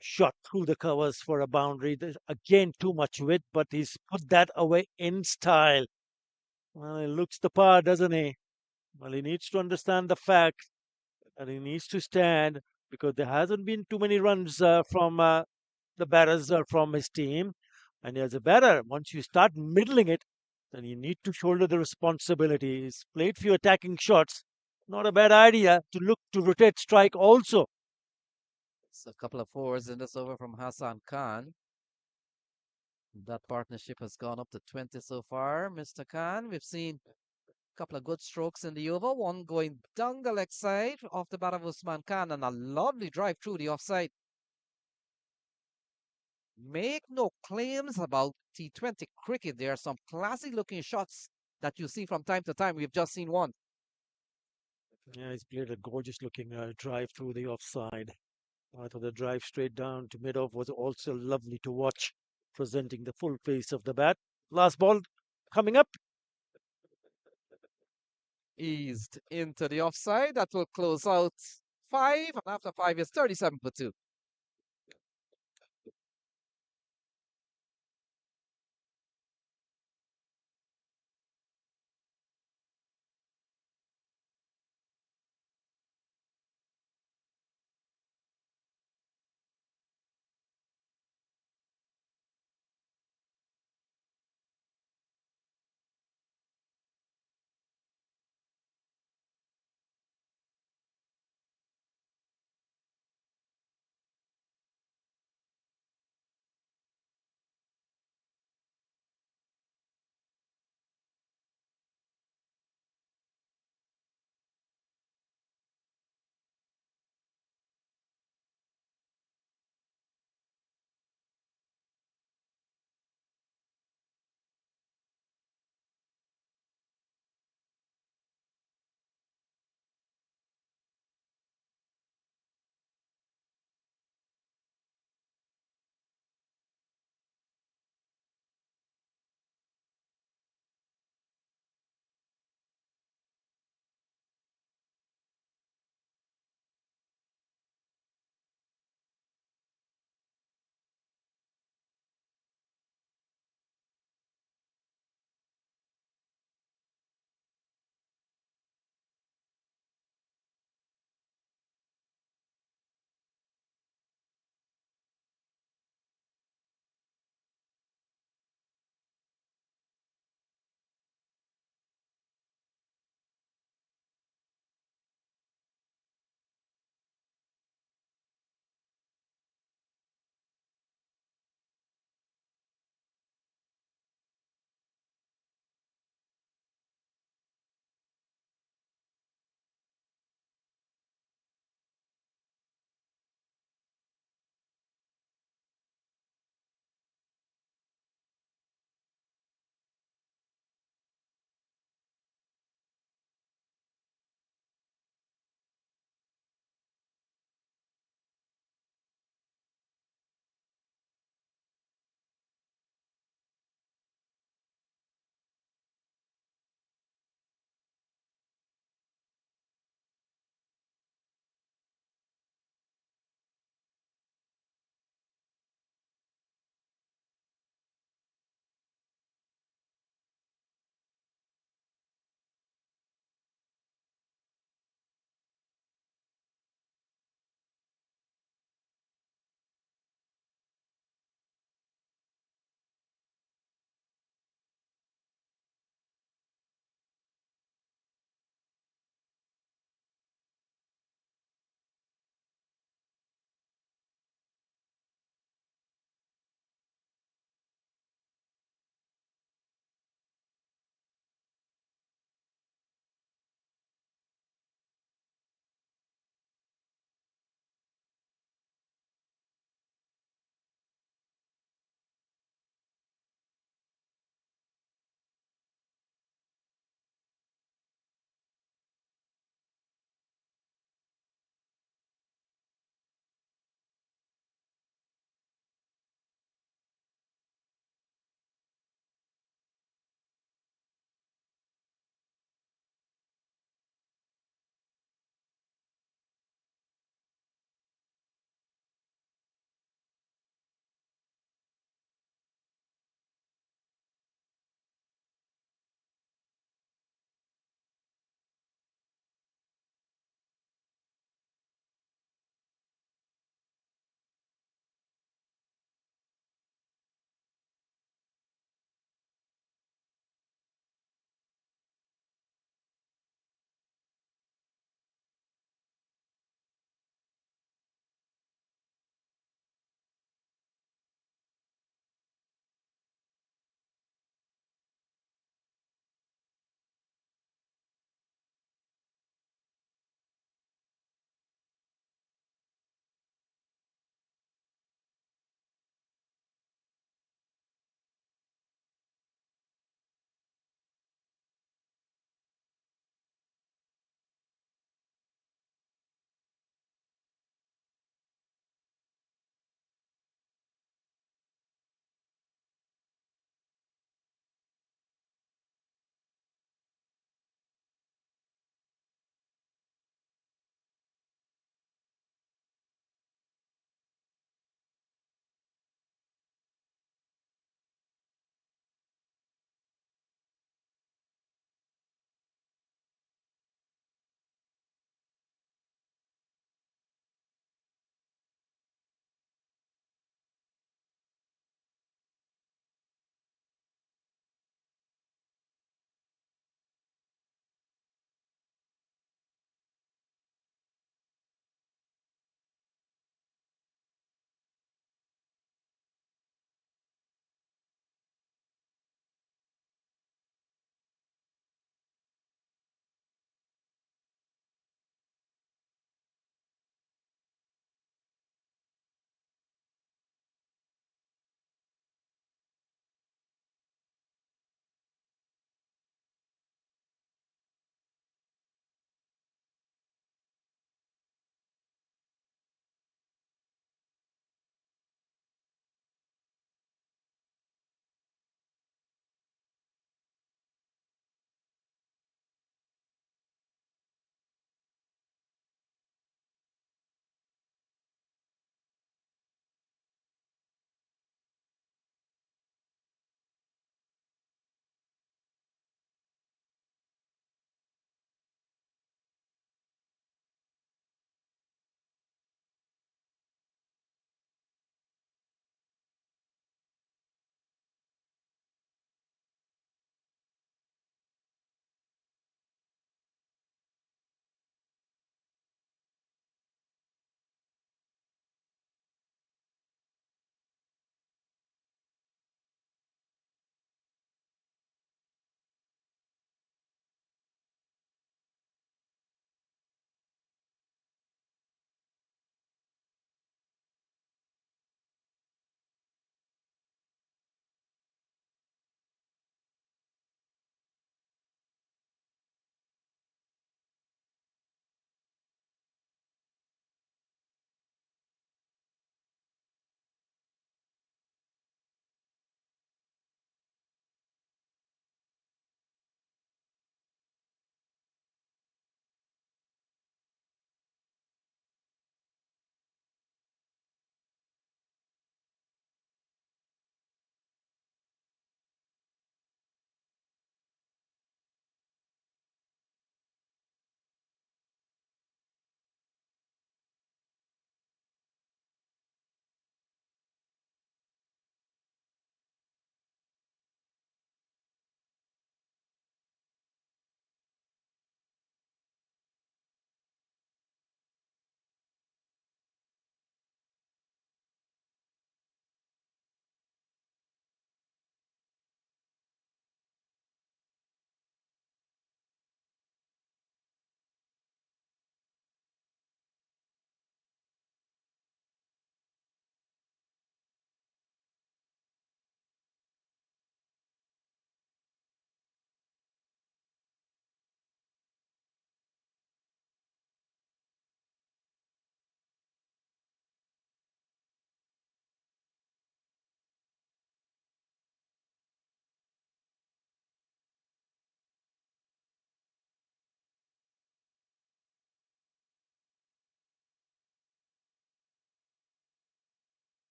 shot through the covers for a boundary. There's again too much width, but he's put that away in style. Well, he looks the part, doesn't he? Well, he needs to understand the fact that he needs to stand because there hasn't been too many runs from the batters from his team. And as a batter, once you start middling it, then you need to shoulder the responsibility. He's played few attacking shots. Not a bad idea to look to rotate strike also. It's a couple of fours in this over from Hassan Khan. That partnership has gone up to 20 so far, Mr. Khan. We've seen a couple of good strokes in the over. One going down the leg side off the bat of Usman Khan and a lovely drive through the offside. Make no claims about T20 cricket. There are some classy looking shots that you see from time to time. We've just seen one. Yeah, he's played a gorgeous looking drive through the offside. I thought the drive straight down to mid-off was also lovely to watch, presenting the full face of the bat. Last ball coming up. Eased into the offside. That will close out five. And after five is 37 for two.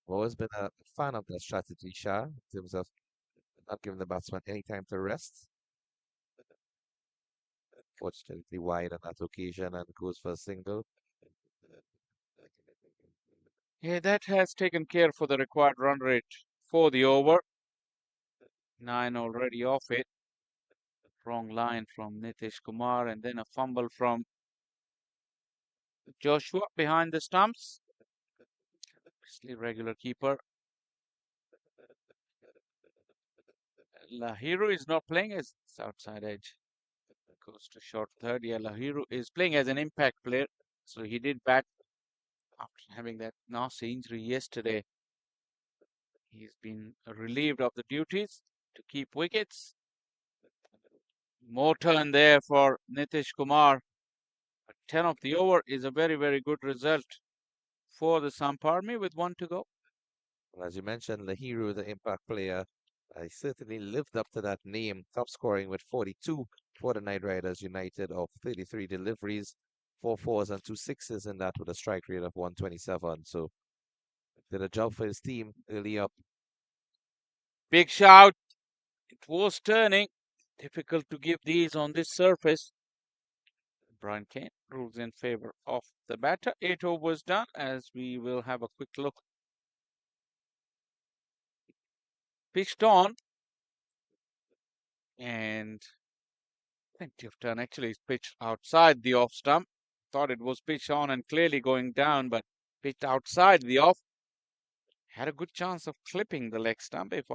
I've always been a fan of that strategy, Shah, in terms of not giving the batsman any time to rest. Fortunately wide on that occasion and goes for a single. Yeah, that has taken care for the required run rate for the over. 9 already off it. Wrong line from Nitish Kumar, and then a fumble from Joshua behind the stumps. Obviously, regular keeper. Lahiru is not playing as outside edge. Goes to short third. Yeah, Lahiru is playing as an impact player. So he did bat after having that nasty injury yesterday. He's been relieved of the duties to keep wickets. More turn there for Nitish Kumar. 10 of the over is a very, very good result for the Samp Army with 1 to go. Well, as you mentioned, Lahiru, the impact player, he certainly lived up to that name, top scoring with 42 for the Knight Riders United of 33 deliveries, 4 fours and 2 sixes in that with a strike rate of 127. So did a job for his team early up. Big shout. It was turning. Difficult to give these on this surface. Brian Kane rules in favor of the batter. 8 overs done, as we will have a quick look. Pitched on. And plenty of turn. Actually, it's pitched outside the off stump. Thought it was pitched on and clearly going down, but pitched outside the off. Had a good chance of clipping the leg stump if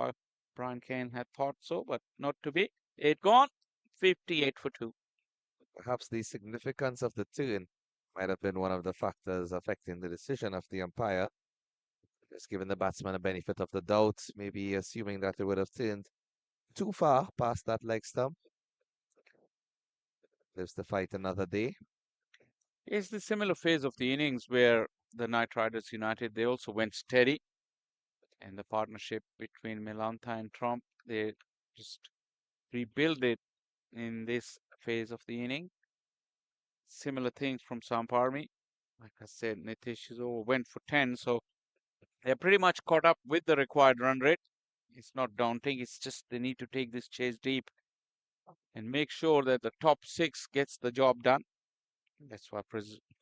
Brian Kane had thought so, but not to be. 8 gone. 58 for 2. Perhaps the significance of the turn might have been one of the factors affecting the decision of the umpire. Just giving the batsman a benefit of the doubt, maybe assuming that it would have turned too far past that leg stump. Lives to fight another day. It's the similar phase of the innings where the Knight Riders United, they also went steady. And the partnership between Milantha and Trump, they just rebuild it in this phase of the inning. Similar things from Samp Army. Like I said, Nitish is over, went for 10, so they're pretty much caught up with the required run rate. It's not daunting, it's just they need to take this chase deep and make sure that the top 6 gets the job done. That's why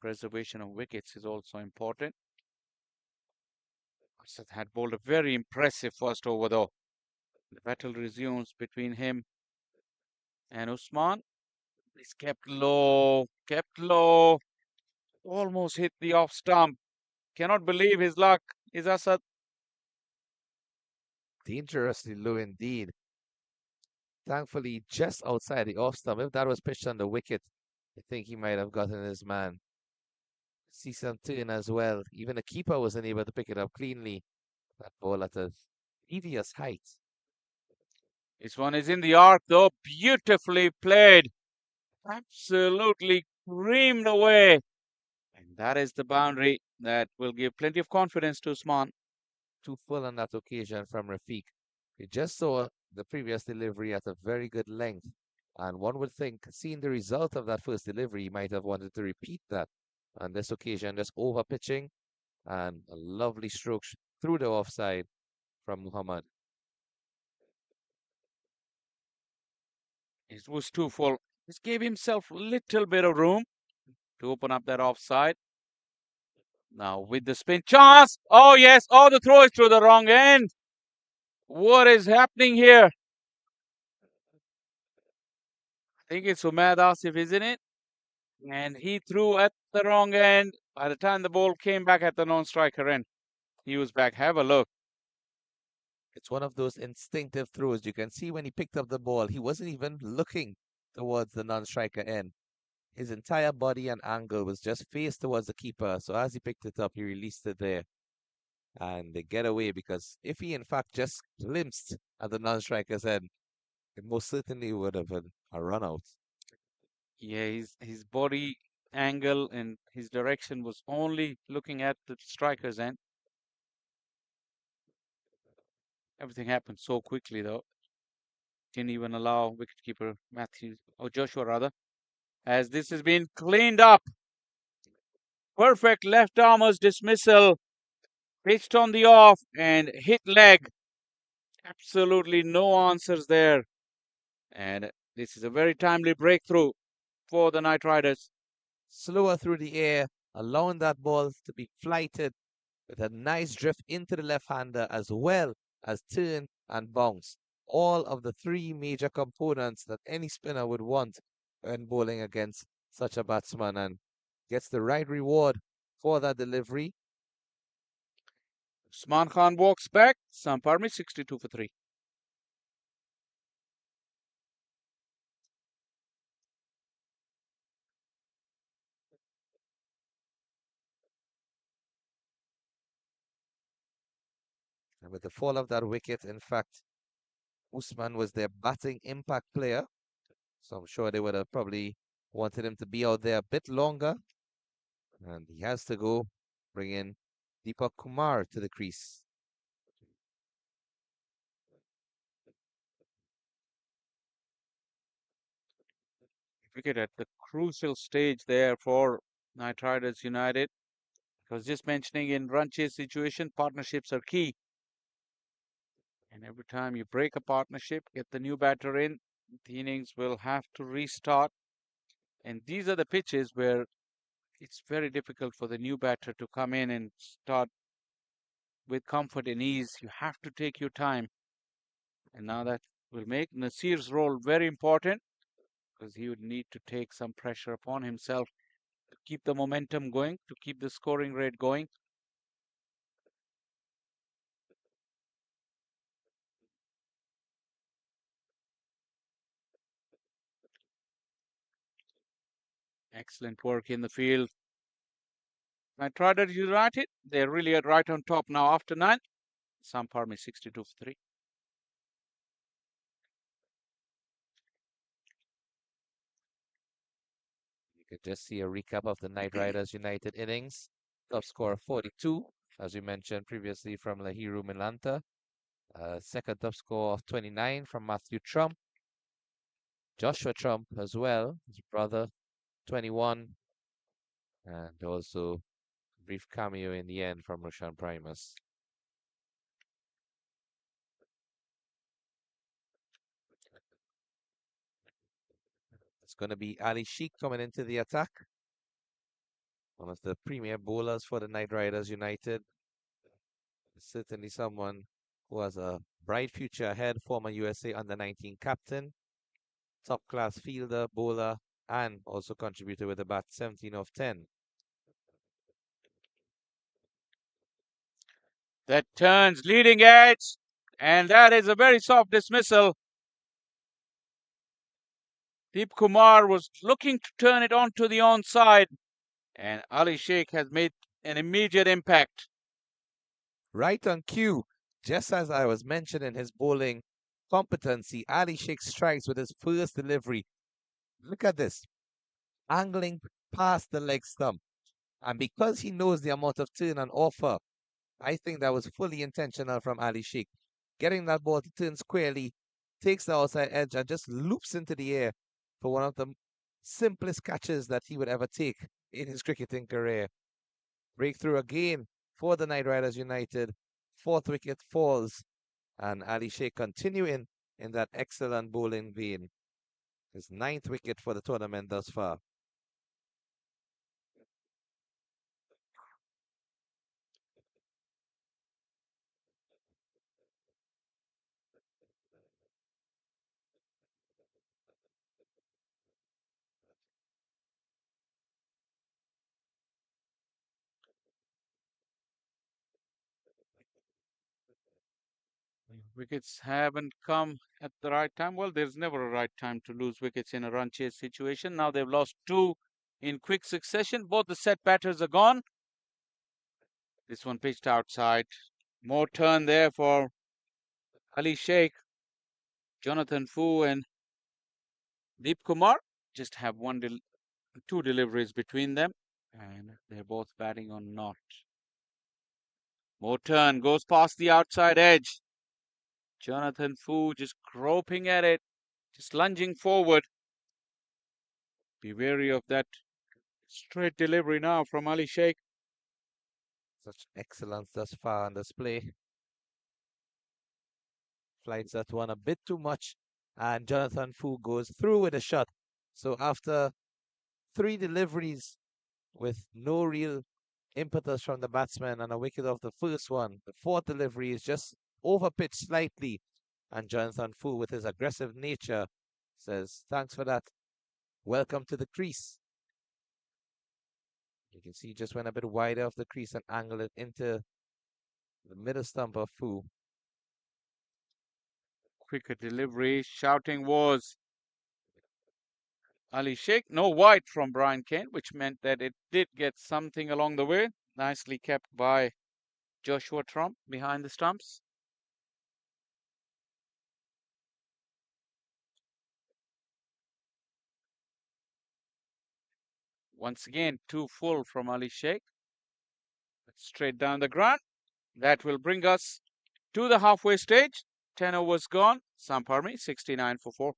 preservation of wickets is also important. Asad had bowled a very impressive first over though. The battle resumes between him and Usman. He's kept low, almost hit the off stump. Cannot believe his luck. Is Asad. Dangerously low indeed. Thankfully, just outside the off stump. If that was pitched on the wicket, I think he might have gotten his man. See some turn as well. Even the keeper wasn't able to pick it up cleanly. That ball at a devious height. This one is in the arc though. Beautifully played. Absolutely creamed away. And that is the boundary that will give plenty of confidence to Usman. Too full on that occasion from Rafiq. We just saw the previous delivery at a very good length. And one would think, seeing the result of that first delivery, he might have wanted to repeat that. On this occasion, just over pitching and a lovely stroke through the offside from Muhammad. It was too full. Just gave himself a little bit of room to open up that offside. Now with the spin chance. Oh yes. Oh, the throw is through the wrong end. What is happening here? I think it's Umaid Asif, isn't it? And he threw at the wrong end. By the time the ball came back at the non-striker end, he was back. Have a look. It's one of those instinctive throws. You can see when he picked up the ball, he wasn't even looking towards the non-striker end. His entire body and angle was just faced towards the keeper. So as he picked it up, he released it there. And they get away because if he in fact just glimpsed at the non-striker's end, it most certainly would have been a run out. Yeah, his body angle and his direction was only looking at the striker's end. Everything happened so quickly though. Didn't even allow wicketkeeper Matthews, or Joshua rather, as this has been cleaned up. Perfect left armer's dismissal Pitched on the off and hit leg. Absolutely no answers there. And this is a very timely breakthrough for the Knight Riders. Slower through the air, allowing that ball to be flighted with a nice drift into the left-hander as well as turn and bounce. All of the three major components that any spinner would want when bowling against such a batsman, and gets the right reward for that delivery. Usman Khan walks back. Samp 62 for 3. And with the fall of that wicket, in fact, Usman was their batting impact player. So I'm sure they would have probably wanted him to be out there a bit longer. And he has to go, bring in Deepak Kumar to the crease. Wicket at the crucial stage there for Knight Riders United. I was just mentioning, in run chase situation, partnerships are key. And every time you break a partnership, get the new batter in, the innings will have to restart. And these are the pitches where it's very difficult for the new batter to come in and start with comfort and ease. You have to take your time. And now that will make Nasir's role very important, because he would need to take some pressure upon himself to keep the momentum going, to keep the scoring rate going. Excellent work in the field. Knight Riders United, they're really right on top now after 9. Samp 62 for 3. You could just see a recap of the Knight Riders United innings. Top score 42, as we mentioned previously, from Lahiru Milanta. Second top score of 29 from Matthew Trump. Joshua Trump as well, his brother, 21. And also a brief cameo in the end from Roshan Primus. It's going to be Ali Sheikh coming into the attack. One of the premier bowlers for the Knight Riders United. Certainly someone who has a bright future ahead, former USA under-19 captain, top class fielder, bowler, and also contributor with a bat 17 of 10. That turns leading edge, and that is a very soft dismissal. Deep Kumar was looking to turn it onto the onside, and Ali Sheikh has made an immediate impact. Right on cue, just as I was mentioning his bowling competency, Ali Sheikh strikes with his first delivery. Look at this, angling past the leg stump. And because he knows the amount of turn and offer, I think that was fully intentional from Ali Sheikh. Getting that ball to turn squarely, takes the outside edge and just loops into the air for one of the simplest catches that he would ever take in his cricketing career. Breakthrough again for the Knight Riders United. Fourth wicket falls, and Ali Sheikh continuing in that excellent bowling vein. His ninth wicket for the tournament thus far. Wickets haven't come at the right time. Well, there's never a right time to lose wickets in a run chase situation. Now they've lost 2 in quick succession. Both the set batters are gone. This one pitched outside. More turn there for Ali Sheikh. Jonathan Fu and Deep Kumar just have 2 deliveries between them, and they're both batting on not. More turn goes past the outside edge. Jonathan Fu just groping at it, just lunging forward. Be wary of that straight delivery now from Ali Sheikh. Such excellence thus far on display. Flights that won a bit too much, and Jonathan Fu goes through with a shot. So after 3 deliveries with no real impetus from the batsman and a wicket off the first one, the fourth delivery is just overpitched slightly, and Jonathan Fu, with his aggressive nature, says, "Thanks for that. Welcome to the crease." You can see he just went a bit wider of the crease and angled it into the middle stump of Fu. Quicker delivery. Shouting was Ali Sheikh. No wide from Brian Kent, which meant that it did get something along the way. Nicely kept by Joshua Trump behind the stumps. Once again, too full from Ali Sheikh. Straight down the ground. That will bring us to the halfway stage. 10 overs gone. Samp Army 69 for 4.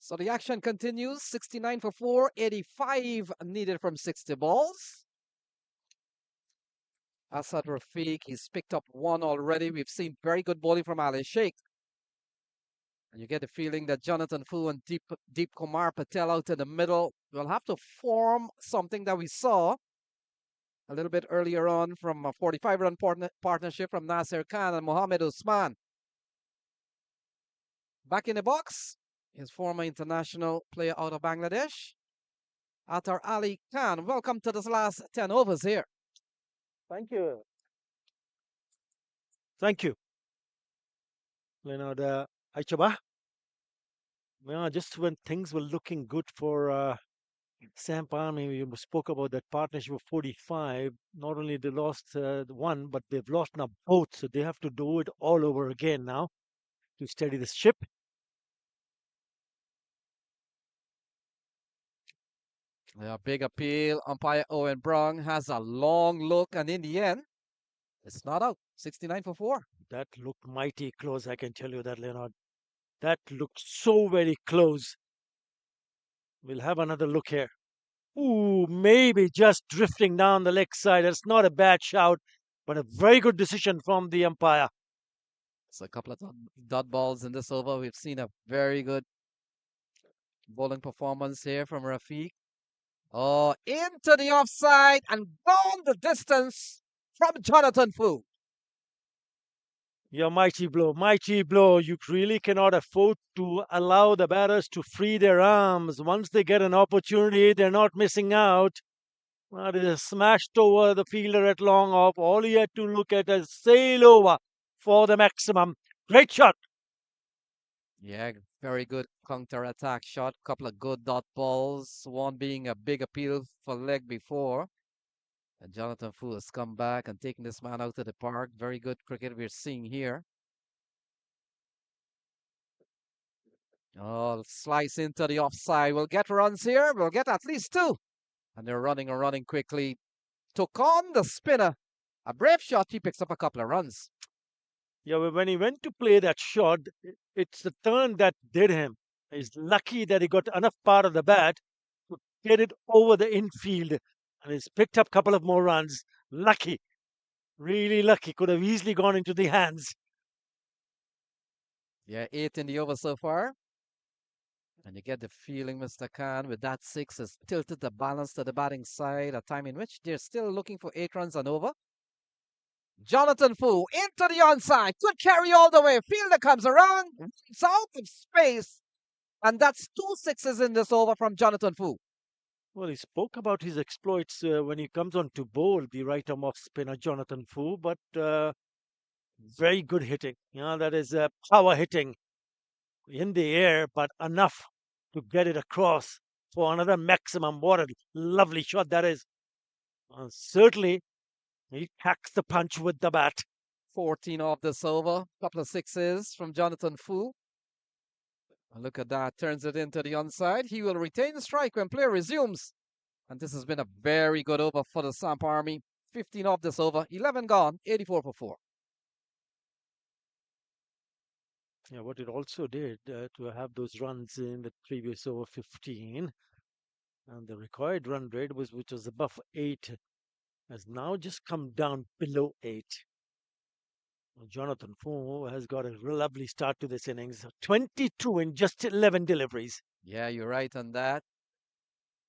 So the action continues. 69 for 4, 85 needed from 60 balls. Asad Rafiq, he's picked up one already. We've seen very good bowling from Ali Sheikh. And you get the feeling that Jonathan Fu and Deep Kumar Patel out in the middle will have to form something that we saw a little bit earlier on from a 45-run partnership from Nasir Khan and Mohammed Usman. Back in the box, his former international player out of Bangladesh, Atar Ali Khan. Welcome to this last 10 overs here. Thank you. Thank you. Leonard Aichaba. Yeah, just when things were looking good for Samp Army, we spoke about that partnership of 45. Not only they lost one, but they've lost now both. So they have to do it all over again now to steady the ship. Yeah, big appeal. Umpire Owen Brown has a long look, and in the end, it's not out. 69 for 4. That looked mighty close, I can tell you that, Leonard. That looked so very close. We'll have another look here. Ooh, maybe just drifting down the leg side. That's not a bad shout, but a very good decision from the umpire. It's a couple of dot balls in this over. We've seen a very good bowling performance here from Rafiq. Oh, into the offside and gone the distance from Jonathan Fu. Yeah, mighty blow, mighty blow. You really cannot afford to allow the batters to free their arms. Once they get an opportunity, they're not missing out. That is smashed over the fielder at long off. All he had to look at is sail over for the maximum. Great shot. Yeah, very good counter-attack shot. Couple of good dot balls. One being a big appeal for leg before. And Jonathan Fu has come back and taken this man out of the park. Very good cricket we're seeing here. Oh, slice into the offside. We'll get runs here. We'll get at least 2. And they're running quickly. Took on the spinner. A brave shot. He picks up a couple of runs. Yeah, when he went to play that shot, it's the turn that did him. He's lucky that he got enough part of the bat to get it over the infield. And he's picked up a couple of more runs. Lucky. Really lucky. Could have easily gone into the hands. Yeah, 8 in the over so far. And you get the feeling, Mr. Khan, with that 6 has tilted the balance to the batting side, a time in which they're still looking for 8 runs and over. Jonathan Fu into the onside. Good carry all the way. Fielder comes around. It's out of space. And that's 2 sixes in this over from Jonathan Fu. Well, he spoke about his exploits when he comes on to bowl, the right-arm off spinner Jonathan Fu, but very good hitting. That is power hitting in the air, but enough to get it across for another maximum. What a lovely shot that is. Certainly, He packs the punch with the bat. 14 off this over. Couple of sixes from Jonathan Fu. Look at that. Turns it into the onside. He will retain the strike when play resumes. And this has been a very good over for the Samp Army. 15 off this over. 11 gone. 84 for 4. Yeah, what it also did to have those runs in the previous over 15, and the required run rate which was above 8, has now just come down below 8. Jonathan Fu has got a lovely start to this innings. 22 in just 11 deliveries. Yeah, you're right on that.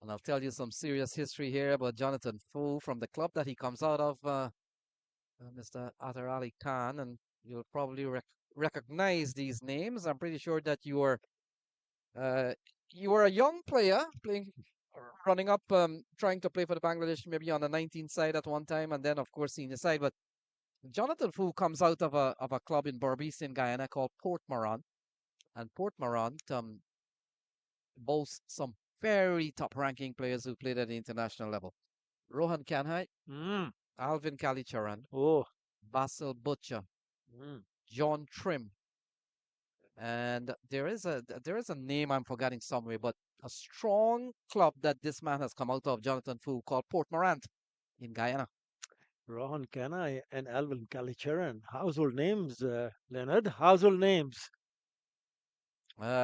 And I'll tell you some serious history here about Jonathan Fu from the club that he comes out of, Mr. Atar Ali Khan, and you'll probably recognize these names. I'm pretty sure that uh, you were a young player playing, running up, trying to play for the Bangladesh, maybe on the 19th side at one time, and then of course senior side. But Jonathan Fu comes out of a club in Berbice in Guyana called Port Morant, and Port Morant boasts some very top ranking players who played at the international level. Rohan Kanhai, Alvin Kalicharan, Basil Butcher, John Trim, and there is a name I'm forgetting somewhere, but a strong club that this man has come out of, Jonathan Fu, called Port Morant in Guyana. Rohan Kanai and Alvin Kalicharan. Household names, Leonard. Household names.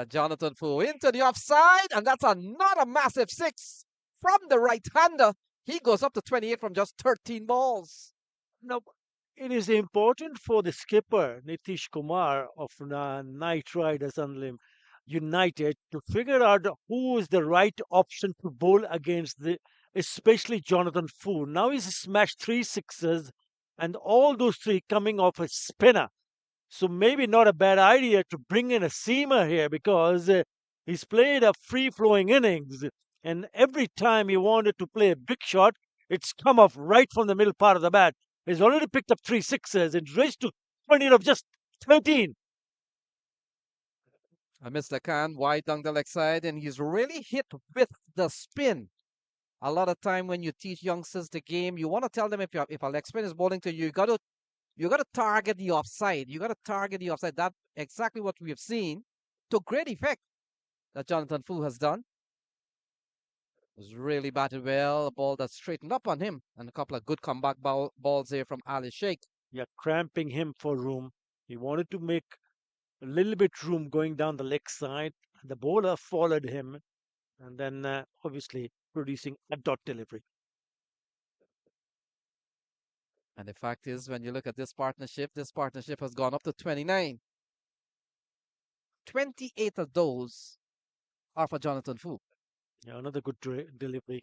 Jonathan Fu into the offside, and that's another massive six from the right-hander. He goes up to 28 from just 13 balls. Now, it is important for the skipper, Nitish Kumar of Knight Riders United, to figure out who is the right option to bowl against especially Jonathan Fu. Now he's smashed 3 sixes, and all those 3 coming off a spinner. So maybe not a bad idea to bring in a seamer here, because he's played a free-flowing innings, and every time he wanted to play a big shot, it's come off right from the middle part of the bat. He's already picked up 3 sixes and raised to 20 of just 13. Mr. Khan wide down the leg side, and he's really hit with the spin. A lot of time when you teach youngsters the game, you want to tell them if a leg spin is bowling to you, you got to target the offside. You got to target the offside. That's exactly what we have seen to great effect that Jonathan Fu has done. Was really batted well. A ball that straightened up on him, and a couple of good comeback balls here from Ali Sheikh. Yeah, cramping him for room. He wanted to make a little bit room going down the leg side. The bowler followed him, and then obviously producing a dot delivery. And the fact is, when you look at this partnership has gone up to 29. 28 of those are for Jonathan Fu. Yeah, another good delivery.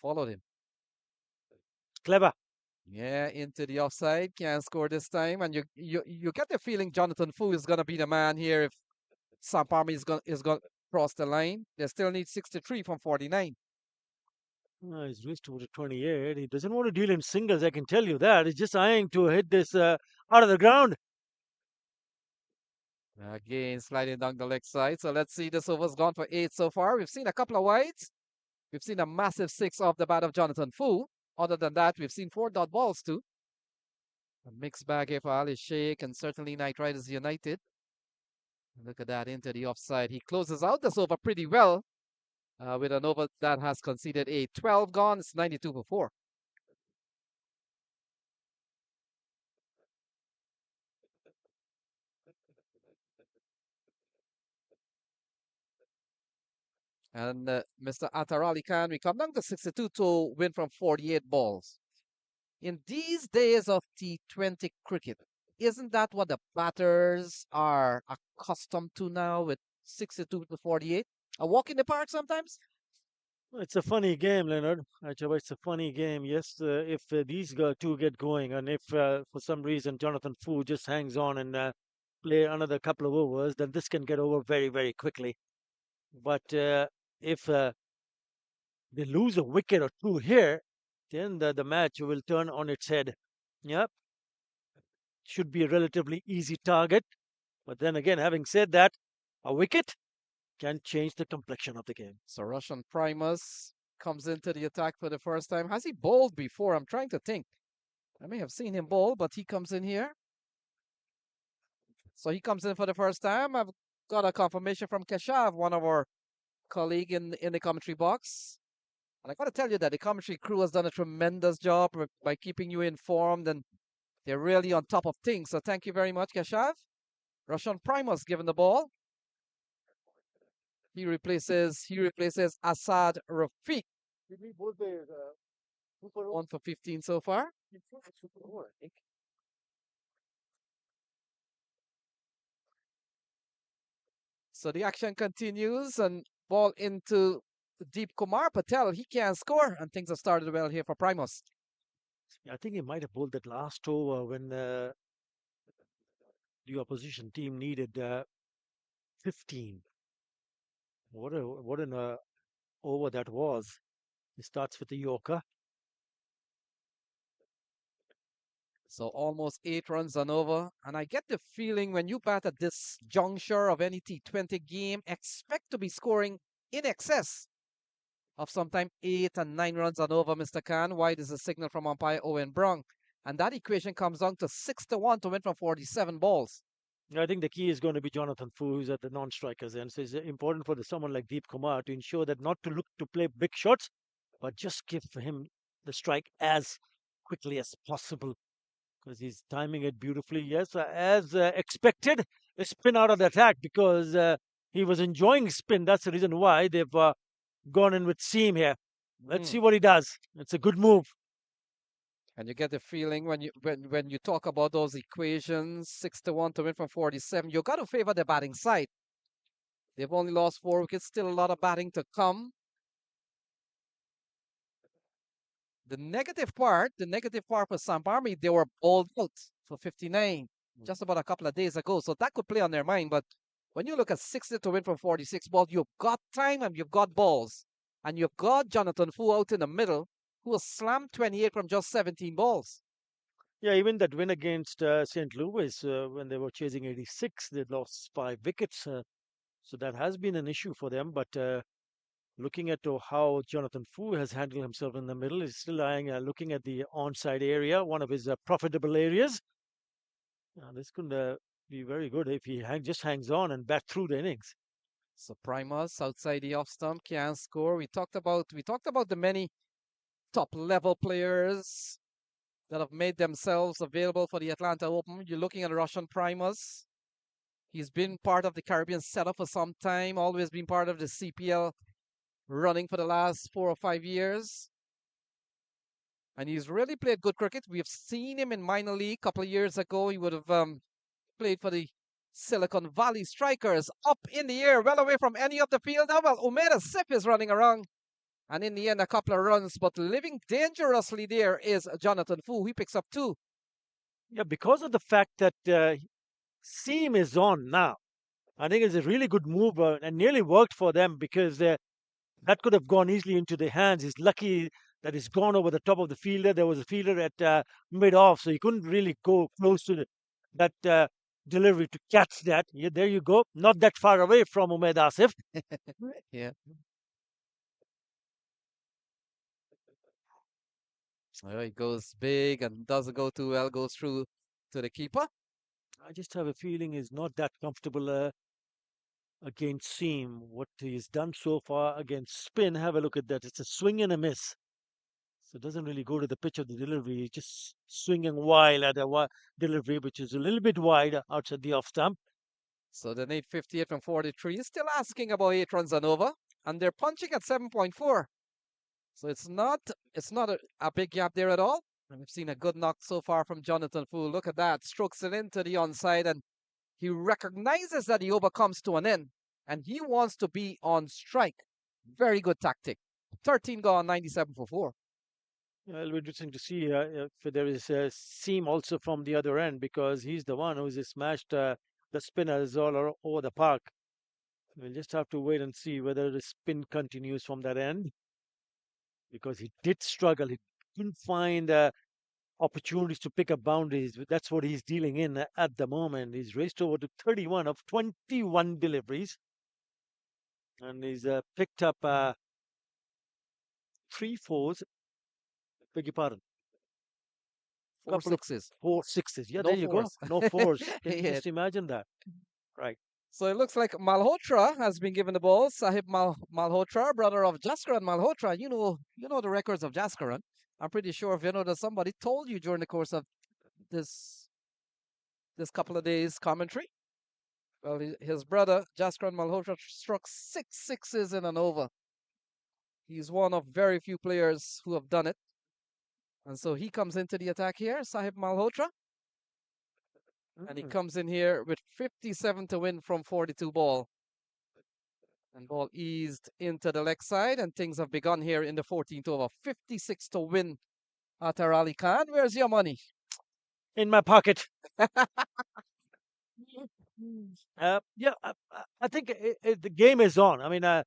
Followed him. Clever. Yeah, into the offside. Can't score this time. And you get the feeling Jonathan Fu is going to be the man here if Samp Army is going to cross the line. They still need 63 from 49. He's reached over to 28. He doesn't want to deal in singles, I can tell you that. He's just eyeing to hit this out of the ground. Again, sliding down the leg side. So let's see. This over's gone for 8 so far. We've seen a couple of wides. We've seen a massive 6 off the bat of Jonathan Fu. Other than that, we've seen 4 dot balls too. A mixed bag here for Ali Sheikh and certainly Knight Riders United. Look at that into the offside. He closes out this over pretty well with an over that has conceded a 12 gone. It's 92 for 4. And Mr. Atar Ali Khan, we come down to 62 to win from 48 balls. In these days of T20 cricket, isn't that what the batters are accustomed to now with 62 to 48? A walk in the park sometimes? It's a funny game, Leonard. Actually, it's a funny game. Yes, if these two get going, and if for some reason Jonathan Fu just hangs on and play another couple of overs, then this can get over very, very quickly. But if they lose a wicket or 2 here, then the match will turn on its head. Yep. Should be a relatively easy target. But then again, having said that, a wicket can change the complexion of the game. So Russian Primus comes into the attack for the first time. Has he bowled before? I'm trying to think. I may have seen him bowl, but he comes in here. So he comes in for the first time. I've got a confirmation from Keshav, one of our colleague in the commentary box. And I got to tell you that the commentary crew has done a tremendous job by keeping you informed, and they're really on top of things. So thank you very much, Keshav. Roshan Primus given the ball. He replaces Assad Rafiq. 1 for 15 so far. So the action continues and ball into Deep Kumar Patel. He can't score, and things have started well here for Primus. I think he might have bowled that last over when the opposition team needed 15. What an over that was. He starts with the Yorker. So almost 8 runs on over. And I get the feeling when you bat at this juncture of any T20 game, expect to be scoring in excess of sometime 8 and 9 runs on over, Mr. Khan. Wide is a signal from umpire Owen Brown. And that equation comes down to 6-1 to win from 47 balls. I think the key is going to be Jonathan Fu, who's at the non-strikers end. So it's important for someone like Deep Kumar to ensure that not to look to play big shots, but just give him the strike as quickly as possible, because he's timing it beautifully. Yes, as expected, a spin out of the attack because he was enjoying spin. That's the reason why they've gone in with seam here. Let's see what he does. It's a good move. And you get the feeling when you talk about those equations, 6-1 to win from 47, you got to favor the batting side. They've only lost 4 wickets, still a lot of batting to come. The negative part for Samp Army, they were bowled out for 59 just about a couple of days ago. So that could play on their mind. But when you look at 60 to win from 46 balls, you've got time and you've got balls. And you've got Jonathan Fu out in the middle, who was slammed 28 from just 17 balls. Yeah, even that win against St. Louis, when they were chasing 86, they lost 5 wickets. So that has been an issue for them. But looking at how Jonathan Fu has handled himself in the middle, he's still looking at the onside area, one of his profitable areas. This could be very good if he just hangs on and bat through the innings. So Primus outside the off stump can score. We talked about the many top level players that have made themselves available for the Atlanta Open. You're looking at Russian Primus. He's been part of the Caribbean setup for some time, always been part of the CPL running for the last 4 or 5 years. And he's really played good cricket. We've seen him in minor league a couple of years ago. He would have played for the Silicon Valley Strikers, up in the air, well away from any of the field. Now, well, Umair Asif is running around. And in the end, a couple of runs, but living dangerously there is Jonathan Fu. He picks up 2. Yeah, because of the fact that seam is on now. I think it's a really good move and nearly worked for them because that could have gone easily into their hands. He's lucky that it's gone over the top of the fielder. There was a fielder at mid-off, so he couldn't really go close to that delivery to catch that. Yeah, there you go. Not that far away from Umair Asif. Yeah. He goes big and doesn't go too well, goes through to the keeper. I just have a feeling he's not that comfortable against seam. What he's done so far against spin, have a look at that. It's a swing and a miss. So it doesn't really go to the pitch of the delivery. He's just swinging wild at a delivery, which is a little bit wide outside the off stump. So they need 58 from 43. He's still asking about 8 runs and over. And they're punching at 7.4. So it's not a big gap there at all. And we've seen a good knock so far from Jonathan Fu. Look at that. Strokes it into the onside, and he recognizes that the over comes to an end. And he wants to be on strike. Very good tactic. 13 gone, 97 for 4. It'll be interesting to see if there is a seam also from the other end, because he's the one who's smashed the spinners all over the park. We'll just have to wait and see whether the spin continues from that end, because he did struggle. He couldn't find opportunities to pick up boundaries. That's what he's dealing in at the moment. He's raced over to 31 of 21 deliveries, and he's picked up three fours. Beg your pardon. Four Couple of sixes. 4 6s. Yeah, No there you go. fours. No fours. Can you Yeah. just imagine that? Right. So it looks like Malhotra has been given the ball. Sahib Malhotra, brother of Jaskaran Malhotra. You know the records of Jaskaran. I'm pretty sure if you know that somebody told you during the course of this couple of days commentary. Well, his brother Jaskaran Malhotra struck 6 sixes in an over. He's one of very few players who have done it. And so he comes into the attack here, Sahib Malhotra. And he comes in here with 57 to win from 42 ball. And ball eased into the leg side, and things have begun here in the 14th over. 56 to win Atar Ali Khan. Where's your money? In my pocket. Yeah, I think the game is on. I mean,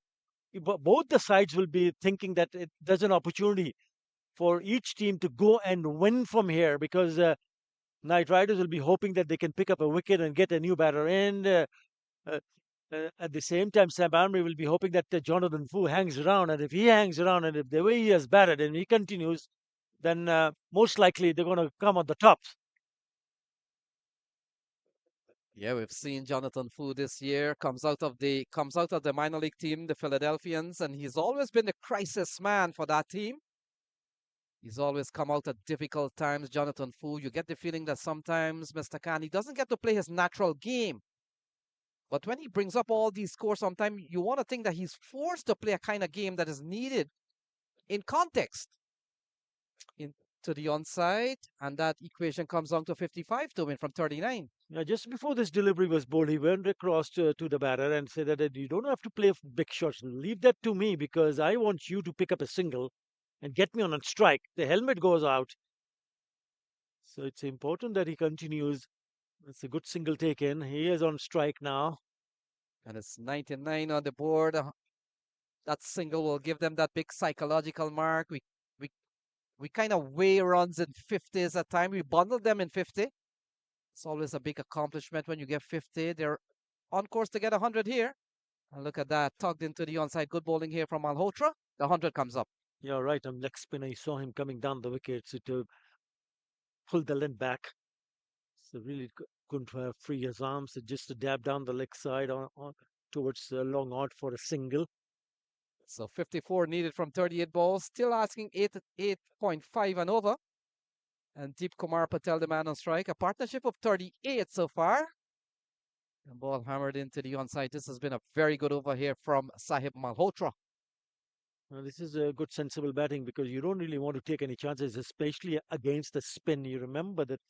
both the sides will be thinking that there's an opportunity for each team to go and win from here because Knight Riders will be hoping that they can pick up a wicket and get a new batter in. Uh, at the same time, Samp Army will be hoping that Jonathan Fu hangs around, and if he hangs around and if the way he has batted and he continues, then most likely they're going to come on the tops. Yeah, we've seen Jonathan Fu this year comes out of the minor league team, the Philadelphians, and he's always been the crisis man for that team. He's always come out at difficult times, Jonathan Fu. You get the feeling that sometimes Mr. Khan, he doesn't get to play his natural game. But when he brings up all these scores, sometimes you want to think that he's forced to play a kind of game that is needed in context. To the onside, and that equation comes down to 55 to win from 39. Now, just before this delivery was bowled, he went across to the batter and said that you don't have to play big shots. Leave that to me because I want you to pick up a single and get me on a strike. The helmet goes out. So it's important that he continues. It's a good single taken. He is on strike now. And it's 99 on the board. That single will give them that big psychological mark. We kind of weigh runs in 50s at time. We bundle them in 50. It's always a big accomplishment when you get 50. They're on course to get 100 here. And look at that, tugged into the onside. Good bowling here from Malhotra. The 100 comes up. Yeah, right. I'm leg spinner. You saw him coming down the wicket to pull the length back. So really couldn't free his arms. So just to dab down the leg side on towards the long odd for a single. So 54 needed from 38 balls. Still asking 8.5 and over. And Deep Kumar Patel, the man on strike. A partnership of 38 so far. And ball hammered into the onside. This has been a very good over here from Sahib Malhotra. Well, this is a good sensible batting because you don't really want to take any chances, especially against the spin. You remember that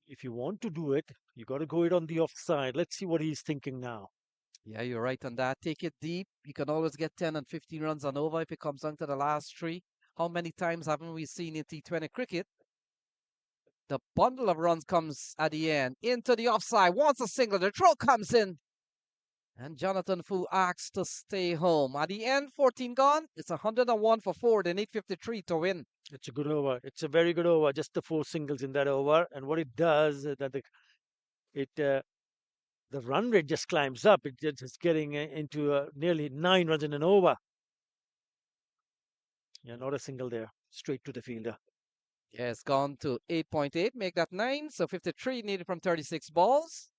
if you want to do it, you got to go it on the offside. Let's see what he's thinking now. Yeah, you're right on that. Take it deep. You can always get 10 and 15 runs on over if it comes down to the last three. How many times haven't we seen in T20 cricket? The bundle of runs comes at the end. Into the offside. Wants a single. The throw comes in. And Jonathan Fu asks to stay home. At the end, 14 gone. It's 101 for 4. They need 53 to win. It's a good over. It's a very good over. Just the 4 singles in that over. And what it does is that the run rate just climbs up. It's getting into nearly 9 runs in an over. Yeah, not a single there. Straight to the fielder. Yeah, it's gone to 8.8. Make that 9. So 53 needed from 36 balls.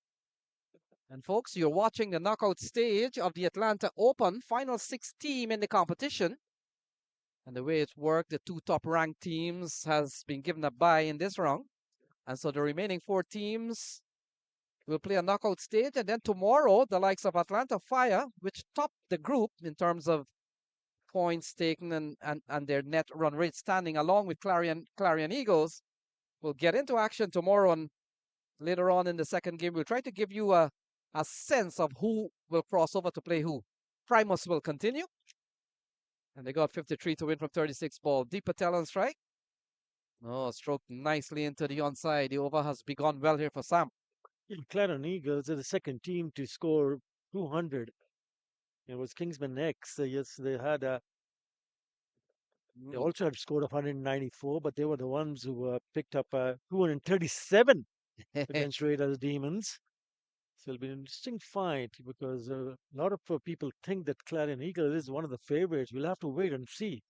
And folks, you're watching the knockout stage of the Atlanta Open, final 6 team in the competition. And the way it's worked, the 2 top ranked teams has been given a bye in this round. And so the remaining 4 teams will play a knockout stage. And then tomorrow, the likes of Atlanta Fire, which topped the group in terms of points taken and their net run rate standing, along with Clarion Eagles, will get into action tomorrow. And later on in the second game, we'll try to give you a sense of who will cross over to play who. Primus will continue. And they got 53 to win from 36 ball. Deep Patel on strike. Oh, stroked nicely into the onside. The over has begun well here for Samp. Yeah, Clarion Eagles are the second team to score 200. It was Kingsman X. Yes, they had they also had scored 194, but they were the ones who picked up 237 against Raiders Demons. So it'll be an interesting fight because a lot of people think that Clarion Eagle is one of the favorites. We'll have to wait and see.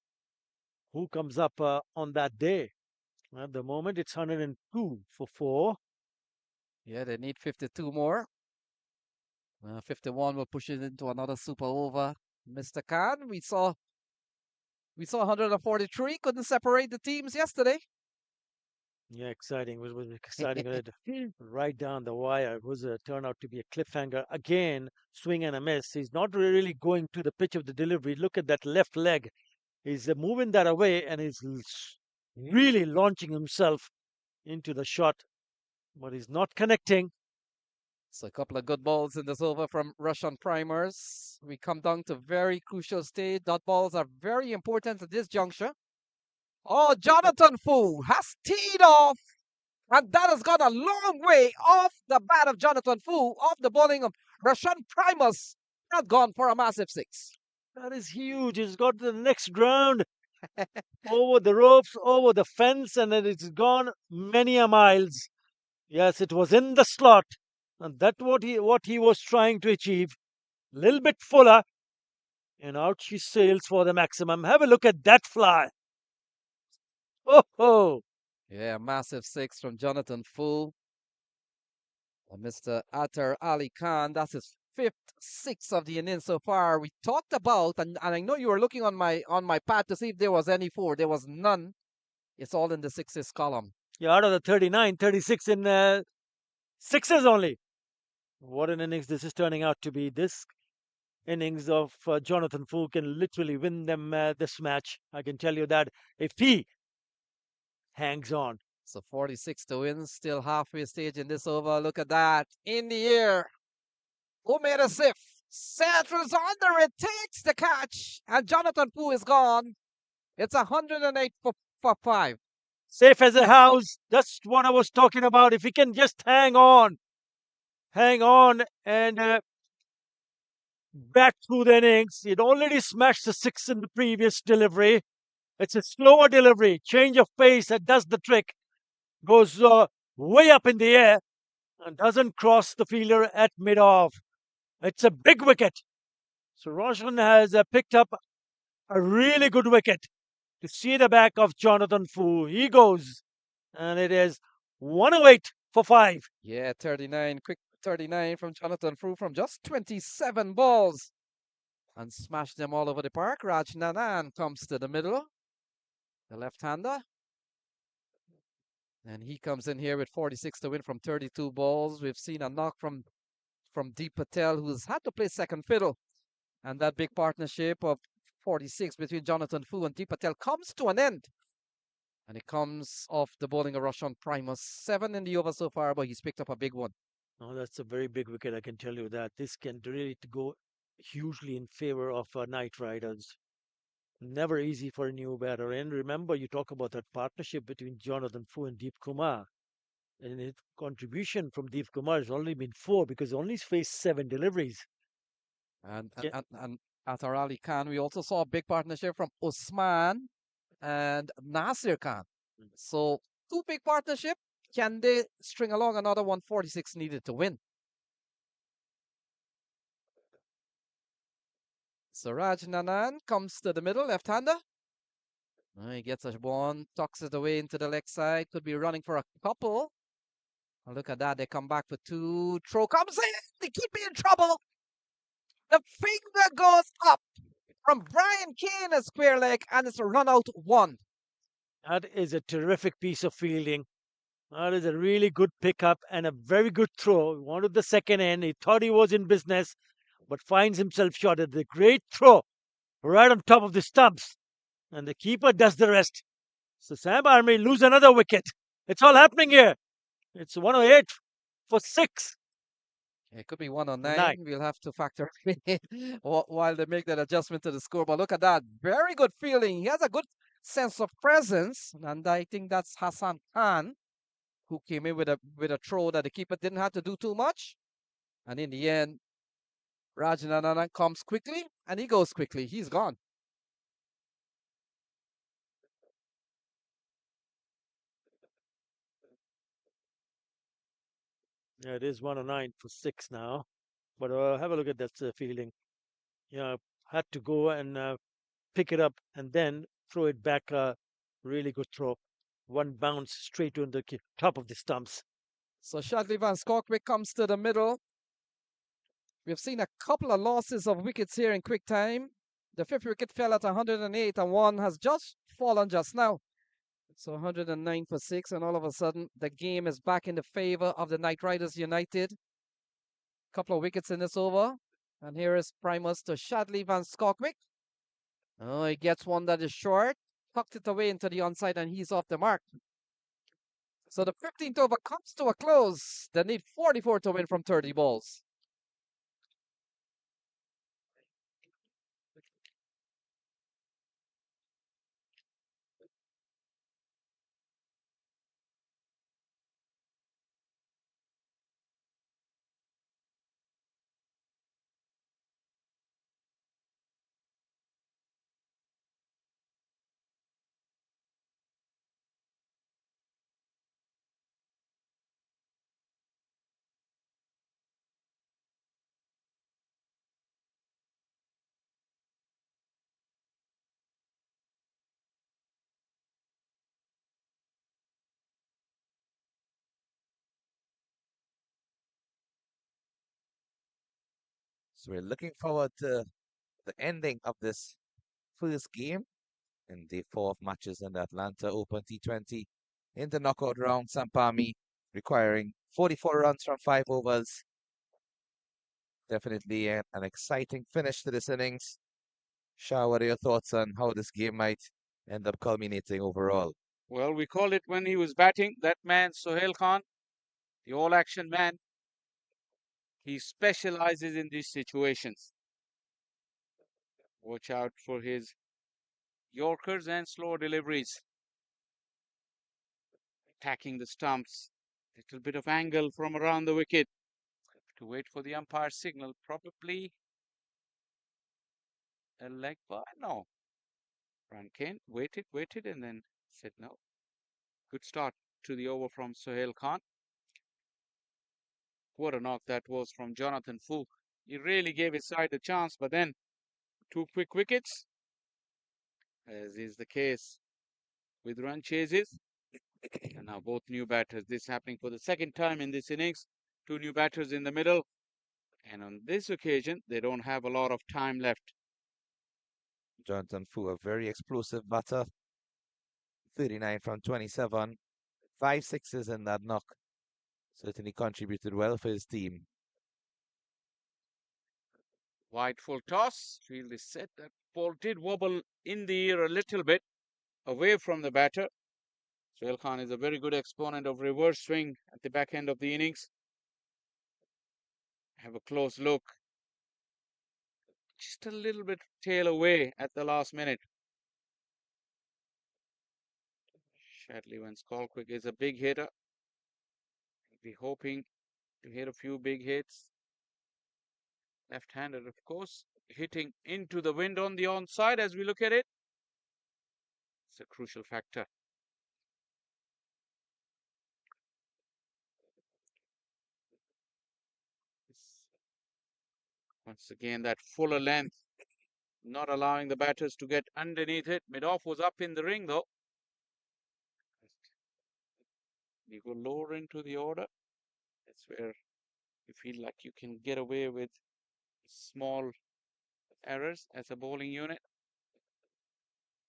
who comes up on that day. At the moment, it's 102 for 4. Yeah, they need 52 more. 51 will push it into another super over. Mr. Khan, we saw 143. Couldn't separate the teams yesterday. Yeah, exciting. It was exciting. Right down the wire. It was turned out to be a cliffhanger. Again, swing and a miss. He's not really going to the pitch of the delivery. Look at that left leg. He's moving that away and he's really launching himself into the shot, but he's not connecting. So a couple of good balls in this over from Russian primers. We come down to very crucial stage. Dot balls are very important at this juncture. Oh, Jonathan Fu has teed off, and that has gone a long way off the bat of Jonathan Fu, off the bowling of Russian primers. Not gone for a massive 6. That is huge. He's got the next ground over the ropes, over the fence, and then it's gone many a miles. Yes, it was in the slot, and that's what he was trying to achieve. A little bit fuller, and out she sails for the maximum. Have a look at that fly. Oh, oh. Yeah, massive 6 from Jonathan Fu. Mr. Atar Ali Khan, that's his 5th 6 of the innings so far. We talked about, and I know you were looking on my pad to see if there was any 4. There was none. It's all in the 6s column. Yeah, out of the 39, 36 in sixes only. What an innings this is turning out to be. This innings of Jonathan Fu can literally win them this match. I can tell you that if he hangs on. So 46 to win, still halfway stage in this over. Look at that. In the air. Who made a sieve? Central's under it, takes the catch, and Jonathan Fu is gone. It's 108 for 5. Safe as a house. That's what I was talking about. If he can just hang on and bat through the innings. He'd already smashed the 6 in the previous delivery. It's a slower delivery, change of pace that does the trick. Goes way up in the air and doesn't cross the fielder at mid-off. It's a big wicket. So Roshan has picked up a really good wicket to see the back of Jonathan Fu. He goes, and it is 108 for 5. Yeah, 39, quick 39 from Jonathan Fu from just 27 balls. And smashed them all over the park. Raj Nanan comes to the middle, the left-hander. And he comes in here with 46 to win from 32 balls. We've seen a knock from Deep Patel, who's had to play second fiddle. And that big partnership of 46 between Jonathan Fu and Deep Patel comes to an end. And it comes off the bowling of Roshan Primus. 7 in the over so far, but he's picked up a big one. Oh, that's a very big wicket, I can tell you that. This can really go hugely in favor of Knight Riders. Never easy for a new batter. And remember, you talk about that partnership between Jonathan Fu and Deep Kumar. And his contribution from Deep Kumar has only been 4 because he only faced 7 deliveries. And Atar Ali Khan, we also saw a big partnership from Usman and Nasir Khan. So 2 big partnership. Can they string along another 146 needed to win? So Raj Nanan comes to the middle, left-hander. He gets a one, tucks it away into the leg side. Could be running for a couple. Oh, look at that. They come back for 2. Throw comes in. They could be in trouble. The finger goes up from Brian Kane at square leg, and it's a run out 1. That is a terrific piece of fielding. That is a really good pickup and a very good throw. He wanted the second end. He thought he was in business, but finds himself short at the great throw right on top of the stumps. And the keeper does the rest. So Sam Army lose another wicket. It's all happening here. It's 108 for 6. It could be 109. We'll have to factor in while they make that adjustment to the score. But look at that. Very good fielding. He has a good sense of presence. And I think that's Hassan Khan, who came in with a throw that the keeper didn't have to do too much. And in the end, Rajananana comes quickly, and he goes quickly. He's gone. Yeah, it is 109 for 6 now. But have a look at that fielding. Yeah, had to go and pick it up and then throw it back. Really good throw. One bounce straight on the top of the stumps. So Shadley Van Scorkwick comes to the middle. We've seen a couple of losses of wickets here in quick time. The fifth wicket fell at 108 and one has just fallen just now. So 109 for 6, and all of a sudden the game is back in the favor of the Knight Riders United. Couple of wickets in this over. And here is Primus to Shadley Van Scorkwick. Oh, he gets one that is short. Tucked it away into the onside and he's off the mark. So the 15th over comes to a close. They need 44 to win from 30 balls. So we're looking forward to the ending of this first game in day 4 of matches in the Atlanta Open T20 in the knockout round. Sampami requiring 44 runs from 5 overs. Definitely an exciting finish to this innings. Shah, what are your thoughts on how this game might end up culminating overall? Well, we called it when he was batting. That man, Sohail Khan, the all-action man, he specializes in these situations. Watch out for his Yorkers and slow deliveries. Attacking the stumps. Little bit of angle from around the wicket. To wait for the umpire's signal. Probably a leg by. No. Rankin waited and then said no. Good start to the over from Sohail Khan. What a knock that was from Jonathan Fu. He really gave his side a chance, but then 2 quick wickets, as is the case with run chases. And now both new batters. This happening for the second time in this innings. 2 new batters in the middle. And on this occasion, they don't have a lot of time left. Jonathan Fu, a very explosive batter. 39 from 27. 5 sixes in that knock. Certainly contributed well for his team. Wide full toss. Field is set. That ball did wobble in the air a little bit away from the batter. Sohail Khan is a very good exponent of reverse swing at the back end of the innings. Have a close look. Just a little bit tail away at the last minute. Shadley Van Scorkwick is a big hitter. Be hoping to hit a few big hits. Left-handed, of course, hitting into the wind on the onside as we look at it. It's a crucial factor. Once again, that fuller length, not allowing the batters to get underneath it. Mid-off was up in the ring, though. You go lower into the order. That's where you feel like you can get away with small errors as a bowling unit.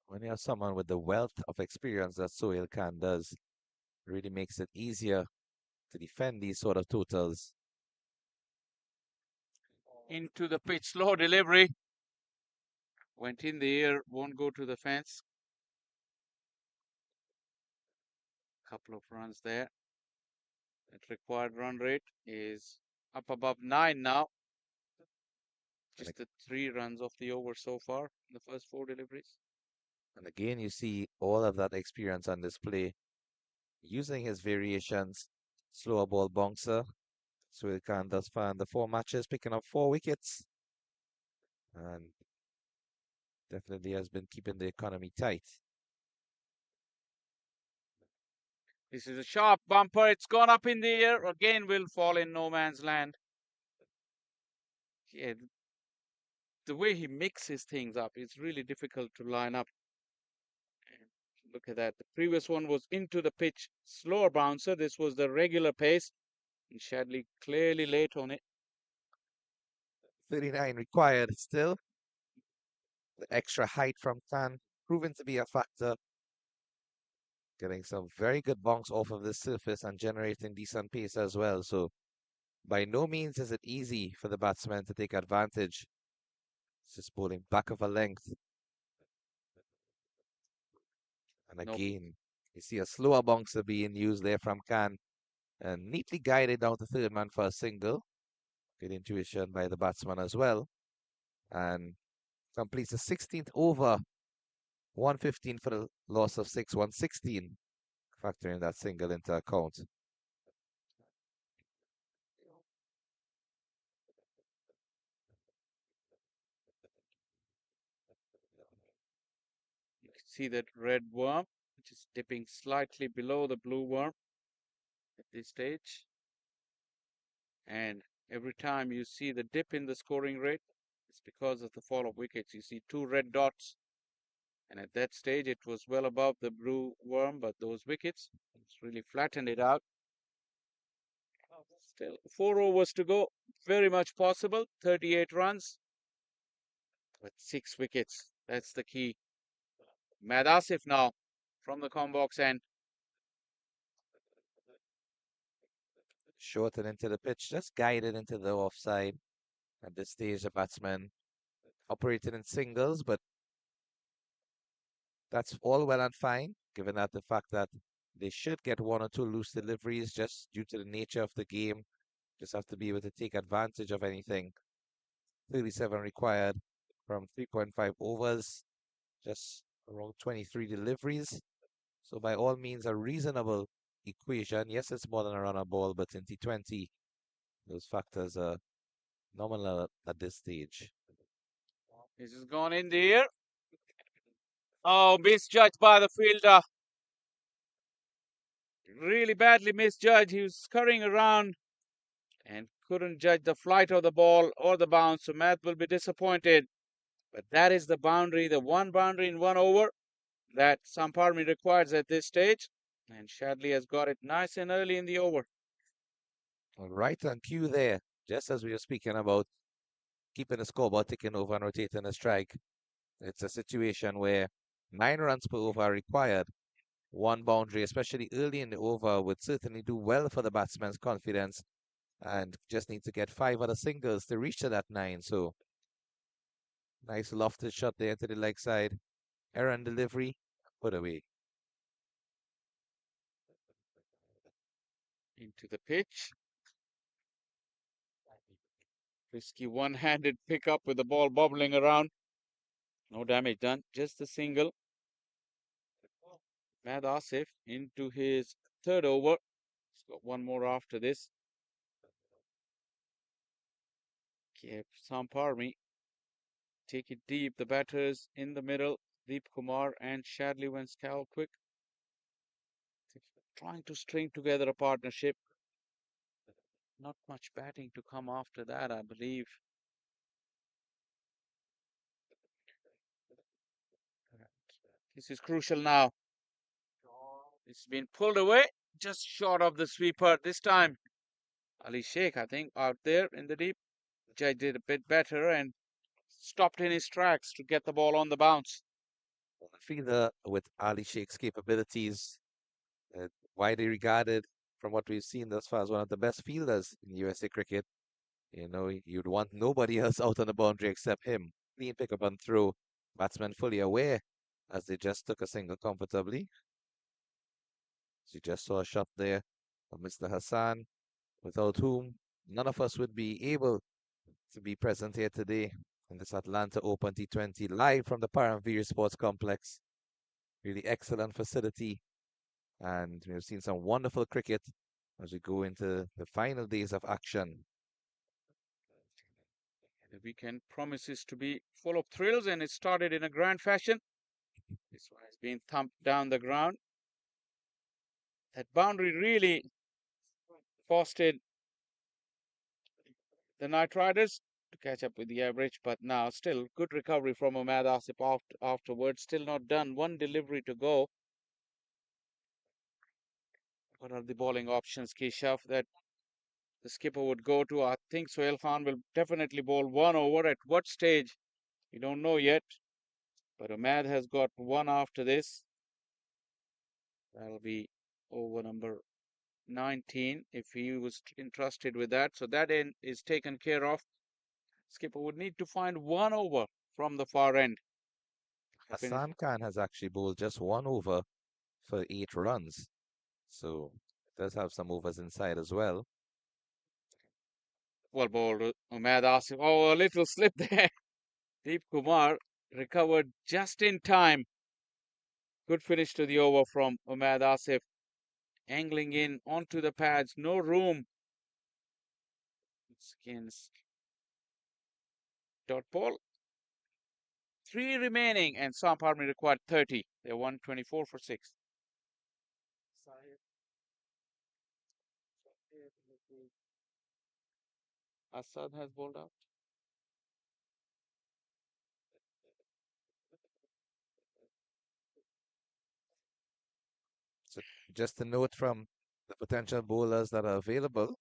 When you have someone with the wealth of experience that Sohail Khan does, it really makes it easier to defend these sort of totals. Into the pitch, slow delivery. Went in the air, won't go to the fence. Couple of runs there. That required run rate is up above 9 now. Just the 3 runs of the over so far in the first 4 deliveries. And again, you see all of that experience on display, using his variations, slower ball bouncer. Sohail Khan thus far in the 4 matches, picking up 4 wickets. And definitely has been keeping the economy tight. This is a sharp bumper. It's gone up in the air. Again, will fall in no man's land. Yeah, the way he mixes things up, it's really difficult to line up. Look at that. The previous one was into the pitch, slower bouncer. This was the regular pace. And Shadley clearly late on it. 39 required still. The extra height from Tan proven to be a factor. Getting some very good bonks off of this surface and generating decent pace as well. So by no means is it easy for the batsman to take advantage. It's just bowling back of a length. And Nope. again, you see a slower bouncer being used there from Khan and neatly guided down to third man for a single. Good intuition by the batsman as well. And completes the 16th over, 115 for the loss of 6, 116, factoring that single into account. You can see that red worm, which is dipping slightly below the blue worm at this stage. And every time you see the dip in the scoring rate, it's because of the fall of wickets. You see two red dots. And at that stage, it was well above the blue worm, but those wickets, it's really flattened it out. Still 4 overs to go. Very much possible. 38 runs with 6 wickets. That's the key. Mad Asif now from the combox end. Shorten into the pitch, just guided into the offside. At this stage, the batsman operated in singles, but that's all well and fine, given that the fact that they should get one or two loose deliveries just due to the nature of the game. Just have to be able to take advantage of anything. 37 required from 3.5 overs, just around 23 deliveries. So by all means, a reasonable equation. Yes, it's more than a runner ball, but in T20, those factors are nominal at this stage. This has gone in the air. Oh, misjudged by the fielder. Really badly misjudged. He was scurrying around and couldn't judge the flight of the ball or the bounce. So Matt will be disappointed. But that is the boundary, the one boundary in 1 over that Samp requires at this stage. And Shadley has got it nice and early in the over. Right on cue there, just as we were speaking about keeping the scoreboard ticking over and rotating a strike. It's a situation where 9 runs per over are required. One boundary, especially early in the over, would certainly do well for the batsman's confidence and just need to get 5 other singles to reach to that 9. So nice lofted shot there to the leg side. Errand delivery, put away. Into the pitch. Risky one-handed pickup with the ball bobbling around. No damage done, just a single. Mad Asif into his 3rd over. He's got one more after this. Keep Samp take it deep. The batters in the middle, Deep Kumar and Shadley went scowl quick. Trying to string together a partnership. Not much batting to come after that, I believe. This is crucial now. It's been pulled away, just short of the sweeper this time. Ali Sheikh, I think, out there in the deep. Judge did a bit better and stopped in his tracks to get the ball on the bounce. A fielder with Ali Sheikh's capabilities, widely regarded from what we've seen thus far as one of the best fielders in USA cricket. You know, you'd want nobody else out on the boundary except him. Clean pick up and throw. Batsman fully aware as they just took a single comfortably. So you just saw a shot there of Mr. Hassan, without whom none of us would be able to be present here today in this Atlanta Open T20 live from the Paramveer Sports Complex. Really excellent facility, and we've seen some wonderful cricket as we go into the final days of action. The weekend promises to be full of thrills, and it started in a grand fashion. This one has been thumped down the ground. That boundary really fostered the Knight Riders to catch up with the average, but now still good recovery from Ahmad Asif afterwards. Still not done. One delivery to go. What are the bowling options, Keshav, that the skipper would go to? I think Sohail Khan will definitely bowl 1 over. At what stage? We don't know yet. But Ahmed has got one after this. That'll be over number 19 if he was entrusted with that. So that end is taken care of. Skipper would need to find 1 over from the far end. Hassan Khan has actually bowled just 1 over for 8 runs. So it does have some overs inside as well. Well bowled, Ahmed Asif. Oh, a little slip there. Deep Kumar recovered just in time. Good finish to the over from Ahmed Asif. Angling in onto the pads, no room. It's against dot ball. 3 remaining, and Samp Army required 30. They're 124 for 6. Assad has bowled out. So just a note from the potential bowlers that are available.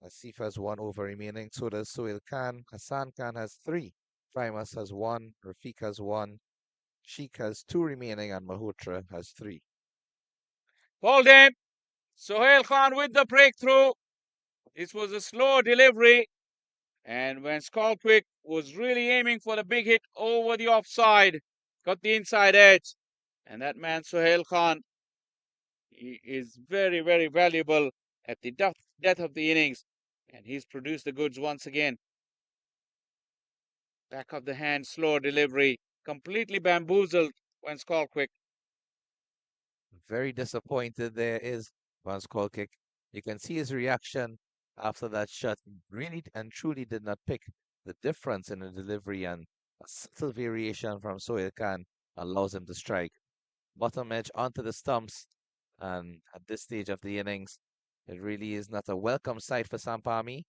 Asif has 1 over remaining, so does Sohail Khan. Hassan Khan has 3. Primus has 1. Rafiq has 1. Sheikh has 2 remaining, and Malhotra has 3. Bowled in. Sohail Khan with the breakthrough. This was a slow delivery. And when Skolquick was really aiming for the big hit over the offside, got the inside edge. And that man, Sohail Khan, he is very, very valuable at the death of the innings. And he's produced the goods once again. Back of the hand, slow delivery. Completely bamboozled when Skolquick. Very disappointed there is Van Skolkick. You can see his reaction after that shot. Really and truly did not pick the difference in the delivery, and a subtle variation from Sohail Khan allows him to strike. Bottom edge onto the stumps, and at this stage of the innings, it really is not a welcome sight for Sampami,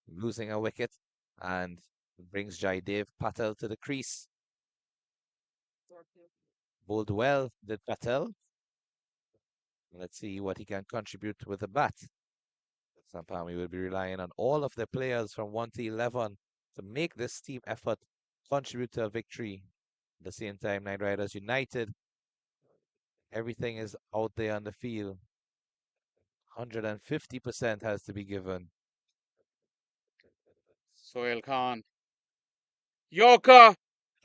losing a wicket, and brings Jaidev Patel to the crease. Bowled well, did Patel. Let's see what he can contribute with the bat. Sampami will be relying on all of their players from 1 to 11 to make this team effort contribute to a victory. At the same time, Knight Riders United, everything is out there on the field. 150% has to be given. Sohail Khan. Yorker!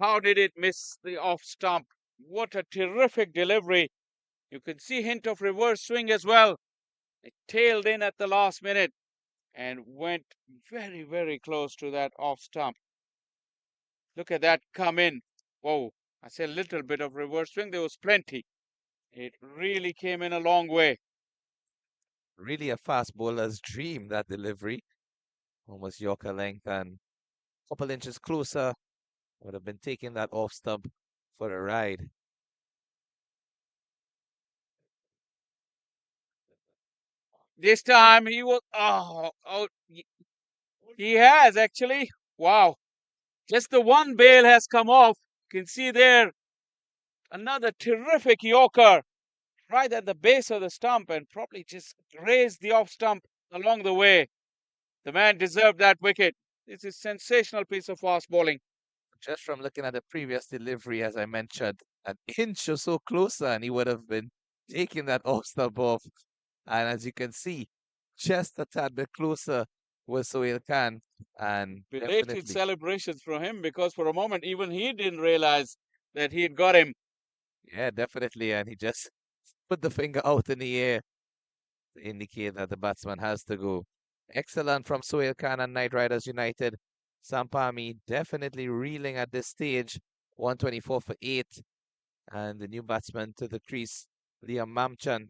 How did it miss the off stump? What a terrific delivery. You can see hint of reverse swing as well. It tailed in at the last minute and went very, very close to that off stump. Look at that come in. Whoa, I said a little bit of reverse swing. There was plenty. It really came in a long way. Really a fast bowler's dream, that delivery. Almost Yorker length, and a couple inches closer would have been taking that off stump for a ride. This time he was, he has actually. Wow. Just the one bail has come off. You can see there another terrific Yorker right at the base of the stump and probably just grazed the off stump along the way. The man deserved that wicket. This is sensational piece of fast bowling. Just from looking at the previous delivery, as I mentioned, an inch or so closer, and he would have been taking that off stump off. And as you can see, just a tad bit closer was Sohail Khan, and Belated definitely, celebrations from him because for a moment even he didn't realize that he had got him. yeah, definitely, and he just put the finger out in the air to indicate that the batsman has to go. Excellent from Sohail Khan and Knight Riders United. Sampami definitely reeling at this stage, 124 for 8, and the new batsman to the crease, Liam Mamchan.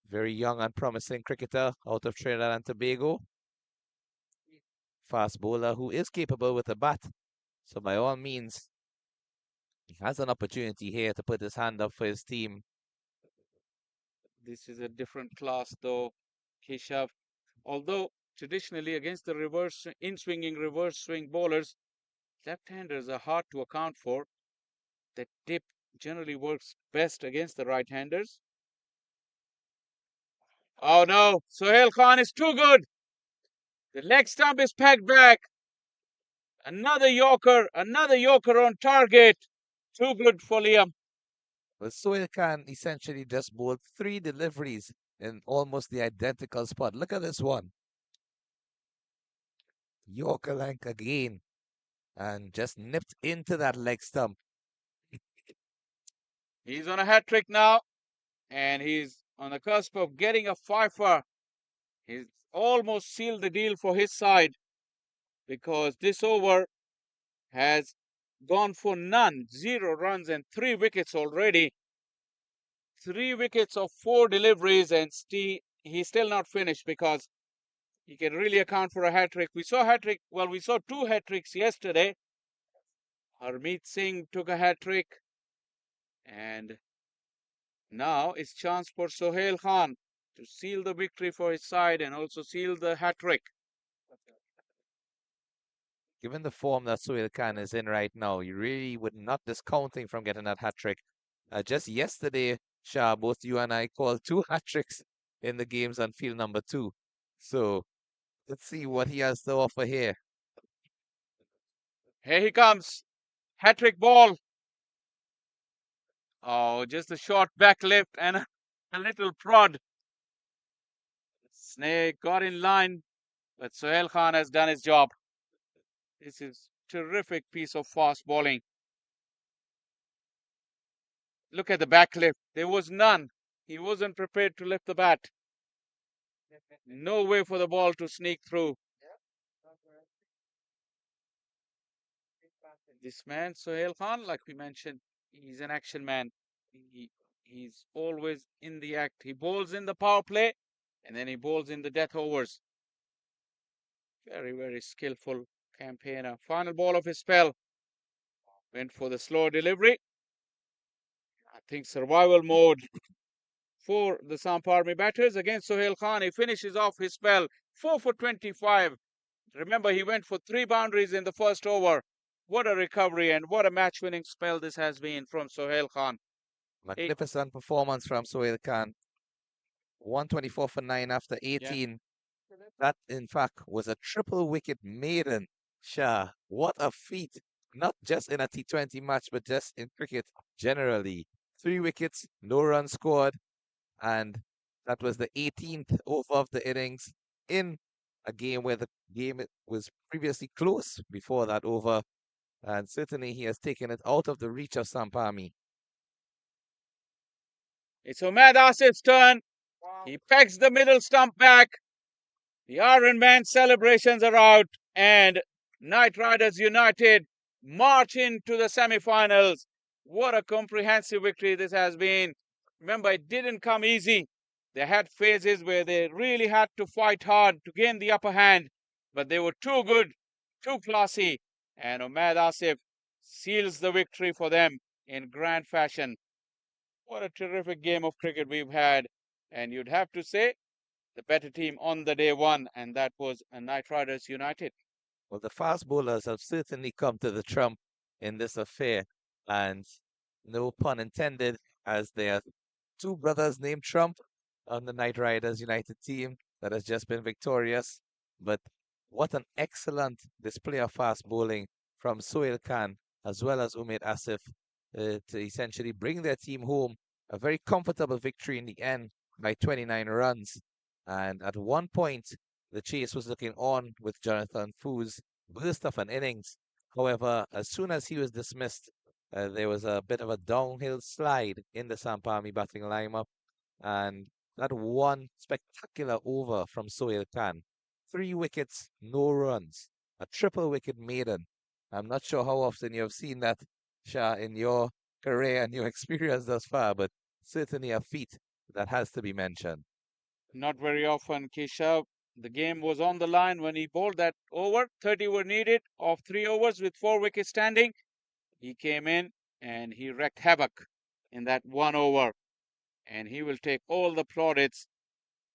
Very young and promising cricketer out of Trinidad and Tobago. Fast bowler who is capable with a bat. So by all means, he has an opportunity here to put his hand up for his team. This is a different class though, Keshav. Although traditionally against the reverse in-swinging reverse swing bowlers, left-handers are hard to account for. The dip generally works best against the right-handers. Oh no, Sohail Khan is too good. The leg stump is pegged back. Another Yorker on target. Too good for Liam. Well, Sohail Khan essentially just bowled 3 deliveries in almost the identical spot. Look at this one. Yorker length again and just nipped into that leg stump. He's on a hat trick now, and he's on the cusp of getting a fifer. He's almost sealed the deal for his side because this over has gone for none, 0 runs and 3 wickets already. 3 wickets of 4 deliveries, and he's still not finished because he can really account for a hat trick. We saw 2 hat tricks yesterday. Harmeet Singh took a hat trick, and now it's chance for Sohail Khan to seal the victory for his side and also seal the hat trick. Given the form that Sohail Khan is in right now, you really would not discount him from getting that hat trick. Just yesterday, Shah, both you and I called 2 hat tricks in the games on field number 2. So let's see what he has to offer here. Here he comes. Hat trick ball. Oh, just a short back lift and a little prod. Snake got in line, but Sohail Khan has done his job. This is terrific piece of fast bowling. Look at the back lift. There was none. He wasn't prepared to lift the bat. No way for the ball to sneak through. This man, Sohail Khan, like we mentioned, he's an action man. He's always in the act. He bowls in the power play and then he bowls in the death overs. Very, very skillful campaigner. Final ball of his spell. Went for the slow delivery. I think survival mode for the Samp Army batters against Sohail Khan. He finishes off his spell 4 for 25. Remember, he went for 3 boundaries in the first over. What a recovery and what a match-winning spell this has been from Sohail Khan. Magnificent performance from Sohail Khan. 124 for 9 after 18. Yeah. That, in fact, was a triple wicket maiden. Shah, what a feat. Not just in a T20 match, but just in cricket generally. 3 wickets, no runs scored, and that was the 18th over of the innings in a game where the game was previously close before that over. And certainly he has taken it out of the reach of Samp Army. It's Umaid Asif's turn. Wow. He pegs the middle stump back. The Iron Man celebrations are out, and Knight Riders United march into the semi-finals. What a comprehensive victory this has been. Remember, it didn't come easy. They had phases where they really had to fight hard to gain the upper hand, but they were too good, too classy, and Umaid Asif seals the victory for them in grand fashion. What a terrific game of cricket we've had, and you'd have to say the better team on the day one, and that was Knight Riders United. Well, the fast bowlers have certainly come to the trump in this affair, and no pun intended, as there are 2 brothers named Trump on the Knight Riders United team that has just been victorious. But what an excellent display of fast bowling from Sohail Khan as well as Umaid Asif to essentially bring their team home. A very comfortable victory in the end by 29 runs. And at one point, the chase was looking on with Jonathan Foo's burst of an innings. However, as soon as he was dismissed, there was a bit of a downhill slide in the Samp Army batting lineup. And that one spectacular over from Sohail Khan. 3 wickets, no runs. A triple wicket maiden. I'm not sure how often you have seen that, Shah, in your career and your experience thus far, but certainly a feat that has to be mentioned. Not very often, Keshav. The game was on the line when he bowled that over. 30 were needed of 3 overs with 4 wickets standing. He came in and he wreaked havoc in that 1 over. And he will take all the plaudits.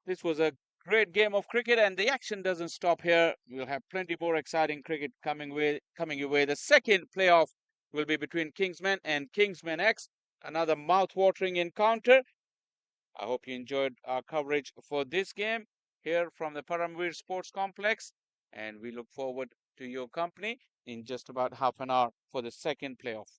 This was a great game of cricket, and the action doesn't stop here. We'll have plenty more exciting cricket coming your way. The second playoff will be between Kingsmen and Kingsmen X. Another mouth-watering encounter. I hope you enjoyed our coverage for this game here from the Paramveer Sports Complex, and we look forward to your company in just about half an hour for the second playoff.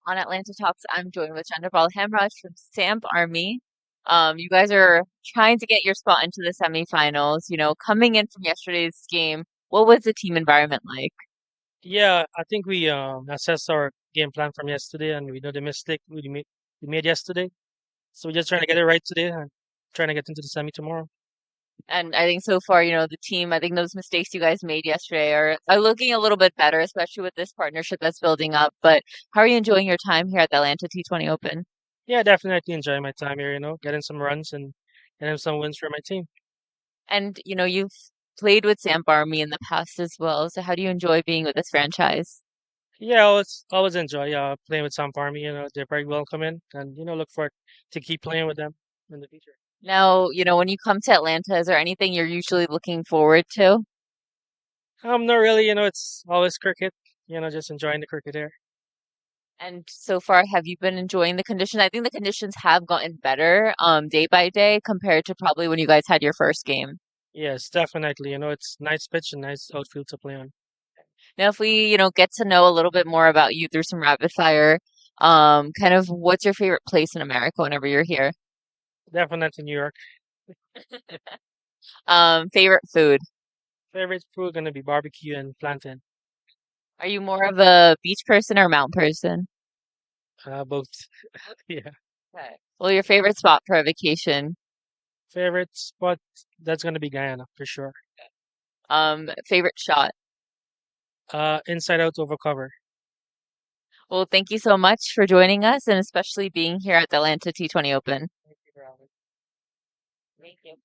On Atlanta Talks, I'm joined with Chandrapal Hemraj from Samp Army. You guys are trying to get your spot into the semifinals. Coming in from yesterday's game, what was the team environment like? Yeah, I think we assessed our game plan from yesterday, and we know the mistake we made yesterday. So we're just trying to get it right today and trying to get into the semi tomorrow. And I think so far, the team, I think those mistakes you guys made yesterday are looking a little bit better, especially with this partnership that's building up. But how are you enjoying your time here at the Atlanta T20 Open? Yeah, definitely enjoy my time here. Getting some runs and getting some wins for my team. And, you've played with Samp Army in the past as well. So how do you enjoy being with this franchise? Yeah, I always enjoy playing with Samp Army. They're very welcoming, and look forward to keep playing with them in the future. Now, when you come to Atlanta, is there anything you're usually looking forward to? Not really. It's always cricket. Just enjoying the cricket here. And so far, have you been enjoying the conditions? I think the conditions have gotten better day by day compared to probably when you guys had your first game. Yes, definitely. It's nice pitch and nice outfield to play on. Now, if we, get to know a little bit more about you through some rapid fire, kind of what's your favorite place in America whenever you're here? Definitely New York. Favorite food? Favorite food gonna be barbecue and plantain. Are you more of a beach person or a mountain person? Both. Yeah. Okay. Well, your favorite spot for a vacation? Favorite spot, that's gonna be Guyana for sure. Favorite shot? Inside out over cover. Well, thank you so much for joining us and especially being here at the Atlanta T20 Open. Thank you for having me. Thank you.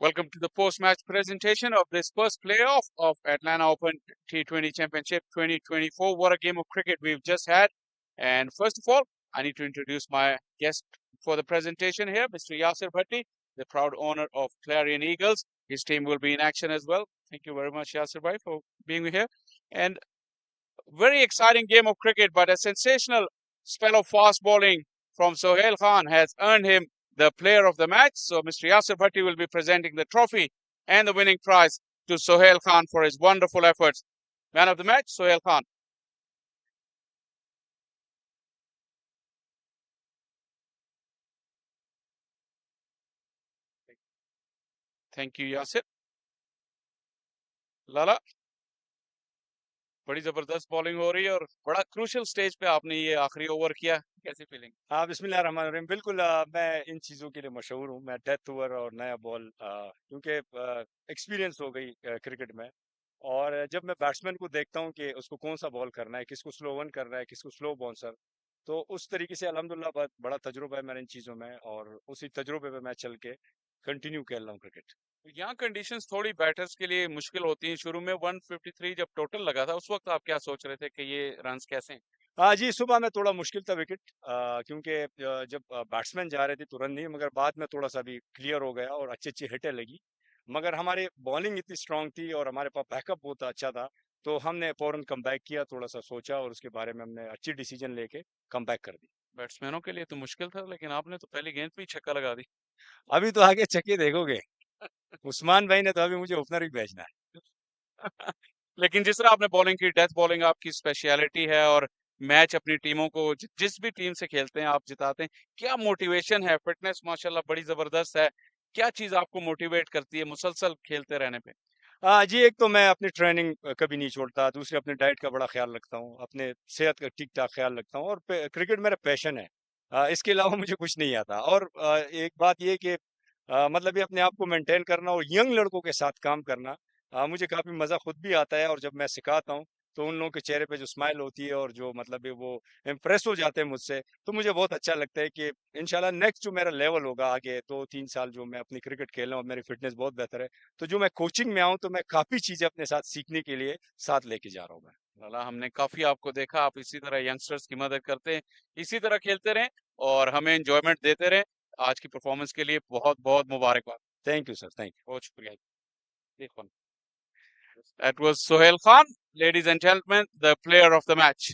Welcome to the post-match presentation of this first playoff of Atlanta Open T20 Championship 2024. What a game of cricket we've just had. And first of all, I need to introduce my guest for the presentation here, Mr. Yasir Bhatti, the proud owner of Clarion Eagles. His team will be in action as well. Thank you very much, Yasir Bhai, for being here. And very exciting game of cricket, but a sensational spell of fast bowling from Sohail Khan has earned him the player of the match. So Mr. Yasir Bhatti will be presenting the trophy and the winning prize to Sohail Khan for his wonderful efforts. Man of the match, Sohail Khan. Thank you, Yasir. Lala, बड़ी जबरदस्त bowling हो रही है और बड़ा crucial stage पे आपने ये आखिरी ओवर किया, कैसी फीलिंग? हाँ, बिस्मिल्लाहिर्रहमानिर्रहीम। बिल्कुल मैं इन चीज़ों के लिए मशहूर हूँ। मैं डेथ ओवर और नया बॉल क्योंकि एक्सपीरियंस हो गई क्रिकेट में। और जब मैं बैट्समैन को देखता हूँ कि उसको कौन सा बॉल करना है, किसको स्लो वन करना है, किसको स्लो बाउंसर, तो उस तरीके से अल्हम्दुलिल्लाह बहुत बड़ा तजुर्बा है मेरे इन चीज़ों में और उसी तजुर्बे पे मैं चल के कंटिन्यू कर रहा हूँ क्रिकेट। यहाँ कंडीशंस थोड़ी बैटर्स के लिए मुश्किल होती हैं। शुरू में 153 जब टोटल लगा था, उस वक्त आप क्या सोच रहे थे कि ये रन्स कैसे हैं? हाँ जी, सुबह में थोड़ा मुश्किल था विकेट क्योंकि जब बैट्समैन जा रहे थे तो रन नहीं, मगर बाद में थोड़ा सा भी क्लियर हो गया और अच्छी-अच्छी हिटें लगी। मगर हमारी बॉलिंग इतनी स्ट्रांग थी और हमारे पास बैकअप बहुत अच्छा था, तो हमने फौरन कमबैक किया, थोड़ा-सा सोचा और उसके बारे में हमने अच्छी डिसीजन लेके कमबैक कर दी। बैट्समैनों के लिए तो मुश्किल था, लेकिन आपने तो पहली गेंद पे ही छक्का लगा दी। अभी तो आगे छक्के देखोगे। उस्मान भाई ने तो अभी मुझे ओपनर ही भेजना है। लेकिन जिस तरह आपने बॉलिंग की, डेथ बॉलिंग आपकी स्पेशलिटी है और मैच अपनी टीमों को जिस भी टीम से खेलते हैं आप जिताते हैं। क्या मोटिवेशन है? फिटनेस माशाल्लाह बड़ी जबरदस्त है। क्या चीज आपको मोटिवेट करती है मुसलसल खेलते रहने पे? हाँ जी, एक तो मैं अपनी ट्रेनिंग कभी नहीं छोड़ता, दूसरी अपनी डाइट का बड़ा ख्याल रखता हूँ, अपने सेहत का ठीक-ठाक ख्याल रखता हूँ और क्रिकेट मेरा पैशन है। इसके अलावा मुझे कुछ नहीं आता और एक बात ये कि मतलब ये अपने आप को मेंटेन करना और यंग लड़कों के साथ काम करना मुझे काफ़ी मज़ा खुद भी आता है और जब मैं सिखाता हूँ, तो उन लोगों के चेहरे पे जो स्माइल होती है और जो मतलब है वो इम्प्रेस हो जाते हैं मुझसे, तो मुझे बहुत अच्छा लगता है कि इंशाल्लाह नेक्स्ट जो मेरा लेवल होगा आगे 2-3 साल जो मैं अपनी क्रिकेट खेल रहा हूँ, मेरी फिटनेस बहुत बेहतर है, तो जो मैं कोचिंग में आऊँ, तो मैं काफ़ी चीज़ें अपने साथ सीखने के लिए साथ लेके जा रहा हूँ मैं। लाला, हमने काफी आपको देखा, आप इसी तरह यंगस्टर्स की मदद करते हैं, इसी तरह खेलते रहें और हमें एंजॉयमेंट देते रहें। आज की परफॉर्मेंस के लिए बहुत-बहुत मुबारकबाद। Thank you sir, thank you. बहुत शुक्रिया। देखो, that was Sohail Khan, ladies and gentlemen, the player of the match.